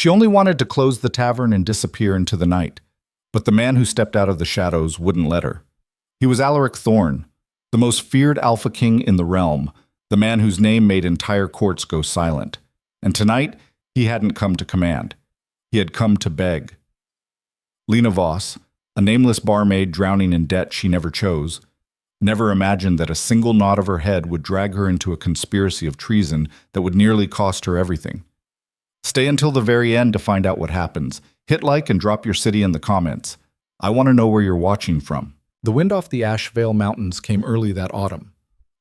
She only wanted to close the tavern and disappear into the night, but the man who stepped out of the shadows wouldn't let her. He was Alaric Thorne, the most feared Alpha King in the realm, the man whose name made entire courts go silent. And tonight, he hadn't come to command. He had come to beg. Lena Voss, a nameless barmaid drowning in debt she never chose, never imagined that a single nod of her head would drag her into a conspiracy of treason that would nearly cost her everything. Stay until the very end to find out what happens. Hit like and drop your city in the comments. I want to know where you're watching from. The wind off the Ashvale Mountains came early that autumn.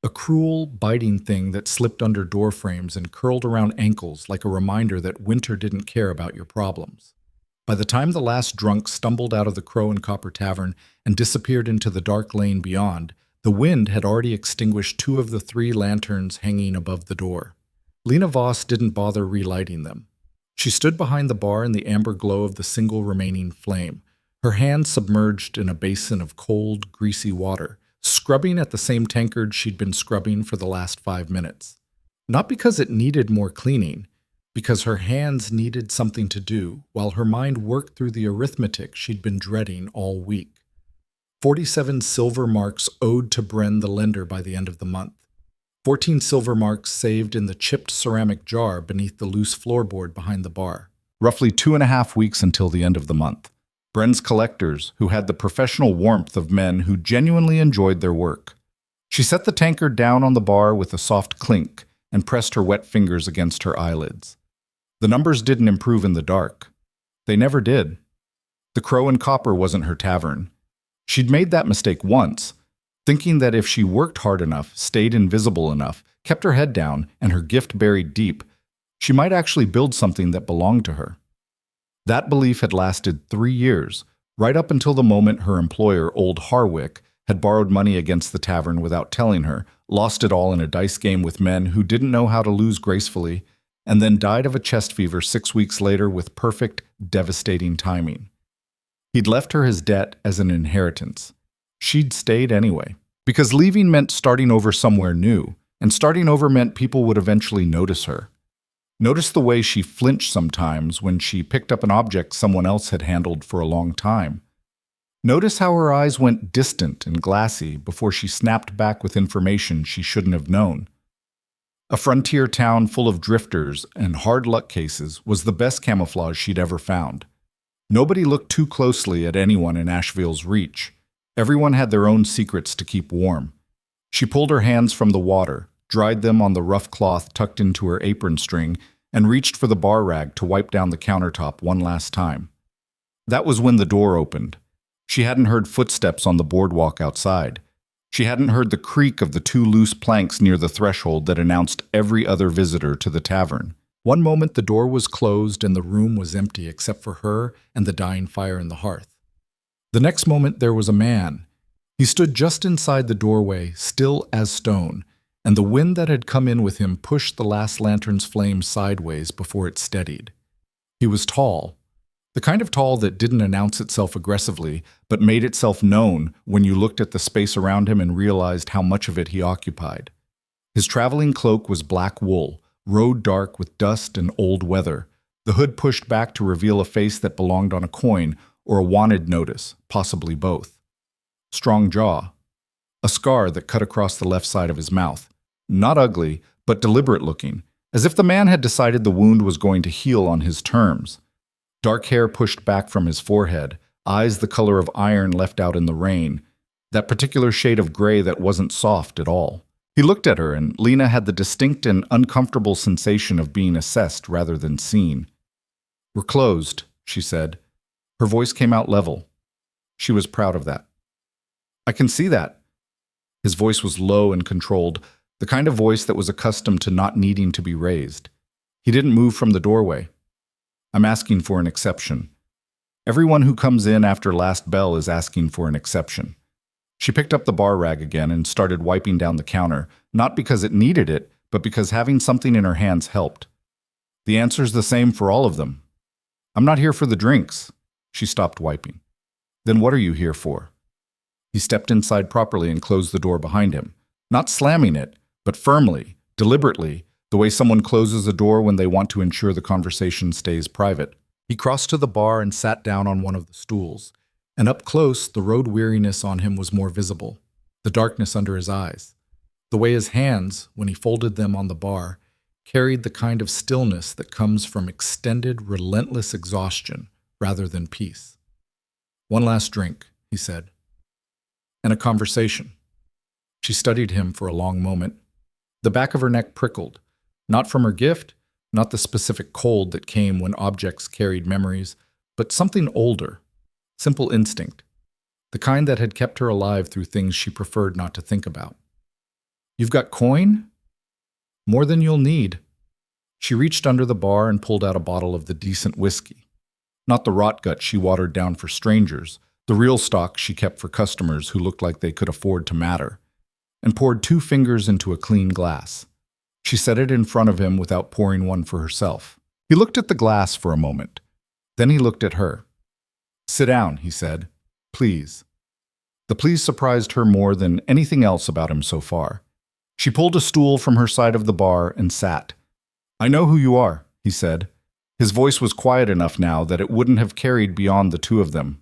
A cruel, biting thing that slipped under door frames and curled around ankles like a reminder that winter didn't care about your problems. By the time the last drunk stumbled out of the Crow and Copper Tavern and disappeared into the dark lane beyond, the wind had already extinguished 2 of the 3 lanterns hanging above the door. Lena Voss didn't bother relighting them. She stood behind the bar in the amber glow of the single remaining flame, her hands submerged in a basin of cold, greasy water, scrubbing at the same tankard she'd been scrubbing for the last 5 minutes. Not because it needed more cleaning, because her hands needed something to do while her mind worked through the arithmetic she'd been dreading all week. 47 silver marks owed to Bren the lender by the end of the month. 14 silver marks saved in the chipped ceramic jar beneath the loose floorboard behind the bar. Roughly 2.5 weeks until the end of the month. Bren's collectors, who had the professional warmth of men who genuinely enjoyed their work. She set the tankard down on the bar with a soft clink and pressed her wet fingers against her eyelids. The numbers didn't improve in the dark. They never did. The Crow and Copper wasn't her tavern. She'd made that mistake once, thinking that if she worked hard enough, stayed invisible enough, kept her head down, and her gift buried deep, she might actually build something that belonged to her. That belief had lasted 3 years, right up until the moment her employer, Old Harwick, had borrowed money against the tavern without telling her, lost it all in a dice game with men who didn't know how to lose gracefully, and then died of a chest fever 6 weeks later with perfect, devastating timing. He'd left her his debt as an inheritance. She'd stayed anyway, because leaving meant starting over somewhere new, and starting over meant people would eventually notice her. Notice the way she flinched sometimes when she picked up an object someone else had handled for a long time. Notice how her eyes went distant and glassy before she snapped back with information she shouldn't have known. A frontier town full of drifters and hard luck cases was the best camouflage she'd ever found. Nobody looked too closely at anyone in Asheville's reach. Everyone had their own secrets to keep warm. She pulled her hands from the water, dried them on the rough cloth tucked into her apron string, and reached for the bar rag to wipe down the countertop one last time. That was when the door opened. She hadn't heard footsteps on the boardwalk outside. She hadn't heard the creak of the 2 loose planks near the threshold that announced every other visitor to the tavern. One moment the door was closed and the room was empty except for her and the dying fire in the hearth. The next moment there was a man. He stood just inside the doorway, still as stone, and the wind that had come in with him pushed the last lantern's flame sideways before it steadied. He was tall, the kind of tall that didn't announce itself aggressively, but made itself known when you looked at the space around him and realized how much of it he occupied. His traveling cloak was black wool, road dark with dust and old weather, the hood pushed back to reveal a face that belonged on a coin or a wanted notice, possibly both. Strong jaw. A scar that cut across the left side of his mouth. Not ugly, but deliberate looking, as if the man had decided the wound was going to heal on his terms. Dark hair pushed back from his forehead, eyes the color of iron left out in the rain, that particular shade of gray that wasn't soft at all. He looked at her, and Lena had the distinct and uncomfortable sensation of being assessed rather than seen. "We're closed," she said. Her voice came out level. She was proud of that. "I can see that." His voice was low and controlled, the kind of voice that was accustomed to not needing to be raised. He didn't move from the doorway. "I'm asking for an exception. Everyone who comes in after last bell is asking for an exception." She picked up the bar rag again and started wiping down the counter, not because it needed it, but because having something in her hands helped. "The answer's the same for all of them. I'm not here for the drinks." She stopped wiping. "Then what are you here for?" He stepped inside properly and closed the door behind him, not slamming it, but firmly, deliberately, the way someone closes a door when they want to ensure the conversation stays private. He crossed to the bar and sat down on one of the stools, and up close, the road weariness on him was more visible, the darkness under his eyes, the way his hands, when he folded them on the bar, carried the kind of stillness that comes from extended, relentless exhaustion rather than peace. "One last drink," he said. "And a conversation." She studied him for a long moment. The back of her neck prickled, not from her gift, not the specific cold that came when objects carried memories, but something older, simple instinct, the kind that had kept her alive through things she preferred not to think about. "You've got coin? More than you'll need." She reached under the bar and pulled out a bottle of the decent whiskey. Not the rot gut she watered down for strangers, the real stock she kept for customers who looked like they could afford to matter, and poured 2 fingers into a clean glass. She set it in front of him without pouring one for herself. He looked at the glass for a moment. Then he looked at her. "Sit down," he said. "Please." The please surprised her more than anything else about him so far. She pulled a stool from her side of the bar and sat. "I know who you are," he said. His voice was quiet enough now that it wouldn't have carried beyond the two of them.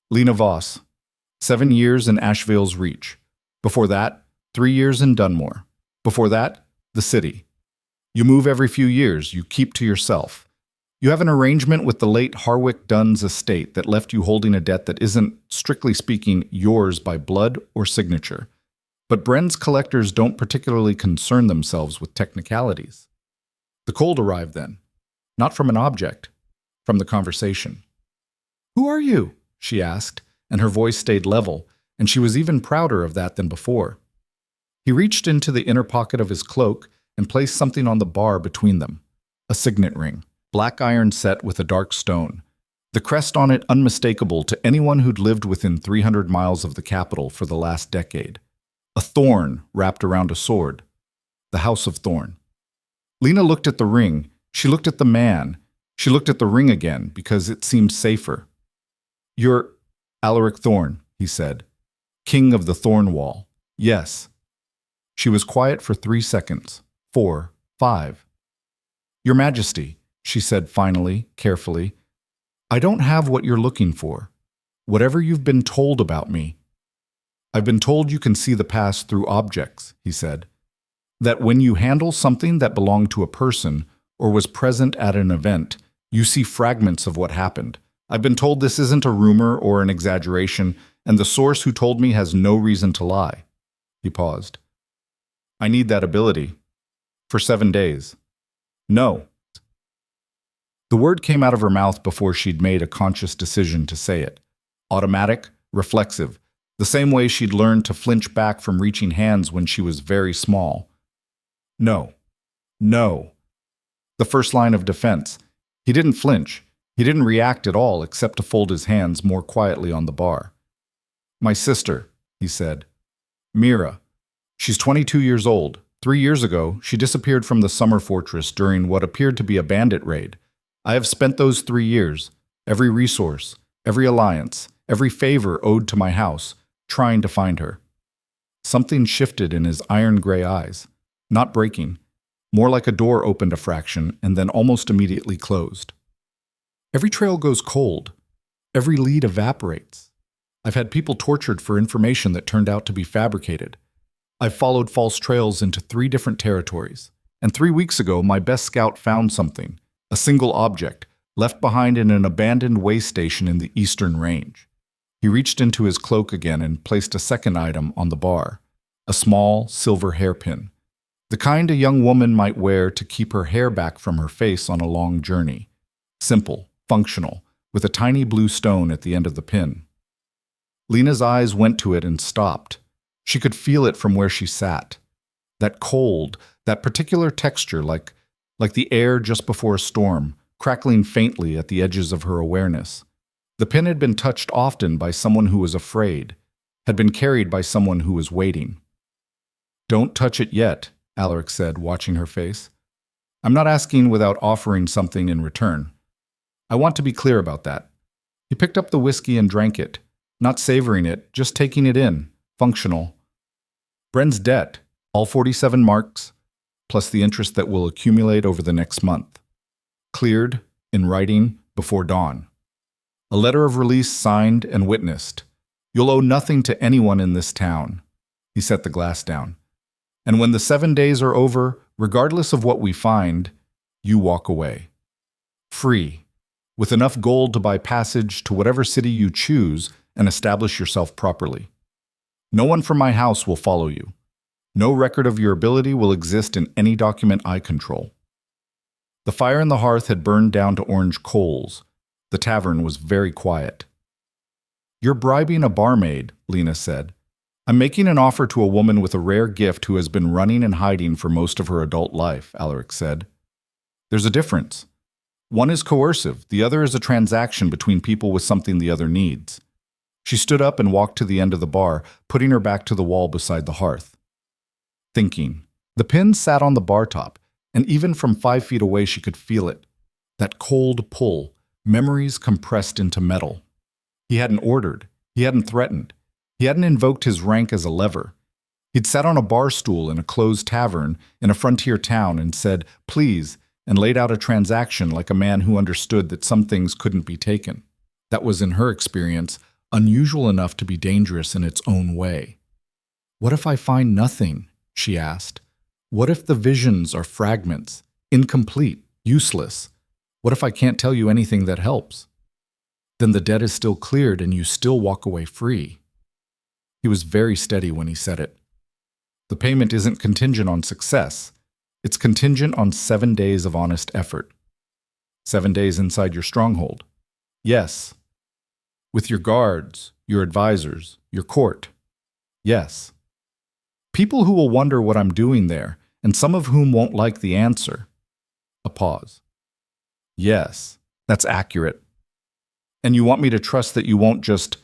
"Lena Voss. 7 years in Asheville's Reach. Before that, 3 years in Dunmore. Before that, the city. You move every few years, you keep to yourself. You have an arrangement with the late Harwick Dunn's estate that left you holding a debt that isn't, strictly speaking, yours by blood or signature. But Bren's collectors don't particularly concern themselves with technicalities." The cold arrived then, not from an object, from the conversation. "Who are you?" she asked, and her voice stayed level, and she was even prouder of that than before. He reached into the inner pocket of his cloak and placed something on the bar between them. A signet ring, black iron set with a dark stone, the crest on it unmistakable to anyone who'd lived within 300 miles of the capital for the last decade. A thorn wrapped around a sword. The House of Thorn. Lena looked at the ring. She looked at the man. She looked at the ring again because it seemed safer. "You're Alaric Thorn," he said. "King of the Thorn Wall. Yes." She was quiet for 3 seconds. 4, 5. "Your Majesty," she said finally, carefully, "I don't have what you're looking for. Whatever you've been told about me." "I've been told you can see the past through objects," he said. "That when you handle something that belonged to a person or was present at an event, you see fragments of what happened. I've been told this isn't a rumor or an exaggeration, and the source who told me has no reason to lie." He paused. "I need that ability. For 7 days." "No." The word came out of her mouth before she'd made a conscious decision to say it. Automatic, reflexive, the same way she'd learned to flinch back from reaching hands when she was very small. "No. No." The first line of defense. He didn't flinch. He didn't react at all except to fold his hands more quietly on the bar. "My sister," he said. "Mira. She's 22 years old. 3 years ago, she disappeared from the summer fortress during what appeared to be a bandit raid. I have spent those 3 years, every resource, every alliance, every favor owed to my house, trying to find her." Something shifted in his iron-gray eyes, not breaking, more like a door opened a fraction and then almost immediately closed. "Every trail goes cold. Every lead evaporates. I've had people tortured for information that turned out to be fabricated. I've followed false trails into 3 different territories, and 3 weeks ago my best scout found something, a single object, left behind in an abandoned way station in the eastern range." He reached into his cloak again and placed a second item on the bar, a small silver hairpin, the kind a young woman might wear to keep her hair back from her face on a long journey. Simple, functional, with a tiny blue stone at the end of the pin. Lena's eyes went to it and stopped. She could feel it from where she sat. That cold, that particular texture like the air just before a storm, crackling faintly at the edges of her awareness. The pin had been touched often by someone who was afraid, had been carried by someone who was waiting. "Don't touch it yet," Alaric said, watching her face. "I'm not asking without offering something in return. I want to be clear about that." He picked up the whiskey and drank it, not savoring it, just taking it in, functional. "Bren's debt, all 47 marks, plus the interest that will accumulate over the next month. Cleared, in writing, before dawn. A letter of release signed and witnessed. You'll owe nothing to anyone in this town. He set the glass down. And when the 7 days are over, regardless of what we find, you walk away. Free, with enough gold to buy passage to whatever city you choose and establish yourself properly. No one from my house will follow you. No record of your ability will exist in any document I control. The fire in the hearth had burned down to orange coals. The tavern was very quiet. You're bribing a barmaid, Lena said. I'm making an offer to a woman with a rare gift who has been running and hiding for most of her adult life, Alaric said. There's a difference. One is coercive, the other is a transaction between people with something the other needs. She stood up and walked to the end of the bar, putting her back to the wall beside the hearth. Thinking. The pin sat on the bar top, and even from 5 feet away she could feel it. That cold pull, memories compressed into metal. He hadn't ordered. He hadn't threatened. He hadn't invoked his rank as a lever. He'd sat on a bar stool in a closed tavern in a frontier town and said, "Please," and laid out a transaction like a man who understood that some things couldn't be taken. That was, in her experience, unusual enough to be dangerous in its own way. What if I find nothing? She asked. What if the visions are fragments, incomplete, useless? What if I can't tell you anything that helps? Then the debt is still cleared and you still walk away free. He was very steady when he said it. The payment isn't contingent on success. It's contingent on 7 days of honest effort. 7 days inside your stronghold. Yes. With your guards, your advisors, your court. Yes. People who will wonder what I'm doing there, and some of whom won't like the answer. A pause. Yes, that's accurate. And you want me to trust that you won't just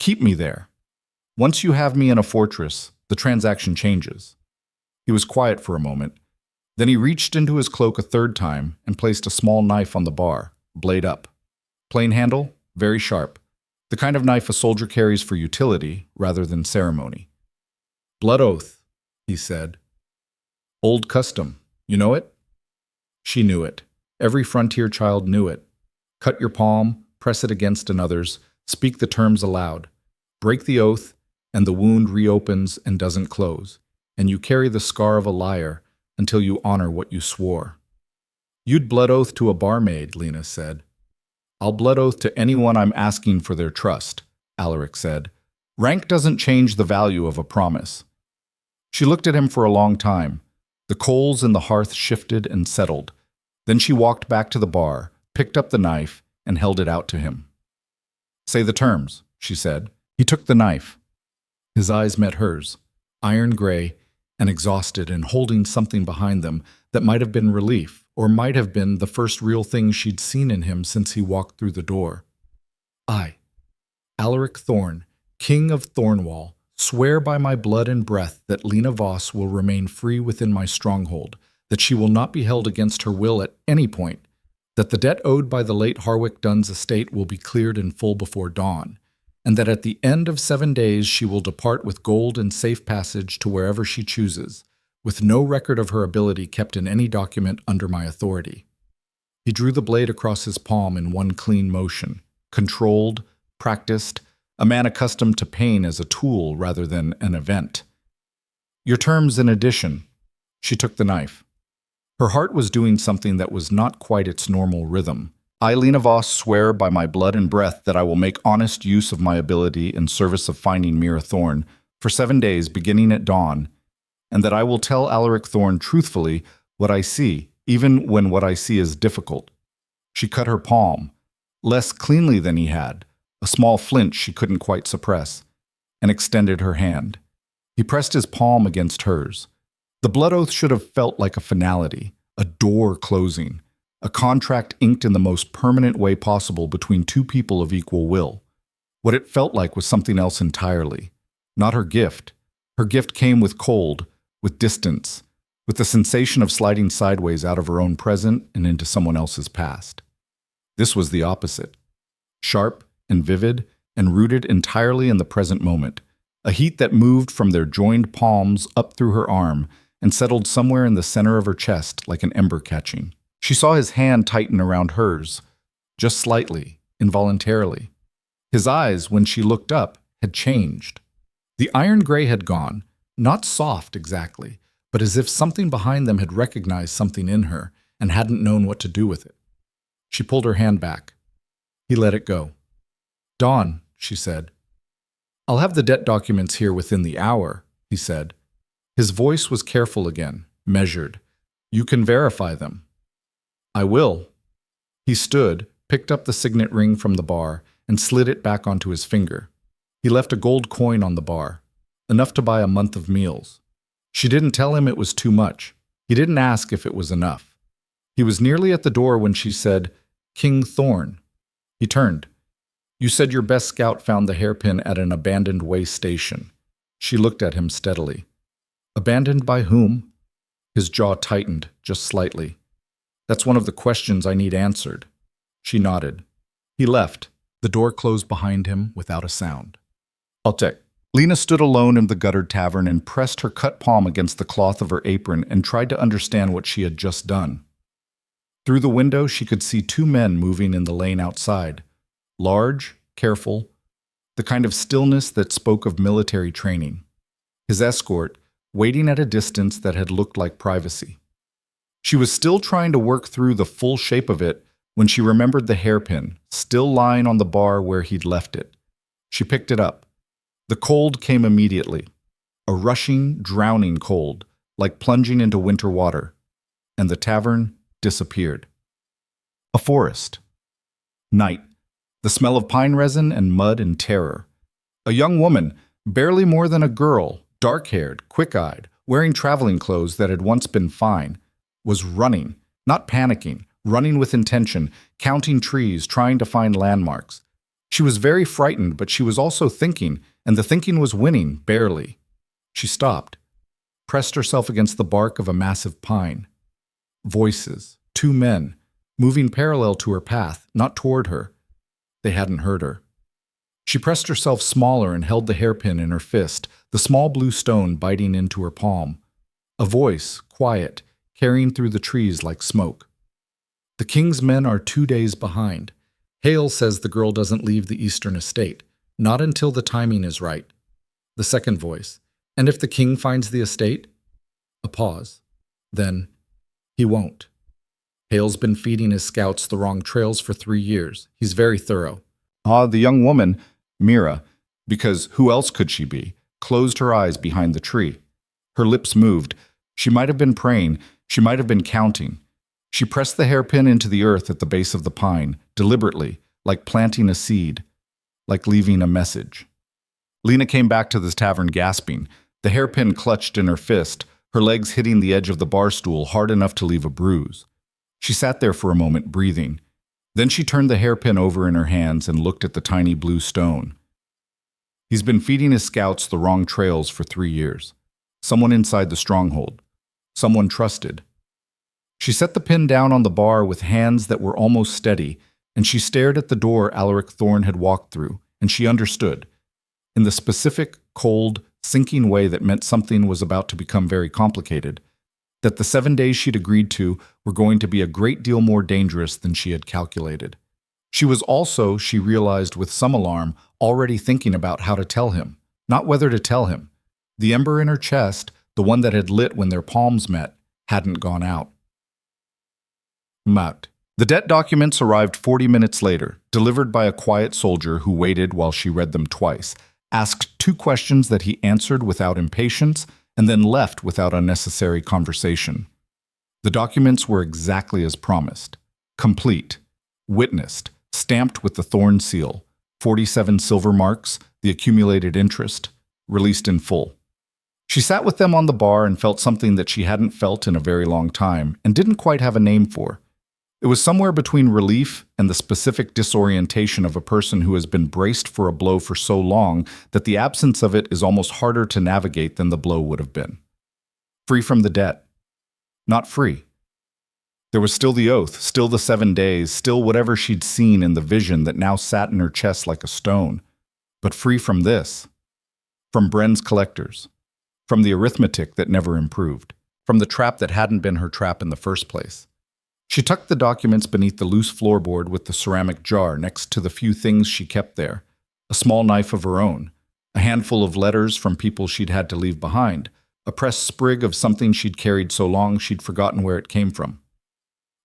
keep me there. Once you have me in a fortress, the transaction changes. He was quiet for a moment. Then he reached into his cloak a third time and placed a small knife on the bar, blade up. Plain handle, very sharp. The kind of knife a soldier carries for utility rather than ceremony. Blood oath, he said. Old custom, you know it? She knew it. Every frontier child knew it. Cut your palm, press it against another's, speak the terms aloud. Break the oath, and the wound reopens and doesn't close, and you carry the scar of a liar until you honor what you swore. You'd blood oath to a barmaid, Lena said. I'll blood oath to anyone I'm asking for their trust, Alaric said. Rank doesn't change the value of a promise. She looked at him for a long time. The coals in the hearth shifted and settled. Then she walked back to the bar, picked up the knife, and held it out to him. Say the terms, she said. He took the knife. His eyes met hers, iron gray and exhausted and holding something behind them that might have been relief or might have been the first real thing she'd seen in him since he walked through the door. I, Alaric Thorn, King of Thornwall, swear by my blood and breath that Lena Voss will remain free within my stronghold, that she will not be held against her will at any point, that the debt owed by the late Harwick Dunn's estate will be cleared in full before dawn, and that at the end of 7 days she will depart with gold and safe passage to wherever she chooses, with no record of her ability kept in any document under my authority. He drew the blade across his palm in one clean motion, controlled, practiced, a man accustomed to pain as a tool rather than an event. Your terms in addition. She took the knife. Her heart was doing something that was not quite its normal rhythm. I, Lena Voss, swear by my blood and breath that I will make honest use of my ability in service of finding Mira Thorn for 7 days beginning at dawn, and that I will tell Alaric Thorn truthfully what I see, even when what I see is difficult. She cut her palm, less cleanly than he had, a small flinch she couldn't quite suppress, and extended her hand. He pressed his palm against hers. The blood oath should have felt like a finality, a door closing, a contract inked in the most permanent way possible between two people of equal will. What it felt like was something else entirely. Not her gift. Her gift came with cold, with distance, with the sensation of sliding sideways out of her own present and into someone else's past. This was the opposite. Sharp and vivid and rooted entirely in the present moment. A heat that moved from their joined palms up through her arm and settled somewhere in the center of her chest like an ember catching. She saw his hand tighten around hers, just slightly, involuntarily. His eyes, when she looked up, had changed. The iron gray had gone, not soft exactly, but as if something behind them had recognized something in her and hadn't known what to do with it. She pulled her hand back. He let it go. "Dawn," she said. "I'll have the debt documents here within the hour," he said. His voice was careful again, measured. "You can verify them." "I will." He stood, picked up the signet ring from the bar, and slid it back onto his finger. He left a gold coin on the bar, enough to buy a month of meals. She didn't tell him it was too much. He didn't ask if it was enough. He was nearly at the door when she said, "King Thorn." He turned. "You said your best scout found the hairpin at an abandoned way station." She looked at him steadily. "Abandoned by whom?" His jaw tightened, just slightly. "That's one of the questions I need answered." She nodded. He left. The door closed behind him without a sound. "I'll take." Lena stood alone in the guttered tavern and pressed her cut palm against the cloth of her apron and tried to understand what she had just done. Through the window, she could see two men moving in the lane outside. Large, careful, the kind of stillness that spoke of military training. His escort, waiting at a distance that had looked like privacy. She was still trying to work through the full shape of it when she remembered the hairpin, still lying on the bar where he'd left it. She picked it up. The cold came immediately. A rushing, drowning cold, like plunging into winter water. And the tavern disappeared. A forest. Night. The smell of pine resin and mud and terror. A young woman, barely more than a girl, dark-haired, quick-eyed, wearing traveling clothes that had once been fine, was running, not panicking, running with intention, counting trees, trying to find landmarks. She was very frightened, but she was also thinking, and the thinking was winning, barely. She stopped, pressed herself against the bark of a massive pine. Voices, two men, moving parallel to her path, not toward her. They hadn't heard her. She pressed herself smaller and held the hairpin in her fist, the small blue stone biting into her palm. A voice, quiet, carrying through the trees like smoke. "The king's men are 2 days behind. Hale says the girl doesn't leave the eastern estate, not until the timing is right." The second voice, "And if the king finds the estate?" A pause. Then, "He won't. Hale's been feeding his scouts the wrong trails for 3 years. He's very thorough." The young woman, Mira, because who else could she be, closed her eyes behind the tree. Her lips moved. She might have been praying. She might have been counting. She pressed the hairpin into the earth at the base of the pine, deliberately, like planting a seed, like leaving a message. Lena came back to the tavern gasping, the hairpin clutched in her fist, her legs hitting the edge of the bar stool hard enough to leave a bruise. She sat there for a moment, breathing. Then she turned the hairpin over in her hands and looked at the tiny blue stone. He's been feeding his scouts the wrong trails for 3 years. Someone inside the stronghold. Someone trusted. She set the pin down on the bar with hands that were almost steady, and she stared at the door Alaric Thorn had walked through, and she understood. In the specific, cold, sinking way that meant something was about to become very complicated, that the 7 days she'd agreed to were going to be a great deal more dangerous than she had calculated. She was also, she realized with some alarm, already thinking about how to tell him, not whether to tell him. The ember in her chest, the one that had lit when their palms met, hadn't gone out. Maut. The debt documents arrived 40 minutes later, delivered by a quiet soldier who waited while she read them twice, asked 2 questions that he answered without impatience, and then left without unnecessary conversation. The documents were exactly as promised. Complete. Witnessed. Stamped with the Thorn seal. 47 silver marks, the accumulated interest. Released in full. She sat with them on the bar and felt something that she hadn't felt in a very long time and didn't quite have a name for. It was somewhere between relief and the specific disorientation of a person who has been braced for a blow for so long that the absence of it is almost harder to navigate than the blow would have been. Free from the debt. Not free. There was still the oath, still the 7 days, still whatever she'd seen in the vision that now sat in her chest like a stone. But free from this. From Bren's collectors. From the arithmetic that never improved. from the trap that hadn't been her trap in the first place. She tucked the documents beneath the loose floorboard with the ceramic jar next to the few things she kept there, a small knife of her own, a handful of letters from people she'd had to leave behind, a pressed sprig of something she'd carried so long she'd forgotten where it came from.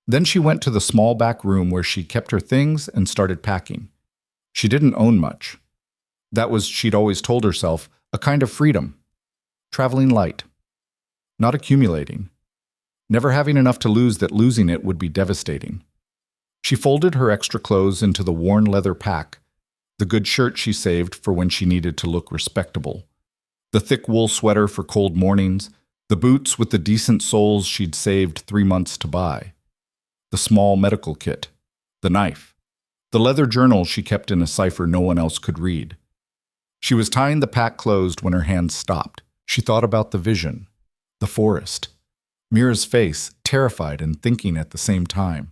Then she went to the small back room where she kept her things and started packing. She didn't own much. That was, she'd always told herself, a kind of freedom. Traveling light. Not accumulating. Never having enough to lose that losing it would be devastating. She folded her extra clothes into the worn leather pack, the good shirt she saved for when she needed to look respectable, the thick wool sweater for cold mornings, the boots with the decent soles she'd saved 3 months to buy, the small medical kit, the knife, the leather journal she kept in a cipher no one else could read. She was tying the pack closed when her hands stopped. She thought about the vision, the forest, Mira's face, terrified and thinking at the same time,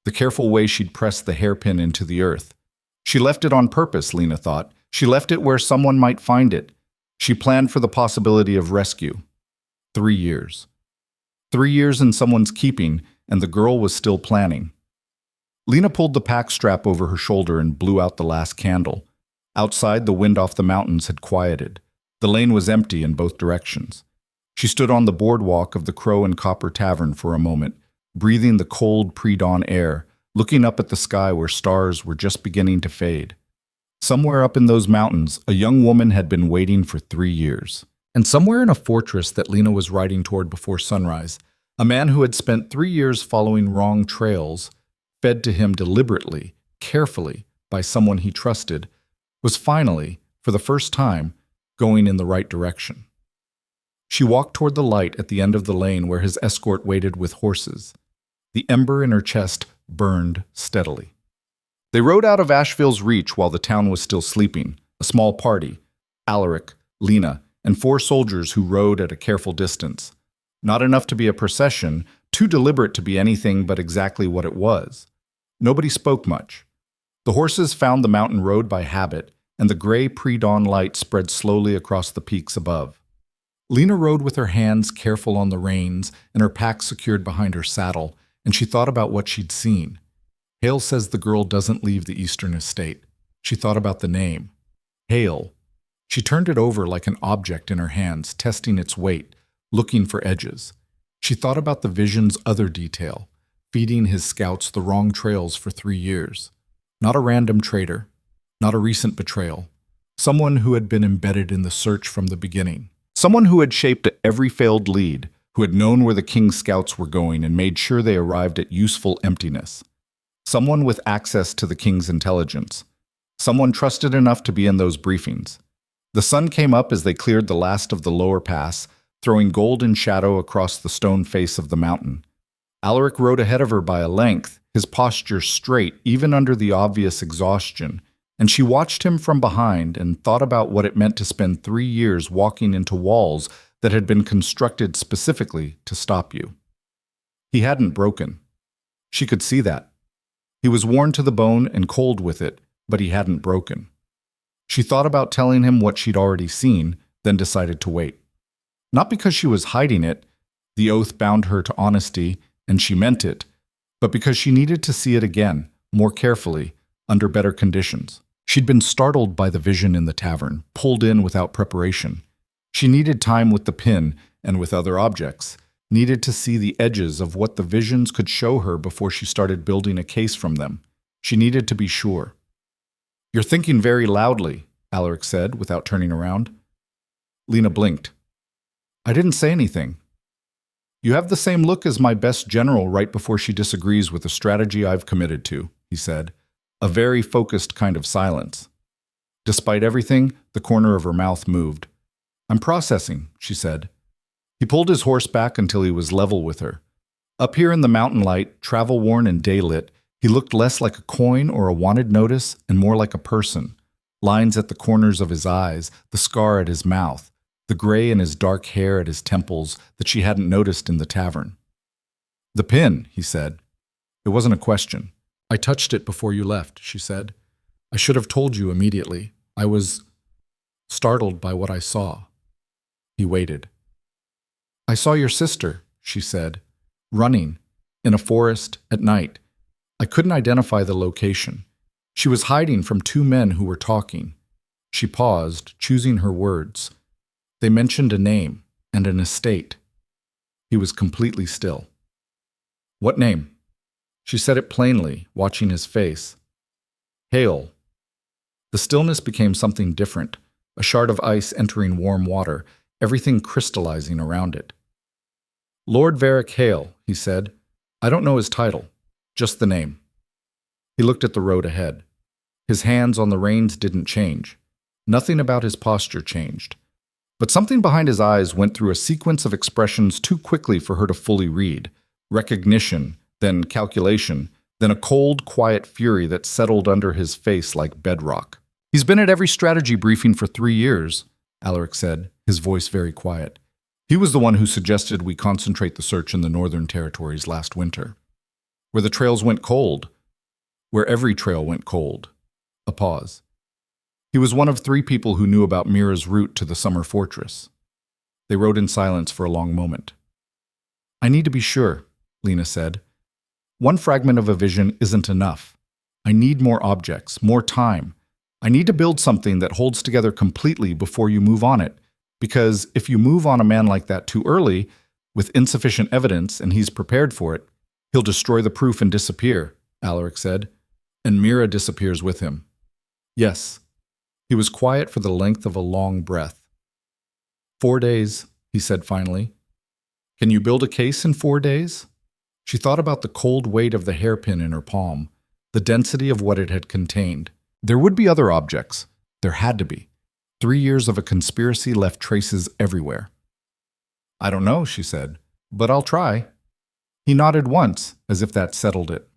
the careful way she'd pressed the hairpin into the earth. She left it on purpose, Lena thought. She left it where someone might find it. She planned for the possibility of rescue. 3 years. 3 years in someone's keeping, and the girl was still planning. Lena pulled the pack strap over her shoulder and blew out the last candle. Outside, the wind off the mountains had quieted. The lane was empty in both directions. She stood on the boardwalk of the Crow and Copper Tavern for a moment, breathing the cold pre-dawn air, looking up at the sky where stars were just beginning to fade. Somewhere up in those mountains, a young woman had been waiting for 3 years. And somewhere in a fortress that Lena was riding toward before sunrise, a man who had spent 3 years following wrong trails, fed to him deliberately, carefully, by someone he trusted, was finally, for the first time, going in the right direction. She walked toward the light at the end of the lane where his escort waited with horses. The ember in her chest burned steadily. They rode out of Asheville's reach while the town was still sleeping, a small party, Alaric, Lena, and 4 soldiers who rode at a careful distance. Not enough to be a procession, too deliberate to be anything but exactly what it was. Nobody spoke much. The horses found the mountain road by habit, and the gray pre-dawn light spread slowly across the peaks above. Lena rode with her hands careful on the reins and her pack secured behind her saddle, and she thought about what she'd seen. Hale says the girl doesn't leave the eastern estate. She thought about the name. Hale. She turned it over like an object in her hands, testing its weight, looking for edges. She thought about the vision's other detail, feeding his scouts the wrong trails for 3 years. Not a random traitor, not a recent betrayal. Someone who had been embedded in the search from the beginning. Someone who had shaped every failed lead, who had known where the king's scouts were going and made sure they arrived at useful emptiness. Someone with access to the king's intelligence. Someone trusted enough to be in those briefings. The sun came up as they cleared the last of the lower pass, throwing golden shadow across the stone face of the mountain. Alaric rode ahead of her by a length, his posture straight even under the obvious exhaustion, and she watched him from behind and thought about what it meant to spend 3 years walking into walls that had been constructed specifically to stop you. He hadn't broken. She could see that. He was worn to the bone and cold with it, but he hadn't broken. She thought about telling him what she'd already seen, then decided to wait. Not because she was hiding it, the oath bound her to honesty, and she meant it, but because she needed to see it again, more carefully, under better conditions. She'd been startled by the vision in the tavern, pulled in without preparation. She needed time with the pin and with other objects, needed to see the edges of what the visions could show her before she started building a case from them. She needed to be sure. "You're thinking very loudly," Alaric said, without turning around. Lena blinked. "I didn't say anything." "You have the same look as my best general right before she disagrees with a strategy I've committed to," he said. A very focused kind of silence. Despite everything, the corner of her mouth moved. "I'm processing," she said. He pulled his horse back until he was level with her. Up here in the mountain light, travel-worn and day-lit, he looked less like a coin or a wanted notice and more like a person. Lines at the corners of his eyes, the scar at his mouth, the gray in his dark hair at his temples that she hadn't noticed in the tavern. "The pin," he said. It wasn't a question. "I touched it before you left," she said. "I should have told you immediately. I was startled by what I saw." He waited. "I saw your sister," she said. Running. In a forest, at night. I couldn't identify the location. She was hiding from two men who were talking. She paused, choosing her words. They mentioned a name and an estate. He was completely still. What name? She said it plainly, watching his face. Hale. The stillness became something different, a shard of ice entering warm water, everything crystallizing around it. Lord Varick Hale, he said. I don't know his title, just the name. He looked at the road ahead. His hands on the reins didn't change. Nothing about his posture changed. But something behind his eyes went through a sequence of expressions too quickly for her to fully read. Recognition, then calculation, then a cold, quiet fury that settled under his face like bedrock. He's been at every strategy briefing for 3 years, Alaric said, his voice very quiet. He was the one who suggested we concentrate the search in the Northern Territories last winter. Where the trails went cold. Where every trail went cold. A pause. He was one of 3 people who knew about Mira's route to the summer fortress. They rode in silence for a long moment. I need to be sure, Lena said. One fragment of a vision isn't enough. I need more objects, more time. I need to build something that holds together completely before you move on it. Because if you move on a man like that too early, with insufficient evidence and he's prepared for it, he'll destroy the proof and disappear, Alaric said. And Mira disappears with him. Yes. He was quiet for the length of a long breath. 4 days, he said finally. Can you build a case in 4 days? She thought about the cold weight of the hairpin in her palm, the density of what it had contained. There would be other objects. There had to be. 3 years of a conspiracy left traces everywhere. I don't know, she said, but I'll try. He nodded once, as if that settled it.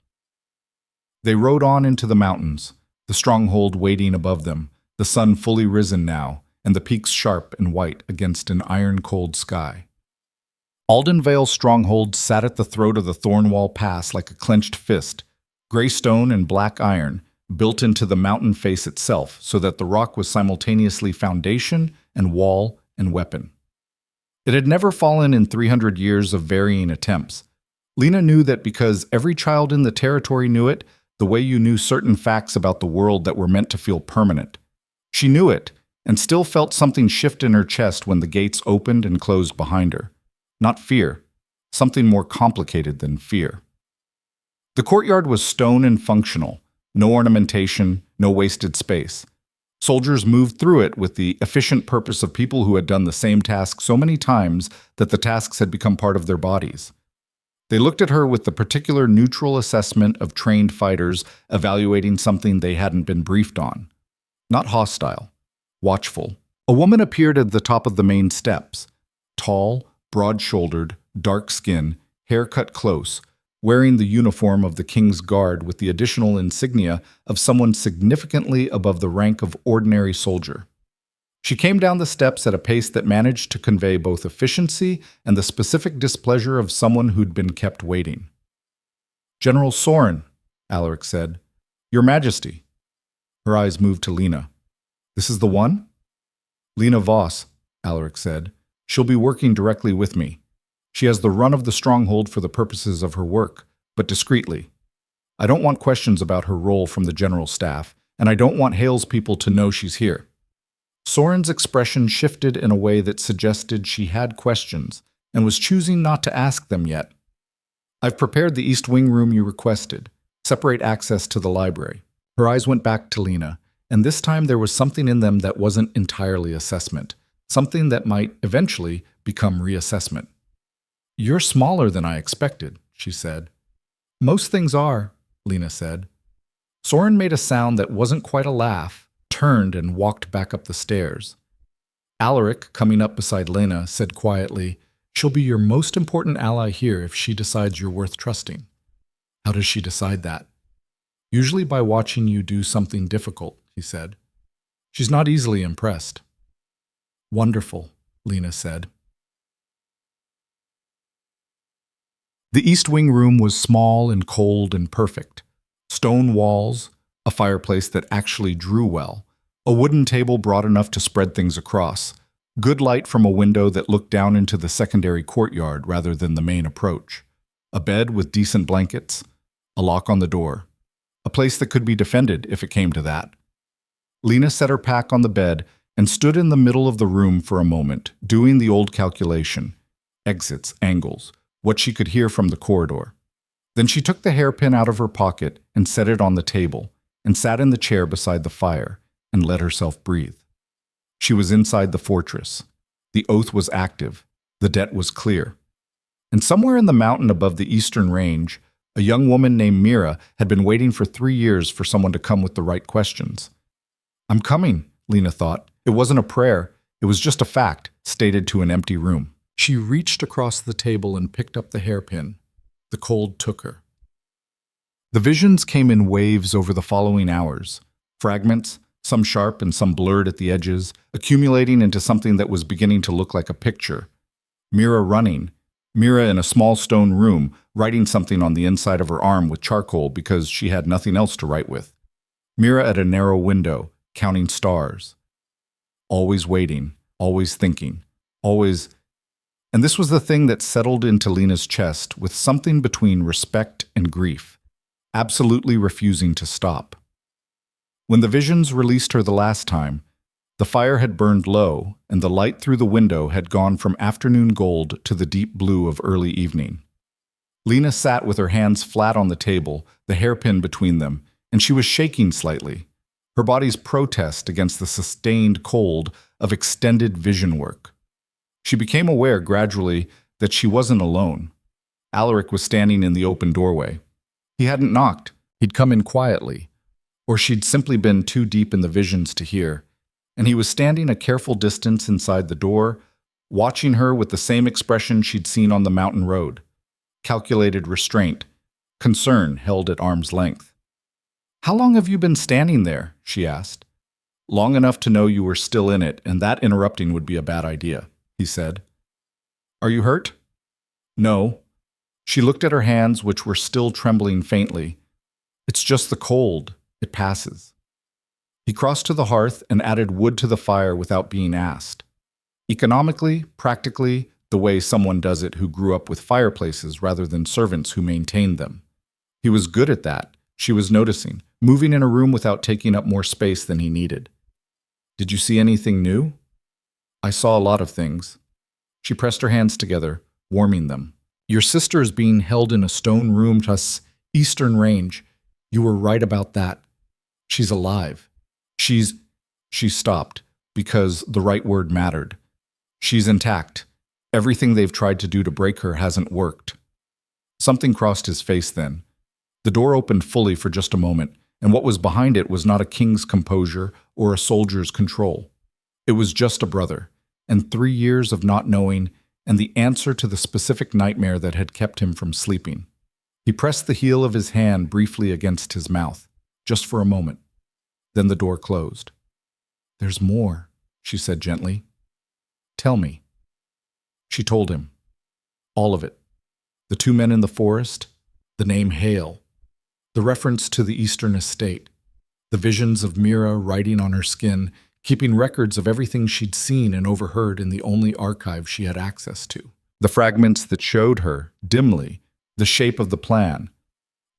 They rode on into the mountains, the stronghold waiting above them, the sun fully risen now, and the peaks sharp and white against an iron-cold sky. Aldenvale's stronghold sat at the throat of the Thornwall Pass like a clenched fist, gray stone and black iron, built into the mountain face itself so that the rock was simultaneously foundation and wall and weapon. It had never fallen in 300 years of varying attempts. Lena knew that because every child in the territory knew it, the way you knew certain facts about the world that were meant to feel permanent. She knew it, and still felt something shift in her chest when the gates opened and closed behind her. Not fear, something more complicated than fear. The courtyard was stone and functional, no ornamentation, no wasted space. Soldiers moved through it with the efficient purpose of people who had done the same task so many times that the tasks had become part of their bodies. They looked at her with the particular neutral assessment of trained fighters evaluating something they hadn't been briefed on. Not hostile, watchful. A woman appeared at the top of the main steps, tall, broad-shouldered, dark skin, hair cut close, wearing the uniform of the King's Guard with the additional insignia of someone significantly above the rank of ordinary soldier. She came down the steps at a pace that managed to convey both efficiency and the specific displeasure of someone who'd been kept waiting. General Soren, Alaric said. Your Majesty. Her eyes moved to Lena. This is the one? Lena Voss, Alaric said. She'll be working directly with me. She has the run of the stronghold for the purposes of her work, but discreetly. I don't want questions about her role from the general staff, and I don't want Hale's people to know she's here. Soren's expression shifted in a way that suggested she had questions and was choosing not to ask them yet. I've prepared the East Wing room you requested. Separate access to the library. Her eyes went back to Lena, and this time there was something in them that wasn't entirely assessment, something that might eventually become reassessment. You're smaller than I expected, she said. Most things are, Lena said. Soren made a sound that wasn't quite a laugh, turned and walked back up the stairs. Alaric, coming up beside Lena, said quietly, She'll be your most important ally here if she decides you're worth trusting. How does she decide that? Usually by watching you do something difficult, he said. She's not easily impressed. Wonderful, Lena said. The East Wing room was small and cold and perfect. Stone walls, a fireplace that actually drew well, a wooden table broad enough to spread things across, Good light from a window that looked down into the secondary courtyard rather than the main approach. A bed with decent blankets. A lock on the door. A place that could be defended if it came to that. Lena set her pack on the bed and stood in the middle of the room for a moment, doing the old calculation. Exits, angles, what she could hear from the corridor. Then she took the hairpin out of her pocket and set it on the table, and sat in the chair beside the fire, and let herself breathe. She was inside the fortress. The oath was active. The debt was clear. And somewhere in the mountain above the eastern range, a young woman named Mira had been waiting for 3 years for someone to come with the right questions. "I'm coming," Lena thought. It wasn't a prayer. It was just a fact, stated to an empty room. She reached across the table and picked up the hairpin. The cold took her. The visions came in waves over the following hours. Fragments, some sharp and some blurred at the edges, accumulating into something that was beginning to look like a picture. Mira running. Mira in a small stone room, writing something on the inside of her arm with charcoal because she had nothing else to write with. Mira at a narrow window, counting stars. Always waiting, always thinking, always... And this was the thing that settled into Lena's chest with something between respect and grief, absolutely refusing to stop. When the visions released her the last time, the fire had burned low, and the light through the window had gone from afternoon gold to the deep blue of early evening. Lena sat with her hands flat on the table, the hairpin between them, and she was shaking slightly, her body's protest against the sustained cold of extended vision work. She became aware gradually that she wasn't alone. Alaric was standing in the open doorway. He hadn't knocked. He'd come in quietly, or she'd simply been too deep in the visions to hear. And he was standing a careful distance inside the door, watching her with the same expression she'd seen on the mountain road. Calculated restraint, concern held at arm's length. "How long have you been standing there?" she asked. "Long enough to know you were still in it, and that interrupting would be a bad idea," he said. "Are you hurt?" "No." She looked at her hands, which were still trembling faintly. "It's just the cold. It passes." He crossed to the hearth and added wood to the fire without being asked. Economically, practically, the way someone does it who grew up with fireplaces rather than servants who maintained them. He was good at that, she was noticing, moving in a room without taking up more space than he needed. "Did you see anything new?" "I saw a lot of things." She pressed her hands together, warming them. "Your sister is being held in a stone room to us, Eastern Range. You were right about that. She's alive. She stopped, because the right word mattered. She's intact. Everything they've tried to do to break her hasn't worked." Something crossed his face then. The door opened fully for just a moment, and what was behind it was not a king's composure or a soldier's control. It was just a brother, and 3 years of not knowing, and the answer to the specific nightmare that had kept him from sleeping. He pressed the heel of his hand briefly against his mouth, just for a moment. Then the door closed. "There's more," she said gently. "Tell me." She told him. All of it. The 2 men in the forest, the name Hale, the reference to the Eastern estate, the visions of Mira writing on her skin, keeping records of everything she'd seen and overheard in the only archive she had access to. The fragments that showed her, dimly, the shape of the plan,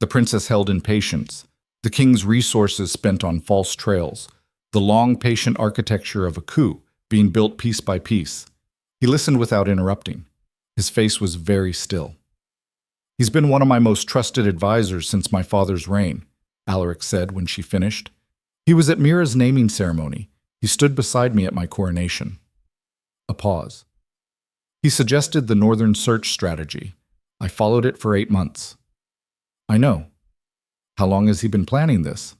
the princess held in patience, the king's resources spent on false trails, the long, patient architecture of a coup being built piece by piece. He listened without interrupting. His face was very still. "He's been one of my most trusted advisors since my father's reign," Alaric said when she finished. "He was at Mira's naming ceremony. He stood beside me at my coronation." A pause. "He suggested the Northern Search strategy. I followed it for 8 months." "I know. How long has he been planning this?"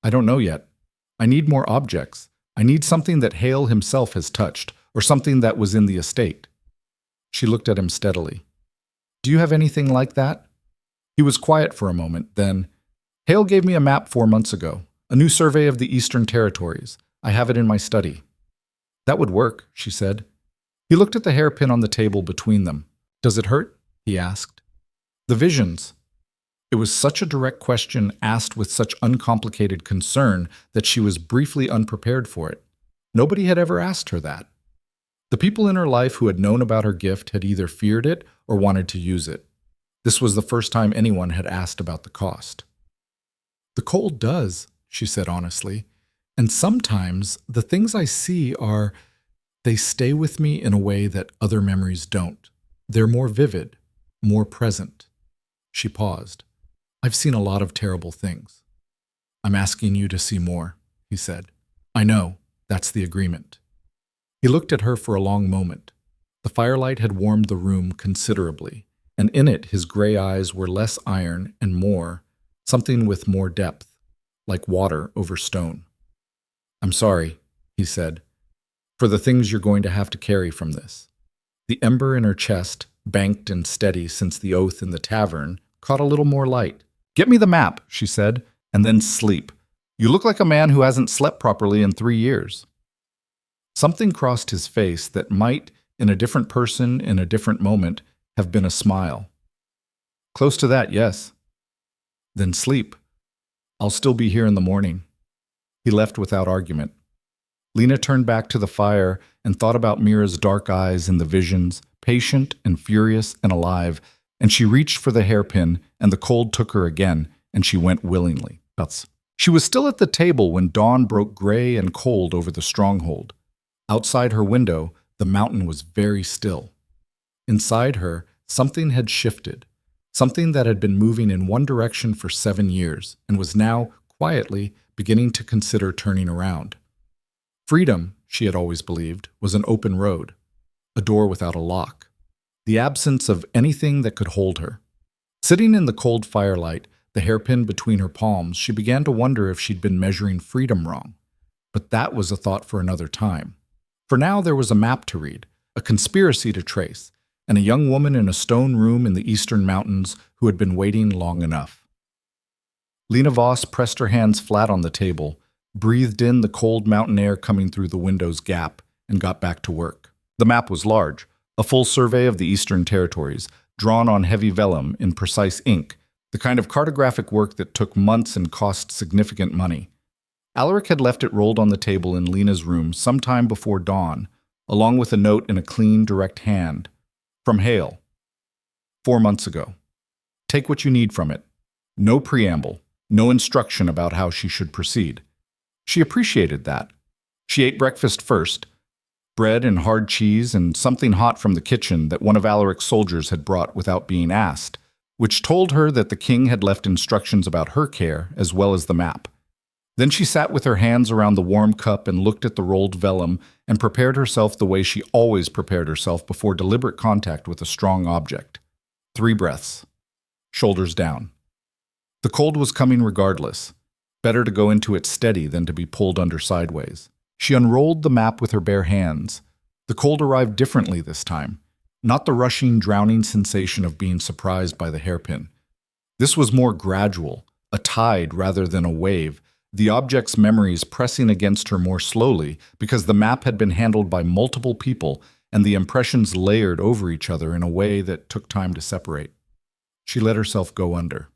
"I don't know yet. I need more objects. I need something that Hale himself has touched, or something that was in the estate." She looked at him steadily. "Do you have anything like that?" He was quiet for a moment, then, "Hale gave me a map 4 months ago, a new survey of the Eastern Territories. I have it in my study." "That would work," she said. He looked at the hairpin on the table between them. "Does it hurt?" he asked. "The visions." It was such a direct question asked with such uncomplicated concern that she was briefly unprepared for it. Nobody had ever asked her that. The people in her life who had known about her gift had either feared it or wanted to use it. This was the first time anyone had asked about the cost. "The cold does," she said honestly, "and sometimes the things I see they stay with me in a way that other memories don't. They're more vivid, more present." She paused. "I've seen a lot of terrible things." "I'm asking you to see more," he said. "I know, that's the agreement." He looked at her for a long moment. The firelight had warmed the room considerably, and in it his gray eyes were less iron and more, something with more depth, like water over stone. "I'm sorry," he said, "for the things you're going to have to carry from this." The ember in her chest, banked and steady since the oath in the tavern, caught a little more light. "Get me the map," she said, "and then sleep. You look like a man who hasn't slept properly in 3 years." Something crossed his face that might, in a different person in a different moment, have been a smile. "Close to that, yes." "Then sleep. I'll still be here in the morning." He left without argument. Lena turned back to the fire and thought about Mira's dark eyes in the visions, patient and furious and alive, and she reached for the hairpin, and the cold took her again, and she went willingly. She was still at the table when dawn broke gray and cold over the stronghold. Outside her window, the mountain was very still. Inside her, something had shifted, something that had been moving in one direction for 7 years and was now, quietly, beginning to consider turning around. Freedom, she had always believed, was an open road, a door without a lock, the absence of anything that could hold her. Sitting in the cold firelight, the hairpin between her palms, she began to wonder if she'd been measuring freedom wrong. But that was a thought for another time. For now there was a map to read, a conspiracy to trace, and a young woman in a stone room in the eastern mountains who had been waiting long enough. Lena Voss pressed her hands flat on the table, breathed in the cold mountain air coming through the window's gap, and got back to work. The map was large, a full survey of the Eastern Territories, drawn on heavy vellum in precise ink, the kind of cartographic work that took months and cost significant money. Alaric had left it rolled on the table in Lena's room sometime before dawn, along with a note in a clean, direct hand. From Hale. 4 months ago. Take what you need from it. No preamble, no instruction about how she should proceed. She appreciated that. She ate breakfast first, bread and hard cheese and something hot from the kitchen that one of Alaric's soldiers had brought without being asked, which told her that the king had left instructions about her care as well as the map. Then she sat with her hands around the warm cup and looked at the rolled vellum and prepared herself the way she always prepared herself before deliberate contact with a strong object. 3 breaths. Shoulders down. The cold was coming regardless. Better to go into it steady than to be pulled under sideways. She unrolled the map with her bare hands. The cold arrived differently this time. Not the rushing, drowning sensation of being surprised by the hairpin. This was more gradual, a tide rather than a wave, the object's memories pressing against her more slowly because the map had been handled by multiple people and the impressions layered over each other in a way that took time to separate. She let herself go under.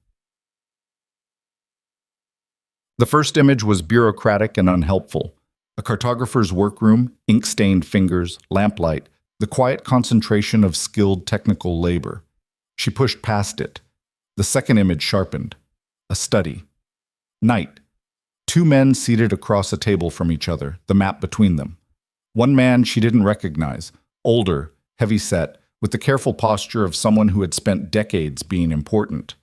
The first image was bureaucratic and unhelpful. A cartographer's workroom, ink-stained fingers, lamplight, the quiet concentration of skilled technical labor. She pushed past it. The second image sharpened. A study. Night. 2 men seated across a table from each other, the map between them. One man she didn't recognize, older, heavy-set, with the careful posture of someone who had spent decades being important.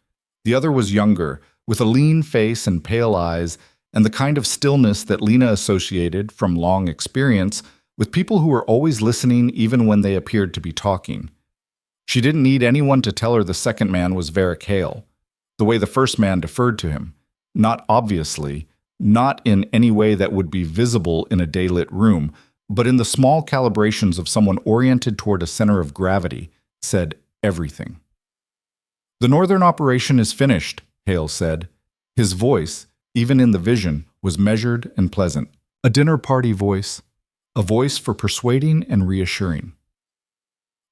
The other was younger, with a lean face and pale eyes, and the kind of stillness that Lena associated, from long experience, with people who were always listening even when they appeared to be talking. She didn't need anyone to tell her the second man was Varric Hale, the way the first man deferred to him. Not obviously, not in any way that would be visible in a daylit room, but in the small calibrations of someone oriented toward a center of gravity, said everything. "The northern operation is finished," Hale said. His voice, even in the vision, was measured and pleasant. A dinner party voice, a voice for persuading and reassuring.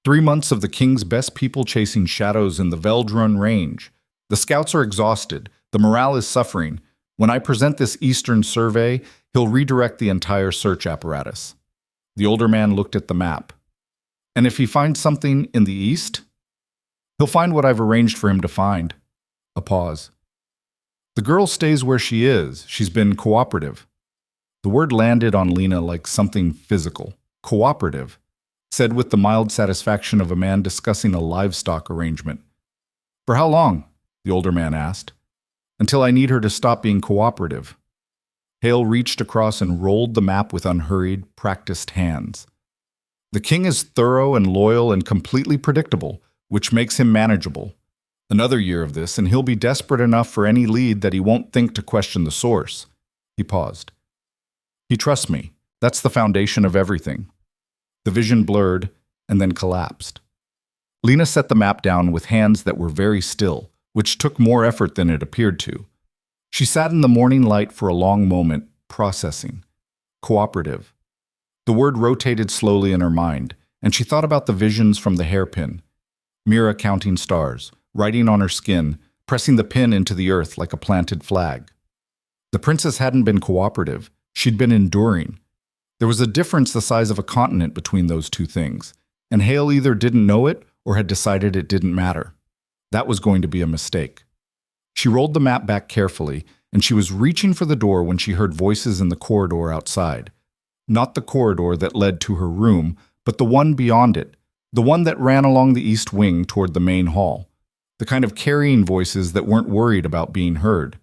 3 months of the king's best people chasing shadows in the Veldrun range. The scouts are exhausted. The morale is suffering. When I present this eastern survey, he'll redirect the entire search apparatus. The older man looked at the map. And if he finds something in the east? He'll find what I've arranged for him to find. A pause. The girl stays where she is. She's been cooperative. The word landed on Lena like something physical. Cooperative, said with the mild satisfaction of a man discussing a livestock arrangement. For how long? The older man asked. Until I need her to stop being cooperative. Hale reached across and rolled the map with unhurried, practiced hands. The king is thorough and loyal and completely predictable, which makes him manageable. Another year of this, and he'll be desperate enough for any lead that he won't think to question the source. He paused. He trusts me. That's the foundation of everything. The vision blurred and then collapsed. Lena set the map down with hands that were very still, which took more effort than it appeared to. She sat in the morning light for a long moment, processing. Cooperative. The word rotated slowly in her mind, and she thought about the visions from the hairpin. Mira counting stars, writing on her skin, pressing the pin into the earth like a planted flag. The princess hadn't been cooperative. She'd been enduring. There was a difference the size of a continent between those two things, and Hale either didn't know it or had decided it didn't matter. That was going to be a mistake. She rolled the map back carefully, and she was reaching for the door when she heard voices in the corridor outside. Not the corridor that led to her room, but the one beyond it, the one that ran along the east wing toward the main hall. The kind of carrying voices that weren't worried about being heard.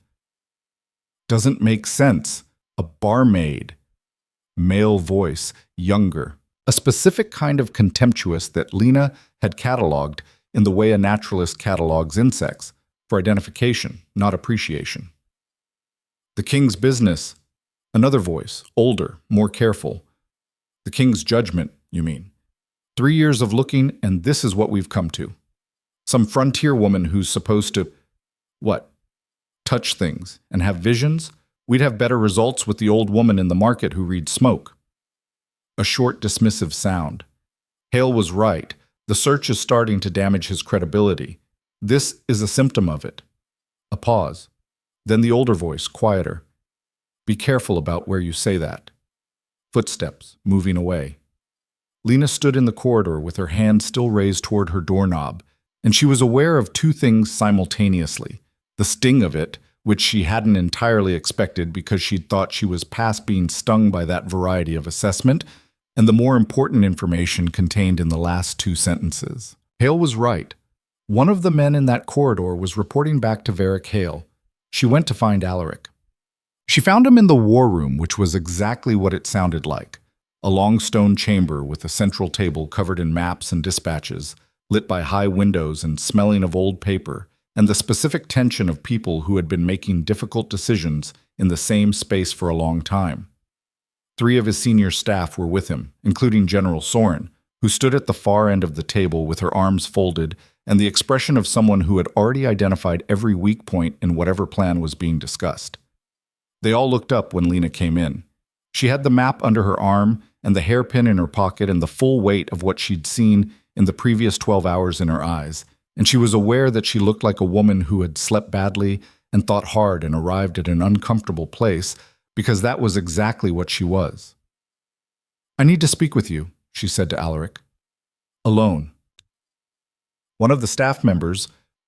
Doesn't make sense. A barmaid. Male voice, younger. A specific kind of contemptuous that Lena had cataloged in the way a naturalist catalogs insects, for identification, not appreciation. The king's business. Another voice, older, more careful. The king's judgment, you mean. 3 years of looking, and this is what we've come to. Some frontier woman who's supposed to, what? Touch things and have visions? We'd have better results with the old woman in the market who reads smoke. A short, dismissive sound. Hale was right. The search is starting to damage his credibility. This is a symptom of it. A pause. Then the older voice, quieter. Be careful about where you say that. Footsteps, moving away. Lena stood in the corridor with her hand still raised toward her doorknob, and she was aware of two things simultaneously. The sting of it, which she hadn't entirely expected because she'd thought she was past being stung by that variety of assessment, and the more important information contained in the last two sentences. Hale was right. One of the men in that corridor was reporting back to Varric Hale. She went to find Alaric. She found him in the war room, which was exactly what it sounded like. A long stone chamber with a central table covered in maps and dispatches, lit by high windows and smelling of old paper, and the specific tension of people who had been making difficult decisions in the same space for a long time. 3 of his senior staff were with him, including General Soren, who stood at the far end of the table with her arms folded and the expression of someone who had already identified every weak point in whatever plan was being discussed. They all looked up when Lena came in. She had the map under her arm and the hairpin in her pocket and the full weight of what she'd seen in the previous 12 hours in her eyes, and she was aware that she looked like a woman who had slept badly and thought hard and arrived at an uncomfortable place, because that was exactly what she was. I need to speak with you, she said to Alaric. Alone. One of the staff members,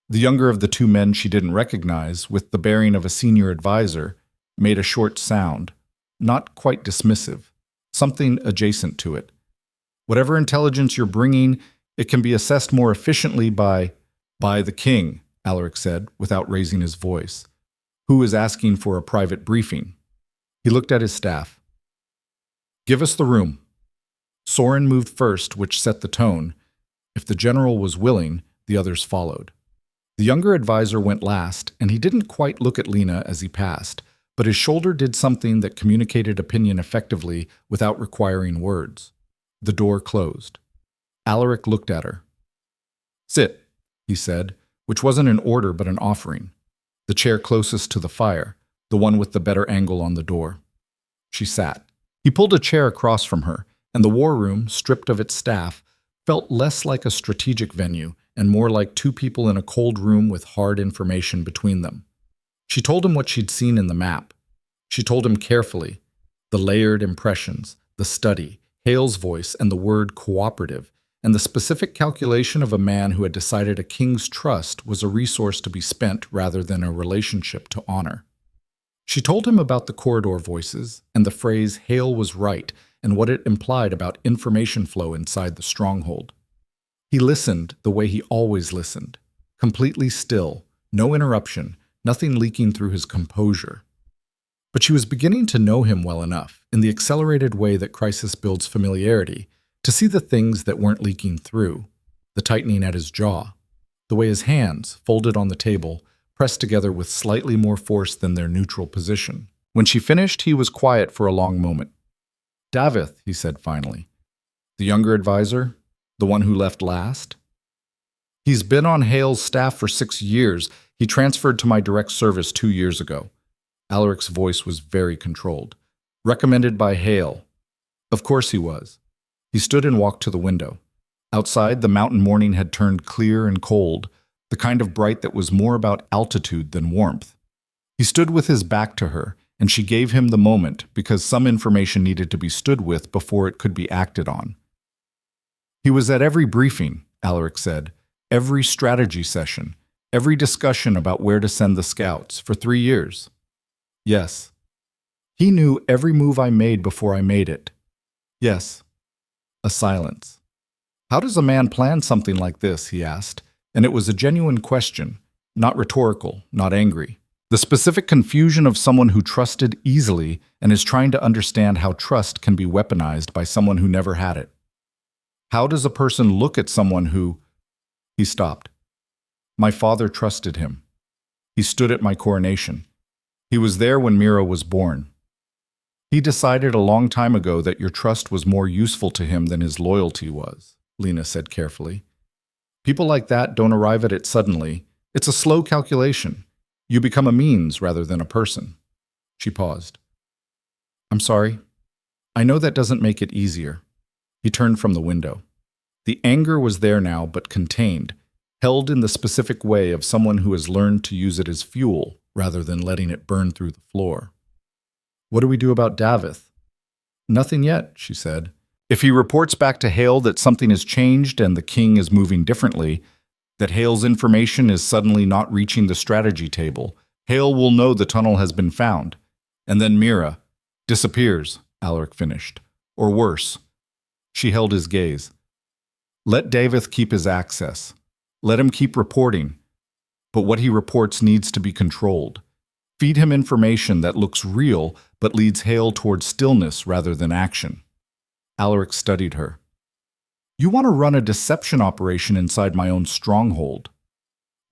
the younger of the 2 men she didn't recognize, with the bearing of a senior advisor, made a short sound, not quite dismissive, something adjacent to it. Whatever intelligence you're bringing, it can be assessed more efficiently by the king, Alaric said, without raising his voice, who is asking for a private briefing. He looked at his staff. Give us the room. Soren moved first, which set the tone. If the general was willing, the others followed. The younger advisor went last, and he didn't quite look at Lena as he passed, but his shoulder did something that communicated opinion effectively without requiring words. The door closed. Alaric looked at her. Sit, he said, which wasn't an order but an offering. The chair closest to the fire, the one with the better angle on the door. She sat. He pulled a chair across from her, and the war room, stripped of its staff, felt less like a strategic venue and more like 2 people in a cold room with hard information between them. She told him what she'd seen in the map. She told him carefully. The layered impressions, the study, Hale's voice and the word cooperative, and the specific calculation of a man who had decided a king's trust was a resource to be spent rather than a relationship to honor. She told him about the corridor voices and the phrase Hale was right and what it implied about information flow inside the stronghold. He listened the way he always listened, completely still, no interruption, nothing leaking through his composure. But she was beginning to know him well enough, in the accelerated way that crisis builds familiarity, to see the things that weren't leaking through, the tightening at his jaw, the way his hands, folded on the table, pressed together with slightly more force than their neutral position. When she finished, he was quiet for a long moment. "Davith," he said finally. "The younger advisor? The one who left last?" "He's been on Hale's staff for 6 years. He transferred to my direct service 2 years ago." Alaric's voice was very controlled. "Recommended by Hale." Of course he was. He stood and walked to the window. Outside, the mountain morning had turned clear and cold, the kind of bright that was more about altitude than warmth. He stood with his back to her, and she gave him the moment because some information needed to be stood with before it could be acted on. "He was at every briefing," Alaric said, "every strategy session, every discussion about where to send the scouts, for 3 years. "Yes." "He knew every move I made before I made it." "Yes." A silence. "How does a man plan something like this?" he asked, and it was a genuine question, not rhetorical, not angry. The specific confusion of someone who trusted easily and is trying to understand how trust can be weaponized by someone who never had it. How does a person look at someone who... He stopped. "My father trusted him. He stood at my coronation. He was there when Mira was born. He decided a long time ago that your trust was more useful to him than his loyalty was," Lena said carefully. "People like that don't arrive at it suddenly. It's a slow calculation. You become a means rather than a person." She paused. "I'm sorry. I know that doesn't make it easier." He turned from the window. The anger was there now, but contained, held in the specific way of someone who has learned to use it as fuel rather than letting it burn through the floor. "What do we do about Davith?" "Nothing yet," she said. "If he reports back to Hale that something has changed and the king is moving differently, that Hale's information is suddenly not reaching the strategy table, Hale will know the tunnel has been found. And then Mira disappears," Alaric finished. "Or worse." She held his gaze. "Let Davith keep his access. Let him keep reporting. But what he reports needs to be controlled. Feed him information that looks real but leads Hale towards stillness rather than action." Alaric studied her. "You want to run a deception operation inside my own stronghold.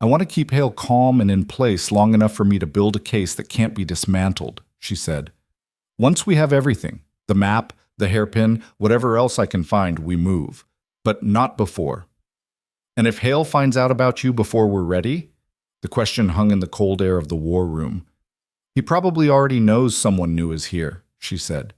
I want to keep Hale calm and in place long enough for me to build a case that can't be dismantled," she said. "Once we have everything, the map, the hairpin, whatever else I can find, we move. But not before. And if Hale finds out about you before we're ready?" The question hung in the cold air of the war room. "He probably already knows someone new is here," she said.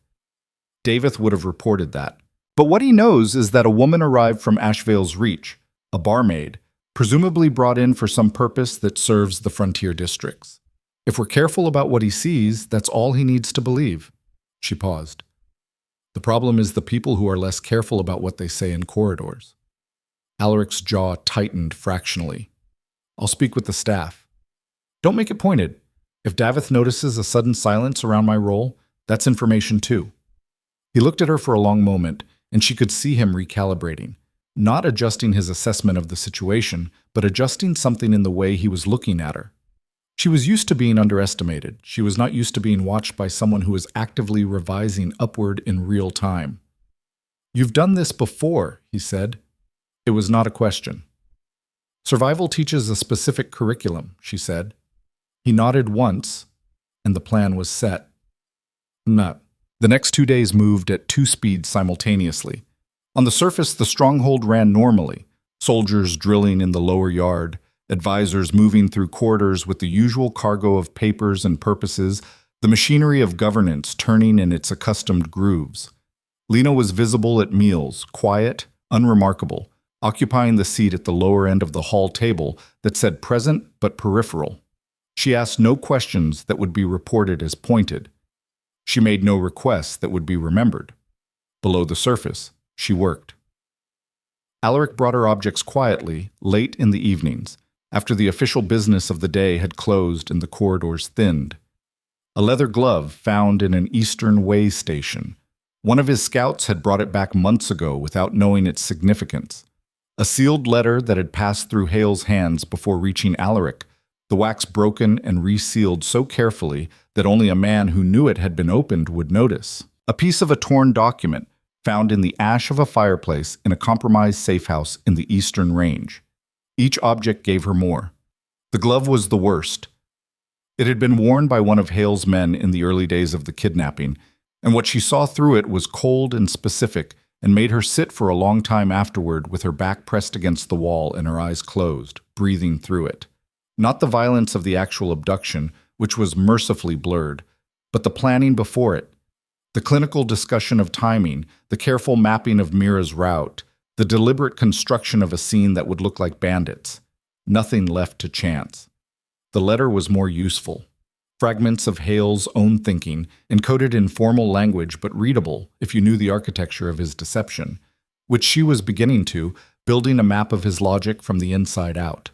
Davith would have reported that. But what he knows is that a woman arrived from Ashvale's Reach, a barmaid, presumably brought in for some purpose that serves the frontier districts. If we're careful about what he sees, that's all he needs to believe. She paused. "The problem is the people who are less careful about what they say in corridors." Alaric's jaw tightened fractionally. "I'll speak with the staff." "Don't make it pointed. If Davith notices a sudden silence around my role, that's information too." He looked at her for a long moment, and she could see him recalibrating, not adjusting his assessment of the situation, but adjusting something in the way he was looking at her. She was used to being underestimated. She was not used to being watched by someone who was actively revising upward in real time. "You've done this before," he said. It was not a question. "Survival teaches a specific curriculum," she said. He nodded once, and the plan was set. No. The next 2 days moved at 2 speeds simultaneously. On the surface, the stronghold ran normally, soldiers drilling in the lower yard, advisors moving through corridors with the usual cargo of papers and purposes, the machinery of governance turning in its accustomed grooves. Lena was visible at meals, quiet, unremarkable, occupying the seat at the lower end of the hall table that said present but peripheral. She asked no questions that would be reported as pointed. She made no requests that would be remembered. Below the surface, she worked. Alaric brought her objects quietly, late in the evenings, after the official business of the day had closed and the corridors thinned. A leather glove found in an eastern way station. One of his scouts had brought it back months ago without knowing its significance. A sealed letter that had passed through Hale's hands before reaching Alaric, the wax broken and resealed so carefully that only a man who knew it had been opened would notice. A piece of a torn document found in the ash of a fireplace in a compromised safe house in the eastern range. Each object gave her more. The glove was the worst. It had been worn by one of Hale's men in the early days of the kidnapping, and what she saw through it was cold and specific and made her sit for a long time afterward with her back pressed against the wall and her eyes closed, breathing through it. Not the violence of the actual abduction, which was mercifully blurred, but the planning before it. The clinical discussion of timing, the careful mapping of Mira's route, the deliberate construction of a scene that would look like bandits. Nothing left to chance. The letter was more useful. Fragments of Hale's own thinking, encoded in formal language but readable if you knew the architecture of his deception, which she was beginning to, building a map of his logic from the inside out.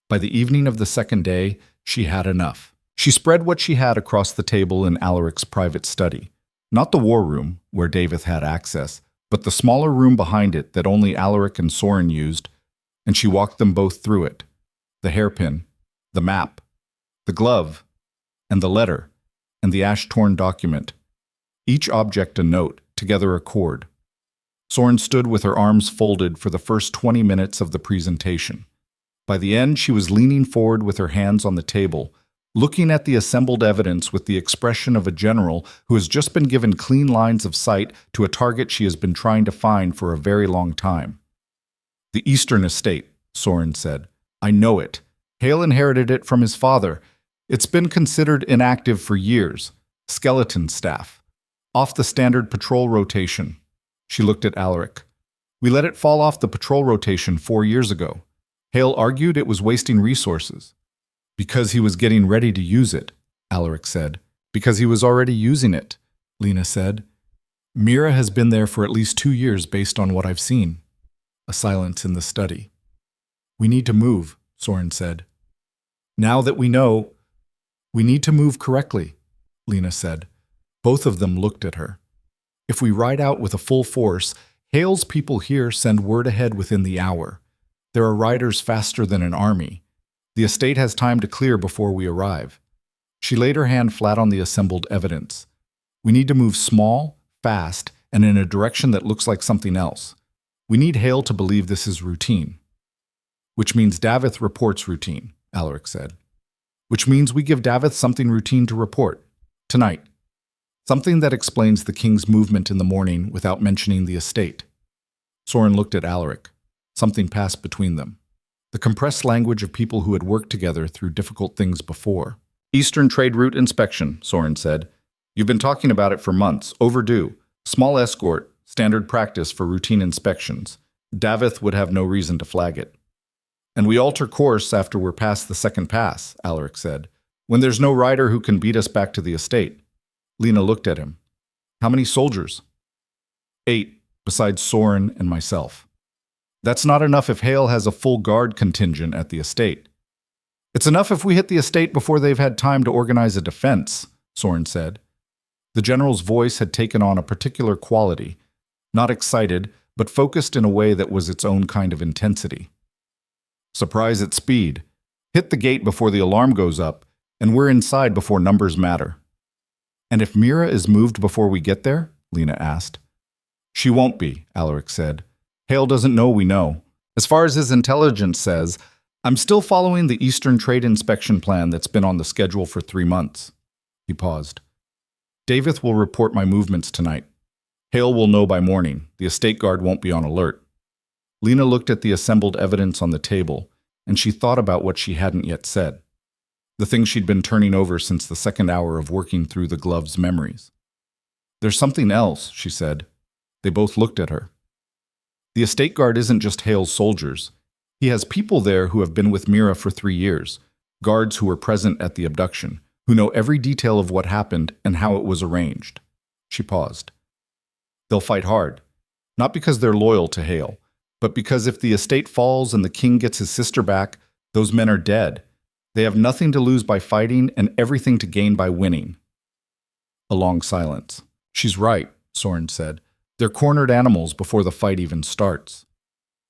By the evening of the second day, she had enough. She spread what she had across the table in Alaric's private study. Not the war room, where David had access, but the smaller room behind it that only Alaric and Soren used, and she walked them both through it. The hairpin, the map, the glove, and the letter, and the ash-torn document. Each object a note, together a chord. Soren stood with her arms folded for the first 20 minutes of the presentation. By the end, she was leaning forward with her hands on the table, looking at the assembled evidence with the expression of a general who has just been given clean lines of sight to a target she has been trying to find for a very long time. The Eastern Estate, Soren said. I know it. Hale inherited it from his father. It's been considered inactive for years. Skeleton staff. Off the standard patrol rotation. She looked at Alaric. We let it fall off the patrol rotation 4 years ago. Hale argued it was wasting resources. Because he was getting ready to use it, Alaric said. Because he was already using it, Lena said. Mira has been there for at least 2 years based on what I've seen. A silence in the study. We need to move, Soren said. Now that we know, we need to move correctly, Lena said. Both of them looked at her. If we ride out with a full force, Hale's people here send word ahead within the hour. There are riders faster than an army. The estate has time to clear before we arrive. She laid her hand flat on the assembled evidence. We need to move small, fast, and in a direction that looks like something else. We need Hale to believe this is routine. Which means Davith reports routine, Alaric said. Which means we give Davith something routine to report. Tonight. Something that explains the king's movement in the morning without mentioning the estate. Soren looked at Alaric. Something passed between them. The compressed language of people who had worked together through difficult things before. Eastern trade route inspection, Soren said. You've been talking about it for months. Overdue. Small escort. Standard practice for routine inspections. Davith would have no reason to flag it. And we alter course after we're past the second pass, Alaric said. When there's no rider who can beat us back to the estate. Lena looked at him. How many soldiers? 8, besides Soren and myself. That's not enough if Hale has a full guard contingent at the estate. It's enough if we hit the estate before they've had time to organize a defense, Soren said. The general's voice had taken on a particular quality, not excited, but focused in a way that was its own kind of intensity. Surprise at speed. Hit the gate before the alarm goes up, and we're inside before numbers matter. And if Mira is moved before we get there? Lena asked. She won't be, Alaric said. Hale doesn't know we know. As far as his intelligence says, I'm still following the Eastern trade inspection plan that's been on the schedule for 3 months. He paused. Davith will report my movements tonight. Hale will know by morning. The estate guard won't be on alert. Lena looked at the assembled evidence on the table, and she thought about what she hadn't yet said. The things she'd been turning over since the second hour of working through the glove's memories. There's something else, she said. They both looked at her. The estate guard isn't just Hale's soldiers. He has people there who have been with Mira for 3 years, guards who were present at the abduction, who know every detail of what happened and how it was arranged. She paused. They'll fight hard, not because they're loyal to Hale, but because if the estate falls and the king gets his sister back, those men are dead. They have nothing to lose by fighting and everything to gain by winning. A long silence. She's right, Soren said. They're cornered animals before the fight even starts.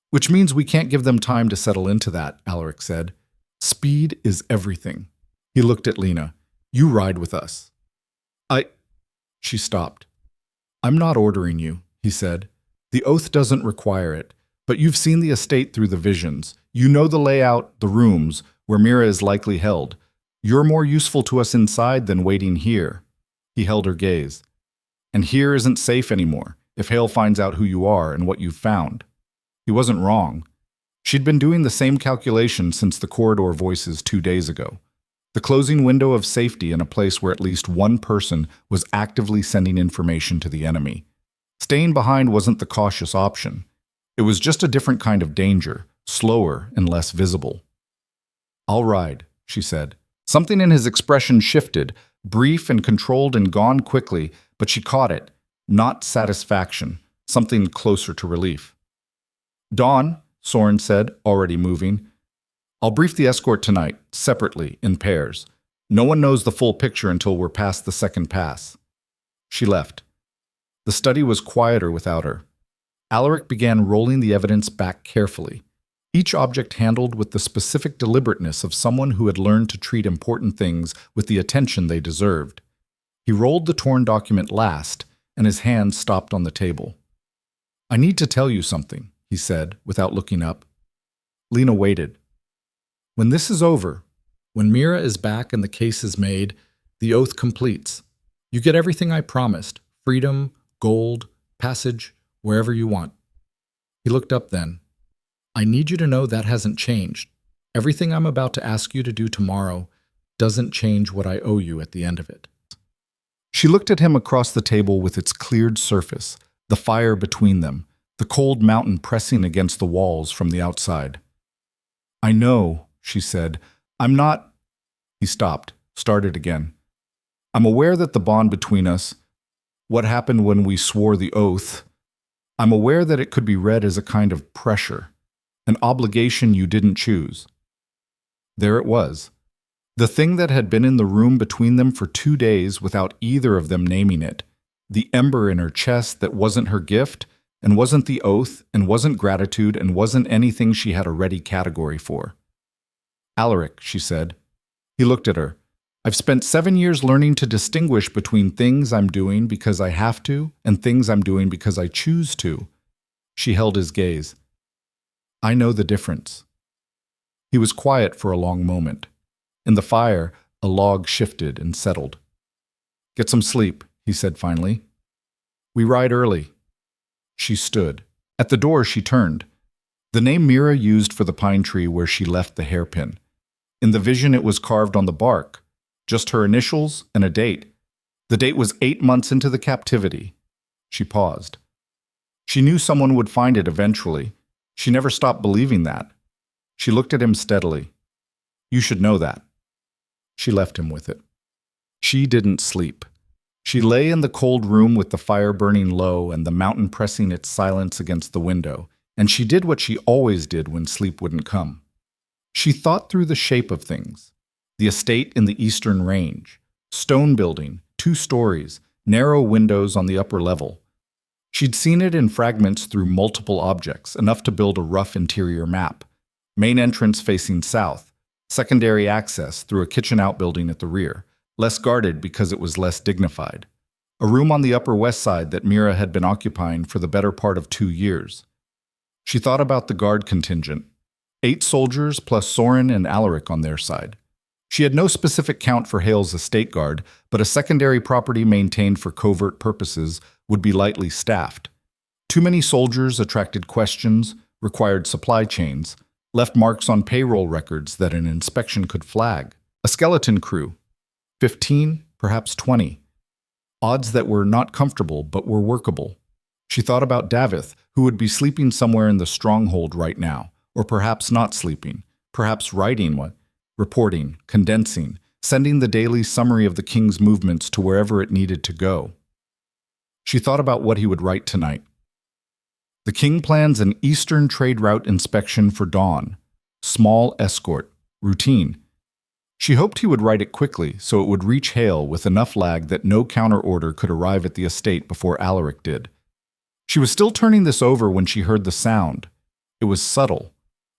Which means we can't give them time to settle into that, Alaric said. Speed is everything. He looked at Lena. You ride with us. She stopped. I'm not ordering you, he said. The oath doesn't require it, but you've seen the estate through the visions. You know the layout, the rooms, where Mira is likely held. You're more useful to us inside than waiting here. He held her gaze. And here isn't safe anymore, if Hale finds out who you are and what you've found. He wasn't wrong. She'd been doing the same calculation since the corridor voices 2 days ago. The closing window of safety in a place where at least one person was actively sending information to the enemy. Staying behind wasn't the cautious option. It was just a different kind of danger, slower and less visible. I'll ride, she said. Something in his expression shifted, brief and controlled and gone quickly, but she caught it. Not satisfaction, something closer to relief. Dawn, Soren said, already moving. I'll brief the escort tonight, separately, in pairs. No one knows the full picture until we're past the second pass. She left. The study was quieter without her. Alaric began rolling the evidence back carefully, each object handled with the specific deliberateness of someone who had learned to treat important things with the attention they deserved. He rolled the torn document last, and his hand stopped on the table. I need to tell you something, he said, without looking up. Lena waited. When this is over, when Mira is back and the case is made, the oath completes. You get everything I promised, freedom, gold, passage, wherever you want. He looked up then. I need you to know that hasn't changed. Everything I'm about to ask you to do tomorrow doesn't change what I owe you at the end of it. She looked at him across the table with its cleared surface, the fire between them, the cold mountain pressing against the walls from the outside. I know, she said. I'm not... He stopped, started again. I'm aware that the bond between us, what happened when we swore the oath, I'm aware that it could be read as a kind of pressure, an obligation you didn't choose. There it was. The thing that had been in the room between them for 2 days without either of them naming it, the ember in her chest that wasn't her gift, and wasn't the oath, and wasn't gratitude, and wasn't anything she had a ready category for. Alaric, she said. He looked at her. I've spent 7 years learning to distinguish between things I'm doing because I have to and things I'm doing because I choose to. She held his gaze. I know the difference. He was quiet for a long moment. In the fire, a log shifted and settled. Get some sleep, he said finally. We ride early. She stood. At the door she turned. The name Mira used for the pine tree where she left the hairpin. In the vision it was carved on the bark, just her initials and a date. The date was 8 months into the captivity. She paused. She knew someone would find it eventually. She never stopped believing that. She looked at him steadily. You should know that. She left him with it. She didn't sleep. She lay in the cold room with the fire burning low and the mountain pressing its silence against the window, and she did what she always did when sleep wouldn't come. She thought through the shape of things. The estate in the eastern range, stone building, 2 stories, narrow windows on the upper level. She'd seen it in fragments through multiple objects, enough to build a rough interior map. Main entrance facing south, secondary access through a kitchen outbuilding at the rear, less guarded because it was less dignified. A room on the Upper West Side that Mira had been occupying for the better part of 2 years. She thought about the guard contingent. 8 soldiers plus Soren and Alaric on their side. She had no specific count for Hale's estate guard, but a secondary property maintained for covert purposes would be lightly staffed. Too many soldiers attracted questions, required supply chains, left marks on payroll records that an inspection could flag. A skeleton crew, 15, perhaps 20. Odds that were not comfortable but were workable. She thought about Davith, who would be sleeping somewhere in the stronghold right now, or perhaps not sleeping, perhaps writing what? Reporting, condensing, sending the daily summary of the king's movements to wherever it needed to go. She thought about what he would write tonight. The king plans an eastern trade route inspection for dawn. Small escort. Routine. She hoped he would write it quickly so it would reach Hale with enough lag that no counterorder could arrive at the estate before Alaric did. She was still turning this over when she heard the sound. It was subtle,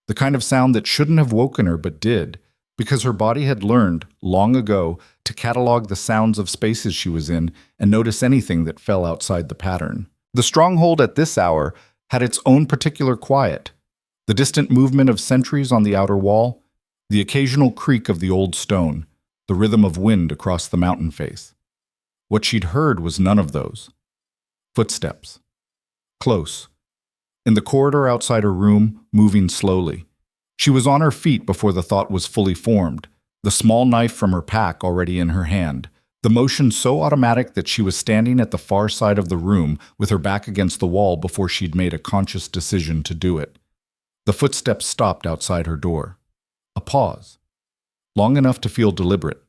the kind of sound that shouldn't have woken her but did, because her body had learned, long ago, to catalog the sounds of spaces she was in and notice anything that fell outside the pattern. The stronghold at this hour had its own particular quiet, the distant movement of sentries on the outer wall, the occasional creak of the old stone, the rhythm of wind across the mountain face. What she'd heard was none of those. Footsteps. Close. In the corridor outside her room, moving slowly. She was on her feet before the thought was fully formed, the small knife from her pack already in her hand, the motion so automatic that she was standing at the far side of the room with her back against the wall before she'd made a conscious decision to do it. The footsteps stopped outside her door. A pause. Long enough to feel deliberate.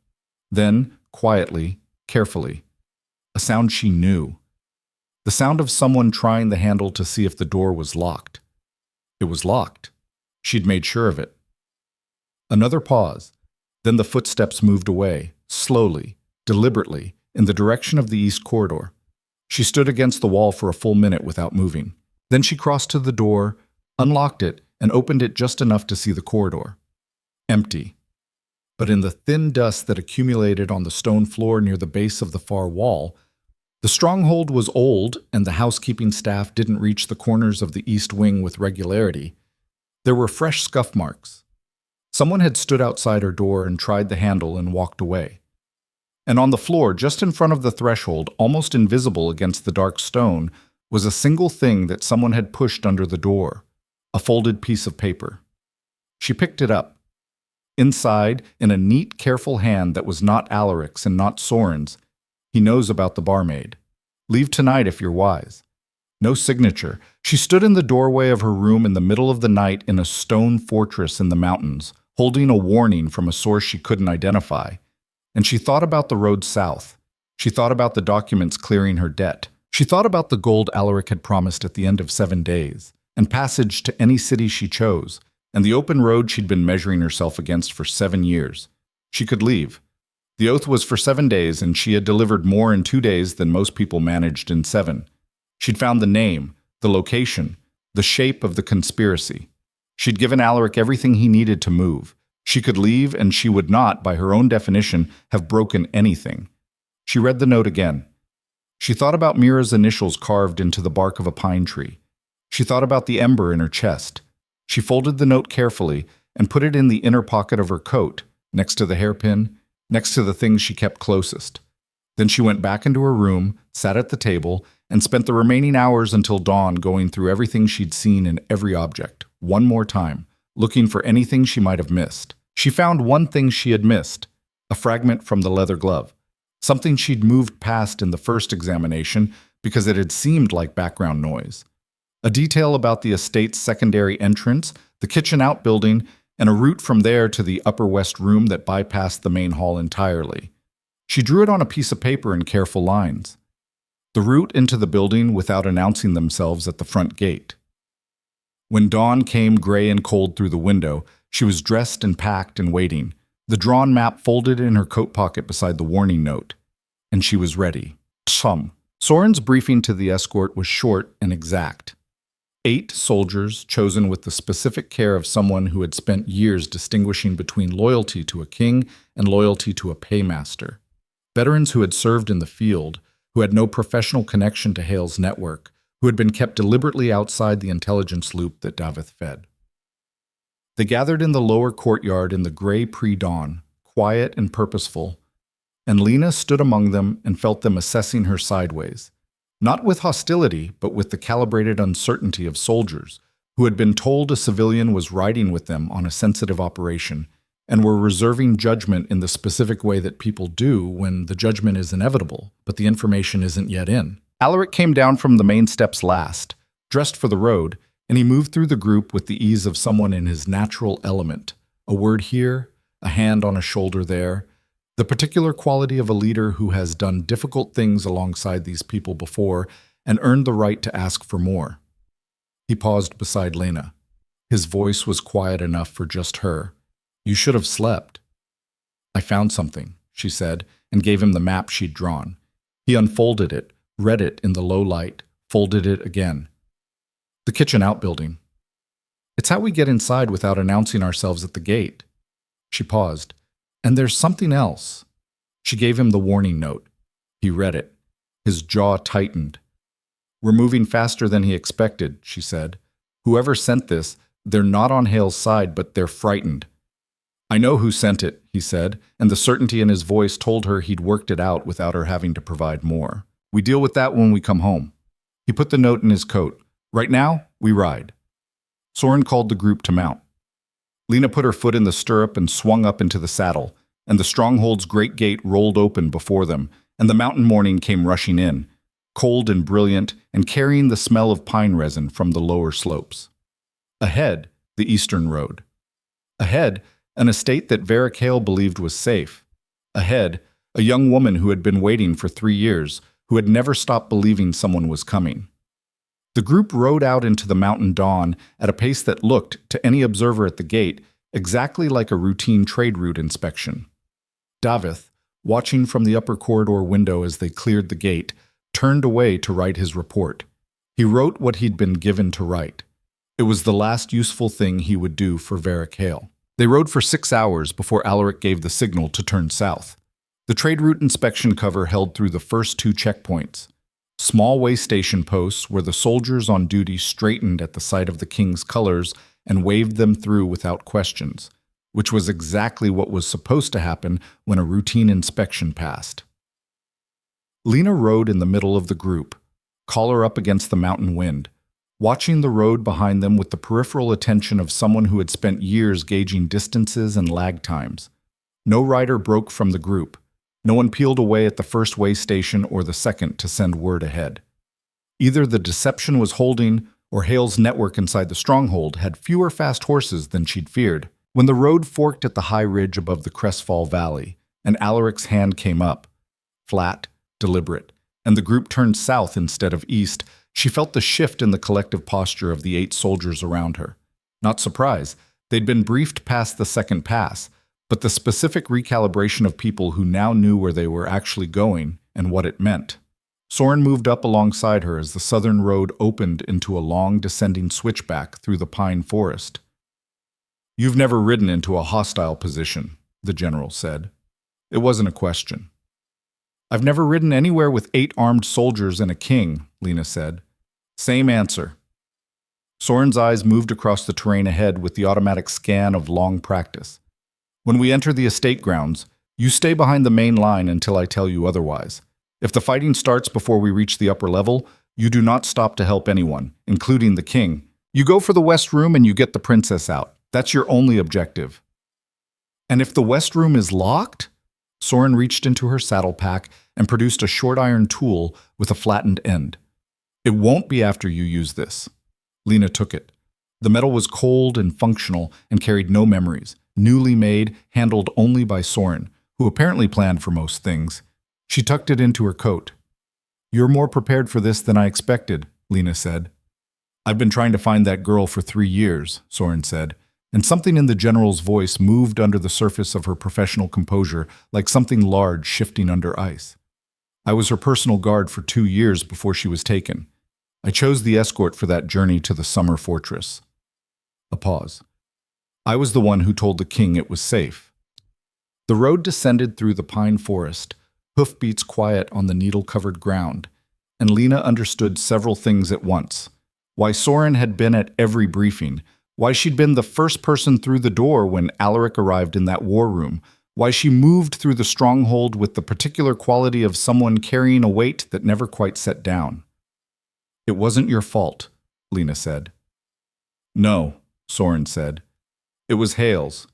Then, quietly, carefully. A sound she knew. The sound of someone trying the handle to see if the door was locked. It was locked. She'd made sure of it. Another pause. Then the footsteps moved away, slowly, deliberately, in the direction of the east corridor. She stood against the wall for a full minute without moving. Then she crossed to the door, unlocked it, and opened it just enough to see the corridor. Empty. But in the thin dust that accumulated on the stone floor near the base of the far wall, the stronghold was old and the housekeeping staff didn't reach the corners of the east wing with regularity. There were fresh scuff marks. Someone had stood outside her door and tried the handle and walked away. And on the floor, just in front of the threshold, almost invisible against the dark stone, was a single thing that someone had pushed under the door, a folded piece of paper. She picked it up. Inside, in a neat, careful hand that was not Alaric's and not Soren's, he knows about the barmaid. Leave tonight if you're wise. No signature. She stood in the doorway of her room in the middle of the night in a stone fortress in the mountains, holding a warning from a source she couldn't identify. And she thought about the road south. She thought about the documents clearing her debt. She thought about the gold Alaric had promised at the end of 7 days, and passage to any city she chose, and the open road she'd been measuring herself against for 7 years. She could leave. The oath was for 7 days, and she had delivered more in 2 days than most people managed in 7. She'd found the name, the location, the shape of the conspiracy. She'd given Alaric everything he needed to move. She could leave, and she would not, by her own definition, have broken anything. She read the note again. She thought about Mira's initials carved into the bark of a pine tree. She thought about the ember in her chest. She folded the note carefully and put it in the inner pocket of her coat, next to the hairpin, next to the things she kept closest. Then she went back into her room, sat at the table, and spent the remaining hours until dawn going through everything she'd seen in every object, one more time, looking for anything she might have missed. She found one thing she had missed, a fragment from the leather glove, something she'd moved past in the first examination because it had seemed like background noise. A detail about the estate's secondary entrance, the kitchen outbuilding, and a route from there to the upper west room that bypassed the main hall entirely. She drew it on a piece of paper in careful lines. The route into the building without announcing themselves at the front gate. When dawn came gray and cold through the window, she was dressed and packed and waiting, the drawn map folded in her coat pocket beside the warning note. And she was ready. Soren's briefing to the escort was short and exact. 8 soldiers chosen with the specific care of someone who had spent years distinguishing between loyalty to a king and loyalty to a paymaster. Veterans who had served in the field, who had no professional connection to Hale's network, who had been kept deliberately outside the intelligence loop that Davith fed. They gathered in the lower courtyard in the gray pre-dawn, quiet and purposeful, and Lena stood among them and felt them assessing her sideways, not with hostility, but with the calibrated uncertainty of soldiers who had been told a civilian was riding with them on a sensitive operation and were reserving judgment in the specific way that people do when the judgment is inevitable, but the information isn't yet in. Alaric came down from the main steps last, dressed for the road, and he moved through the group with the ease of someone in his natural element, a word here, a hand on a shoulder there, The particular quality of a leader who has done difficult things alongside these people before and earned the right to ask for more. He paused beside Lena. His voice was quiet enough for just her. You should have slept. I found something, she said, and gave him the map she'd drawn. He unfolded it, read it in the low light, folded it again. The kitchen outbuilding. It's how we get inside without announcing ourselves at the gate. She paused. And there's something else. She gave him the warning note. He read it. His jaw tightened. We're moving faster than he expected, she said. Whoever sent this, they're not on Hale's side, but they're frightened. I know who sent it, he said, and the certainty in his voice told her he'd worked it out without her having to provide more. We deal with that when we come home. He put the note in his coat. Right now, we ride. Soren called the group to mount. Lena put her foot in the stirrup and swung up into the saddle, and the stronghold's great gate rolled open before them, and the mountain morning came rushing in, cold and brilliant, and carrying the smell of pine resin from the lower slopes. Ahead, the eastern road. Ahead, an estate that Varric Hale believed was safe. Ahead, a young woman who had been waiting for 3 years, who had never stopped believing someone was coming. The group rode out into the mountain dawn at a pace that looked, to any observer at the gate, exactly like a routine trade route inspection. Davith, watching from the upper corridor window as they cleared the gate, turned away to write his report. He wrote what he'd been given to write. It was the last useful thing he would do for Varric Hale. They rode for 6 hours before Alaric gave the signal to turn south. The trade route inspection cover held through the first 2 checkpoints. Small way station posts where the soldiers on duty straightened at the sight of the king's colors and waved them through without questions, which was exactly what was supposed to happen when a routine inspection passed. Lena rode in the middle of the group, collar up against the mountain wind, watching the road behind them with the peripheral attention of someone who had spent years gauging distances and lag times. No rider broke from the group. No one peeled away at the first way station or the second to send word ahead. Either the deception was holding, or Hale's network inside the stronghold had fewer fast horses than she'd feared. When the road forked at the high ridge above the Crestfall Valley, and Alaric's hand came up, flat, deliberate, and the group turned south instead of east, she felt the shift in the collective posture of the 8 soldiers around her. Not surprise, they'd been briefed past the second pass, but the specific recalibration of people who now knew where they were actually going and what it meant. Soren moved up alongside her as the southern road opened into a long descending switchback through the pine forest. You've never ridden into a hostile position, the general said. It wasn't a question. I've never ridden anywhere with 8 armed soldiers and a king, Lena said. Same answer. Soren's eyes moved across the terrain ahead with the automatic scan of long practice. When we enter the estate grounds, you stay behind the main line until I tell you otherwise. If the fighting starts before we reach the upper level, you do not stop to help anyone, including the king. You go for the west room and you get the princess out. That's your only objective. And if the west room is locked? Soren reached into her saddle pack and produced a short iron tool with a flattened end. It won't be after you use this. Lena took it. The metal was cold and functional and carried no memories. Newly made, handled only by Soren, who apparently planned for most things. She tucked it into her coat. You're more prepared for this than I expected, Lena said. I've been trying to find that girl for 3 years, Soren said, and something in the general's voice moved under the surface of her professional composure like something large shifting under ice. I was her personal guard for 2 years before she was taken. I chose the escort for that journey to the summer fortress. A pause. I was the one who told the king it was safe. The road descended through the pine forest, hoofbeats quiet on the needle-covered ground, and Lena understood several things at once. Why Soren had been at every briefing, why she'd been the first person through the door when Alaric arrived in that war room, why she moved through the stronghold with the particular quality of someone carrying a weight that never quite set down. It wasn't your fault, Lena said. No, Soren said. It was Hale's.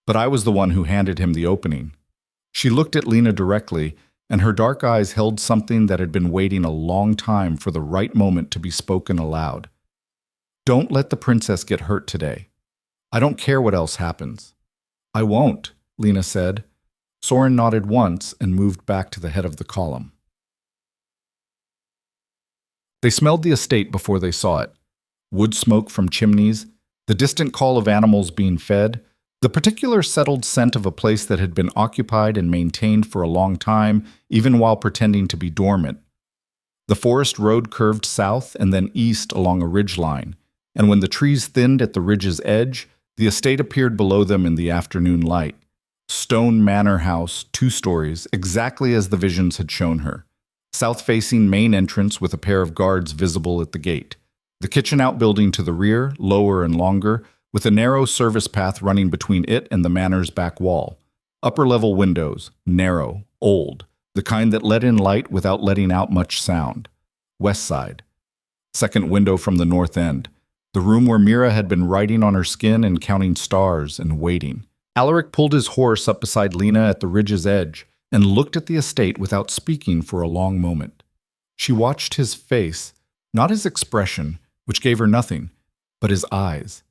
But I was the one who handed him the opening. She looked at Lena directly, and her dark eyes held something that had been waiting a long time for the right moment to be spoken aloud. Don't let the princess get hurt today. I don't care what else happens. I won't, Lena said. Soren nodded once and moved back to the head of the column. They smelled the estate before they saw it. Wood smoke from chimneys, the distant call of animals being fed, the particular settled scent of a place that had been occupied and maintained for a long time, even while pretending to be dormant. The forest road curved south and then east along a ridge line, and when the trees thinned at the ridge's edge, the estate appeared below them in the afternoon light. Stone manor house, 2 stories, exactly as the visions had shown her. South-facing main entrance with a pair of guards visible at the gate. The kitchen outbuilding to the rear, lower and longer, with a narrow service path running between it and the manor's back wall. Upper-level windows, narrow, old, the kind that let in light without letting out much sound. West side. Second window from the north end. The room where Mira had been writing on her skin and counting stars and waiting. Alaric pulled his horse up beside Lena at the ridge's edge and looked at the estate without speaking for a long moment. She watched his face, not his expression, which gave her nothing, but his eyes,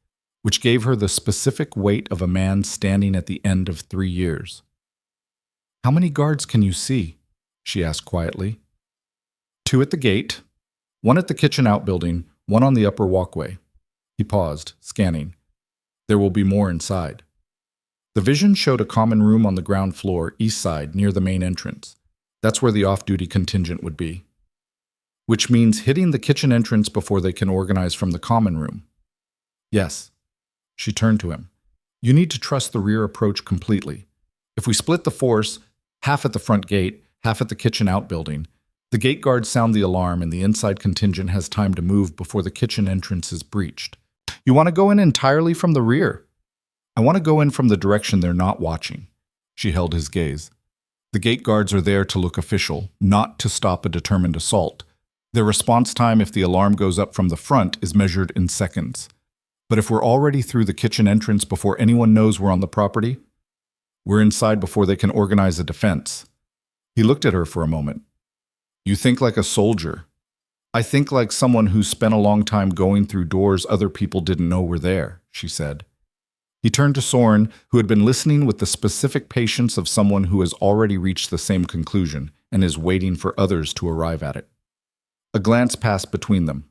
which gave her the specific weight of a man standing at the end of 3 years. "How many guards can you see?" she asked quietly. 2 at the gate, 1 at the kitchen outbuilding, 1 on the upper walkway. He paused, scanning. "There will be more inside." The vision showed a common room on the ground floor, east side, near the main entrance. That's where the off-duty contingent would be. Which means hitting the kitchen entrance before they can organize from the common room. "Yes." She turned to him. "You need to trust the rear approach completely. If we split the force, half at the front gate, half at the kitchen outbuilding, the gate guards sound the alarm and the inside contingent has time to move before the kitchen entrance is breached. You want to go in entirely from the rear?" "I want to go in from the direction they're not watching." She held his gaze. "The gate guards are there to look official, not to stop a determined assault. Their response time if the alarm goes up from the front is measured in seconds. But if we're already through the kitchen entrance before anyone knows we're on the property, we're inside before they can organize a defense." He looked at her for a moment. "You think like a soldier. I think like someone who's spent a long time going through doors other people didn't know were there," she said. He turned to Soren, who had been listening with the specific patience of someone who has already reached the same conclusion and is waiting for others to arrive at it. A glance passed between them.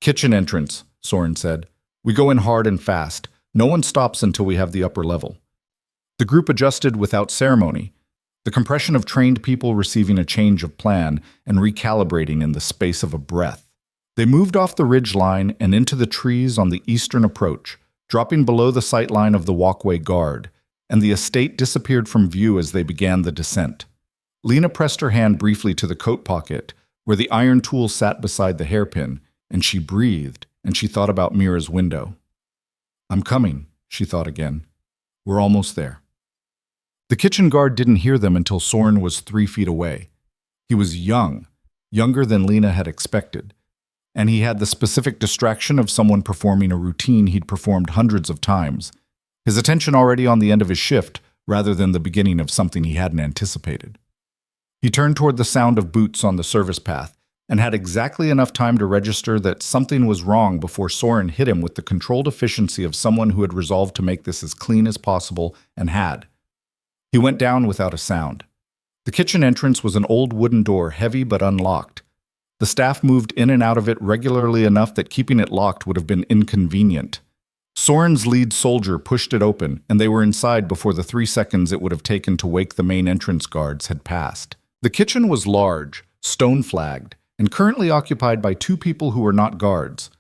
"Kitchen entrance," Soren said. "We go in hard and fast. No one stops until we have the upper level." The group adjusted without ceremony, the compression of trained people receiving a change of plan and recalibrating in the space of a breath. They moved off the ridge line and into the trees on the eastern approach, dropping below the sight line of the walkway guard, and the estate disappeared from view as they began the descent. Lena pressed her hand briefly to the coat pocket, where the iron tool sat beside the hairpin, and she breathed, and she thought about Mira's window. "I'm coming," she thought again. "We're almost there." The kitchen guard didn't hear them until Soren was 3 feet away. He was young, younger than Lena had expected, and he had the specific distraction of someone performing a routine he'd performed hundreds of times, his attention already on the end of his shift rather than the beginning of something he hadn't anticipated. He turned toward the sound of boots on the service path and had exactly enough time to register that something was wrong before Soren hit him with the controlled efficiency of someone who had resolved to make this as clean as possible and had. He went down without a sound. The kitchen entrance was an old wooden door, heavy but unlocked. The staff moved in and out of it regularly enough that keeping it locked would have been inconvenient. Soren's lead soldier pushed it open, and they were inside before the 3 seconds it would have taken to wake the main entrance guards had passed. The kitchen was large, stone-flagged, and currently occupied by 2 people who were not guards,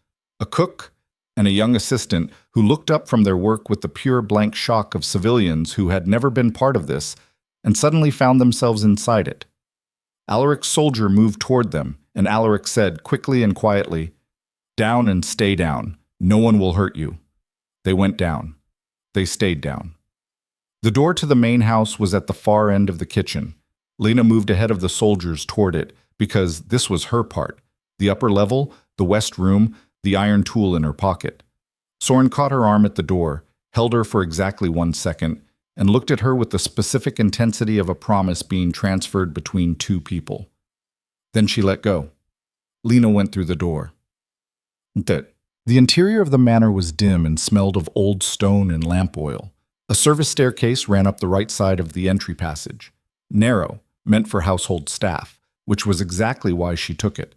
a cook and a young assistant who looked up from their work with the pure blank shock of civilians who had never been part of this and suddenly found themselves inside it. Alaric's soldier moved toward them, and Alaric said quickly and quietly, "Down and stay down. No one will hurt you." They went down. They stayed down. The door to the main house was at the far end of the kitchen. Lena moved ahead of the soldiers toward it, because this was her part. The upper level, the west room, the iron tool in her pocket. Soren caught her arm at the door, held her for exactly 1 second, and looked at her with the specific intensity of a promise being transferred between 2 people. Then she let go. Lena went through the door. The interior of the manor was dim and smelled of old stone and lamp oil. A service staircase ran up the right side of the entry passage. Narrow, meant for household staff, which was exactly why she took it.